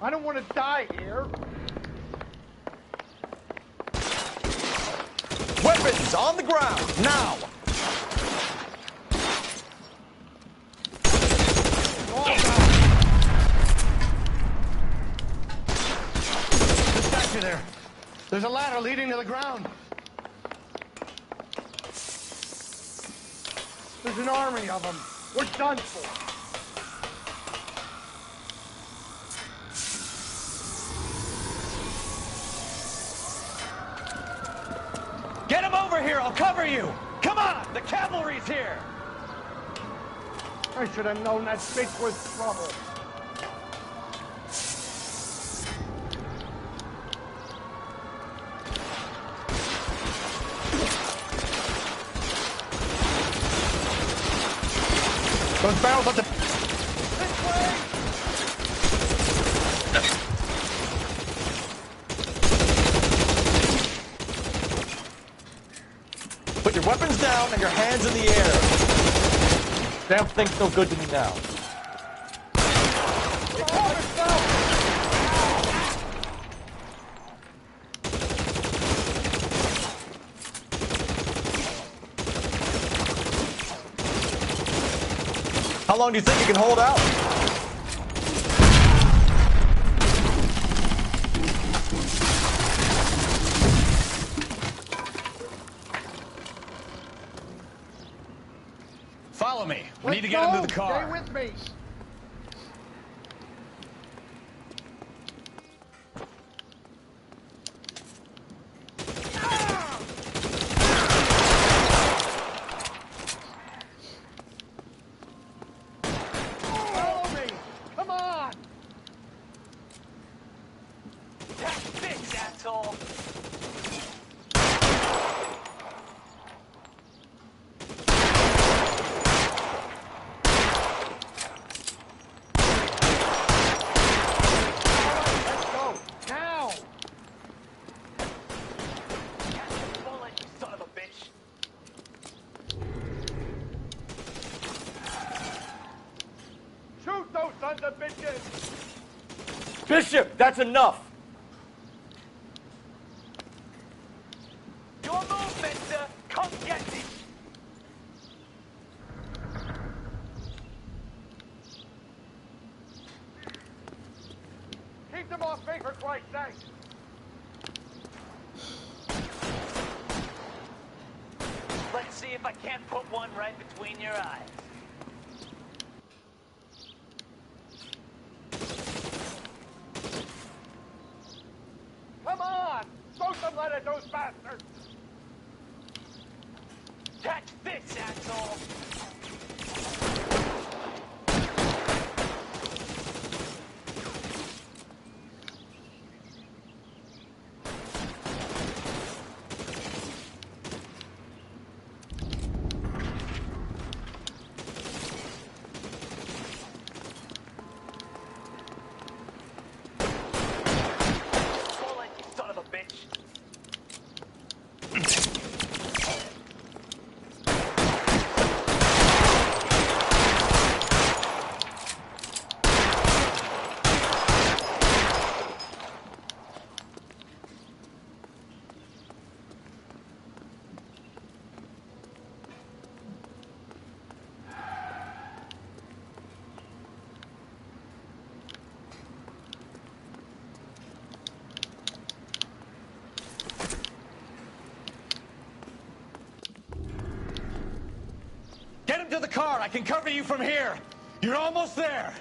I don't want to die here. Weapons on the ground, now! The statue there. There's a ladder leading to the ground. There's an army of them. We're done for. Get him over here, I'll cover you! Come on, the cavalry's here! I should have known that bitch was trouble. Those barrels at the... This way! Put your weapons down and your hands in the air. Damn thing's no good to me now. It's on itself! How long do you think you can hold out? Follow me. We need to get him to the car. Stay with me. Follow me. Come on. That's fixed, asshole. Let's go. Now. Bullet, you son of a bitch. Shoot those sons of bitches. Bishop, that's enough. Your move, mister. Come get me. Keep them off me, for Christ's sake. Let's see if I can't put one right between your eyes. Come on. Throw some lead at those bastards. Catch this, asshole. Bullet, you son of a bitch. Get him to the car. I can cover you from here. You're almost there.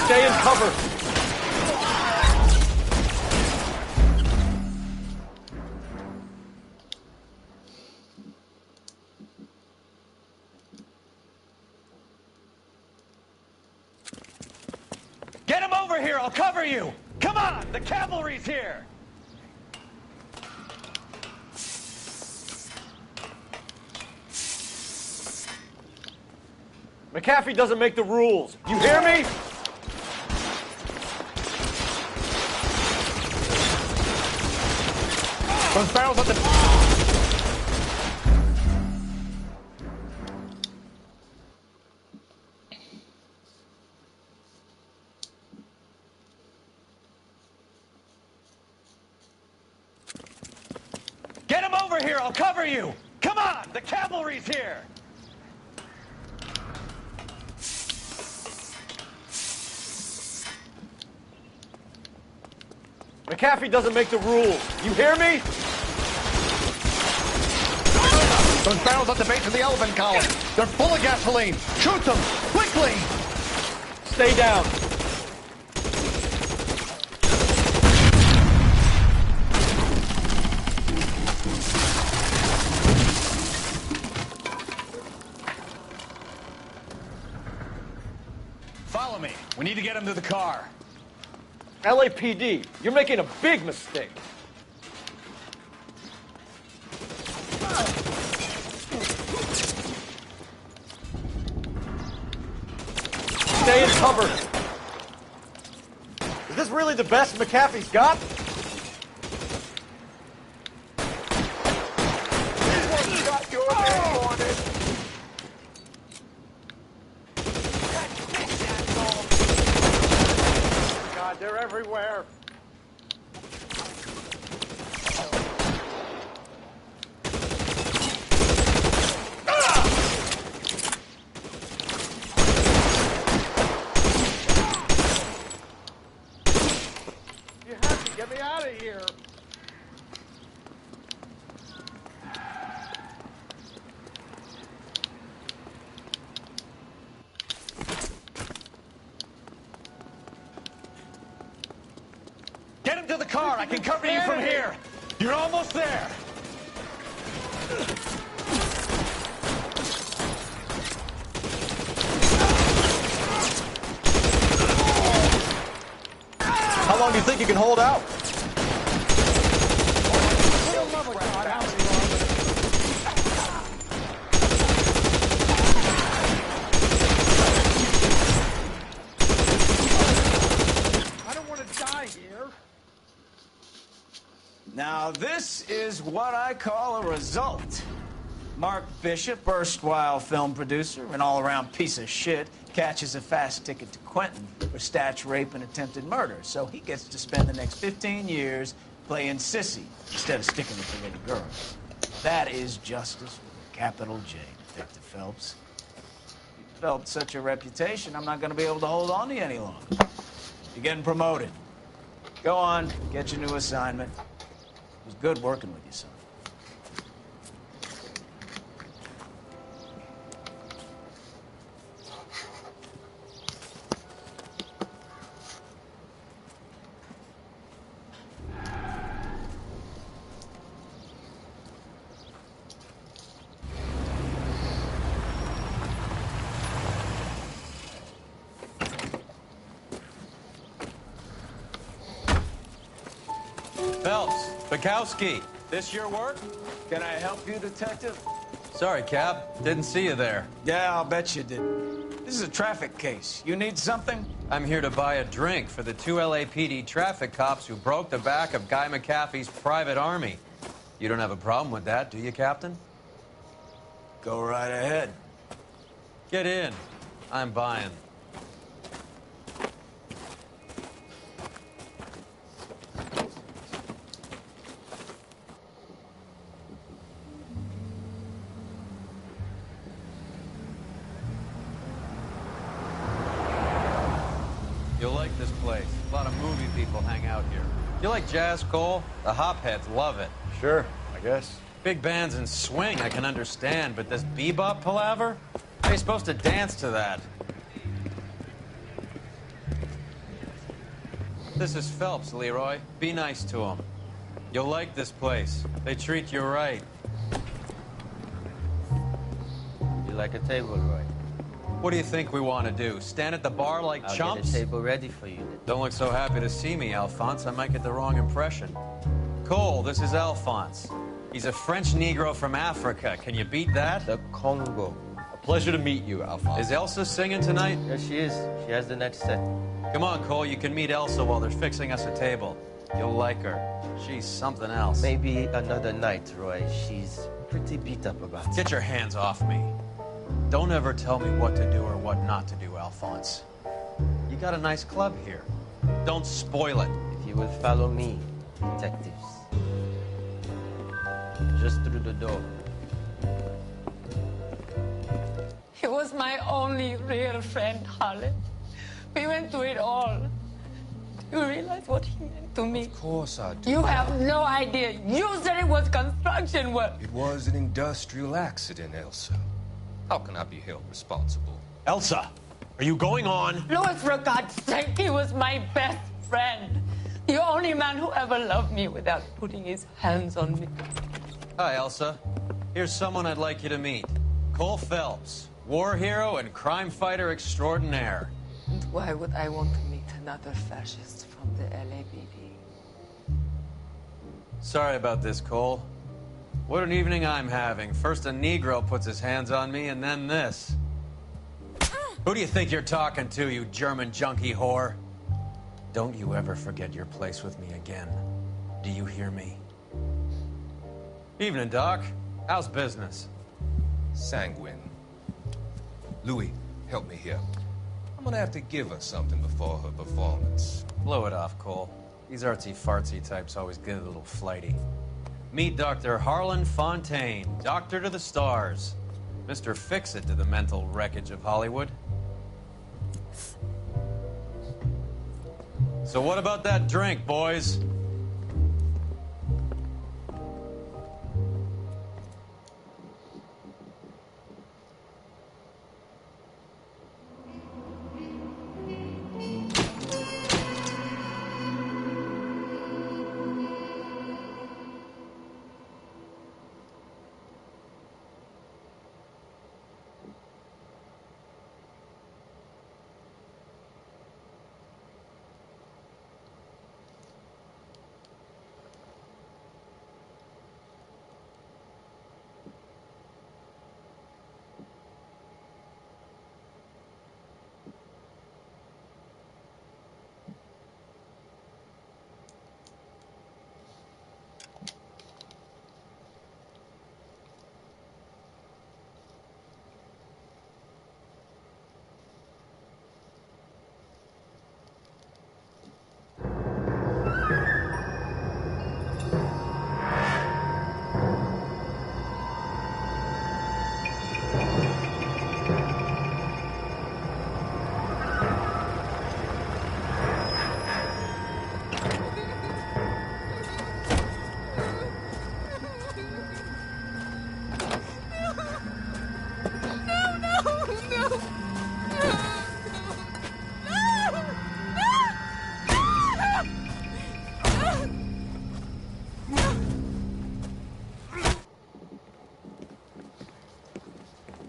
Stay in cover. Get him over here. I'll cover you. Come on. The cavalry's here. McAfee doesn't make the rules. You hear me? Those barrels at the... Get him over here. I'll cover you. Come on. The cavalry's here. McAfee doesn't make the rules. You hear me? Those barrels at the base of the elephant column. They're full of gasoline. Shoot them. Quickly. Stay down. Follow me. We need to get him to the car. LAPD, you're making a big mistake. Stay in cover. Is this really the best McAfee's got? God, they're everywhere. everywhere. You have to get me out of here. Get him to the car. I can cover you from here. You're almost there. How long do you think you can hold out? I don't want to die here. Now, this is what I call a result. Mark Bishop, erstwhile film producer and all-around piece of shit, catches a fast ticket to Quentin for statch rape and attempted murder, so he gets to spend the next 15 years playing sissy instead of sticking with the little girl. That is justice with a capital J, Detective Phelps. You developed such a reputation, I'm not going to be able to hold on to you any longer. You're getting promoted. Go on, get your new assignment. It was good working with you, son. Phelps, Bukowski, this your work? Can I help you, Detective? Sorry, Cap. Didn't see you there. Yeah, I'll bet you did. This is a traffic case. You need something? I'm here to buy a drink for the 2 LAPD traffic cops who broke the back of Guy McAfee's private army. You don't have a problem with that, do you, Captain? Go right ahead. Get in. I'm buying. You'll like this place. A lot of movie people hang out here. You like jazz, Cole? The hopheads love it. Sure, I guess. Big bands and swing, I can understand, but this bebop palaver? How are you supposed to dance to that? This is Phelps, Leroy. Be nice to him. You'll like this place. They treat you right. You like a table, Roy? What do you think we want to do? Stand at the bar like I'll chumps? get a table ready for you. Don't look so happy to see me, Alphonse. I might get the wrong impression. Cole, this is Alphonse. He's a French Negro from Africa. Can you beat that? The Congo. A pleasure to meet you, Alphonse. Is Elsa singing tonight? Yes, she is. She has the next set. Come on, Cole. You can meet Elsa while they're fixing us a table. You'll like her. She's something else. Maybe another night, Roy. She's pretty beat up about it. Get your hands off me. Don't ever tell me what to do or what not to do, Alphonse. You got a nice club here. Don't spoil it. If you will follow me, detectives. Just through the door. He was my only real friend, Harlan. We went through it all. Do you realize what he meant to me? Of course I do. You have no idea. You said it was construction work. It was an industrial accident, Elsa. How can I be held responsible? Elsa, are you going on? Louis, for God's sake, he was my best friend. The only man who ever loved me without putting his hands on me. Hi, Elsa. Here's someone I'd like you to meet. Cole Phelps, war hero and crime fighter extraordinaire. And why would I want to meet another fascist from the LAPD? Sorry about this, Cole. What an evening I'm having. First a Negro puts his hands on me, and then this. Who do you think you're talking to, you German junkie whore? Don't you ever forget your place with me again. Do you hear me? Evening, Doc. How's business? Sanguine. Louis, help me here. I'm gonna have to give her something before her performance. Blow it off, Cole. These artsy-fartsy types always get a little flighty. Meet Dr. Harlan Fontaine, doctor to the stars. Mr. Fix-It to the mental wreckage of Hollywood. So what about that drink, boys?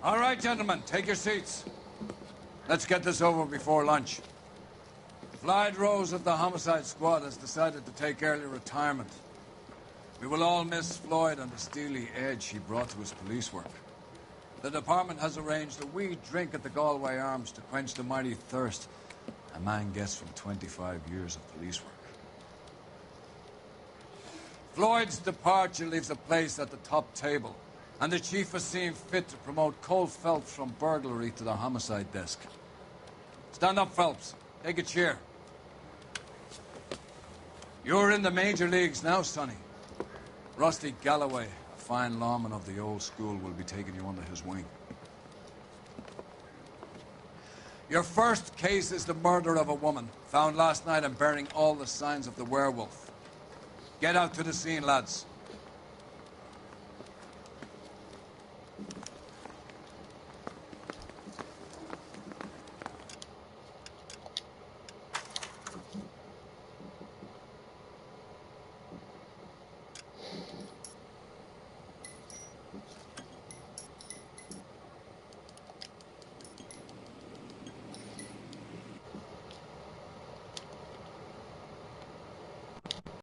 All right, gentlemen, take your seats. Let's get this over before lunch. Floyd Rose of the Homicide Squad has decided to take early retirement. We will all miss Floyd and the steely edge he brought to his police work. The department has arranged a wee drink at the Galway Arms to quench the mighty thirst a man gets from 25 years of police work. Floyd's departure leaves a place at the top table, and the chief has seen fit to promote Cole Phelps from burglary to the homicide desk. Stand up, Phelps. Take a chair. You're in the major leagues now, Sonny. Rusty Galloway, a fine lawman of the old school, will be taking you under his wing. Your first case is the murder of a woman, found last night and bearing all the signs of the werewolf. Get out to the scene, lads.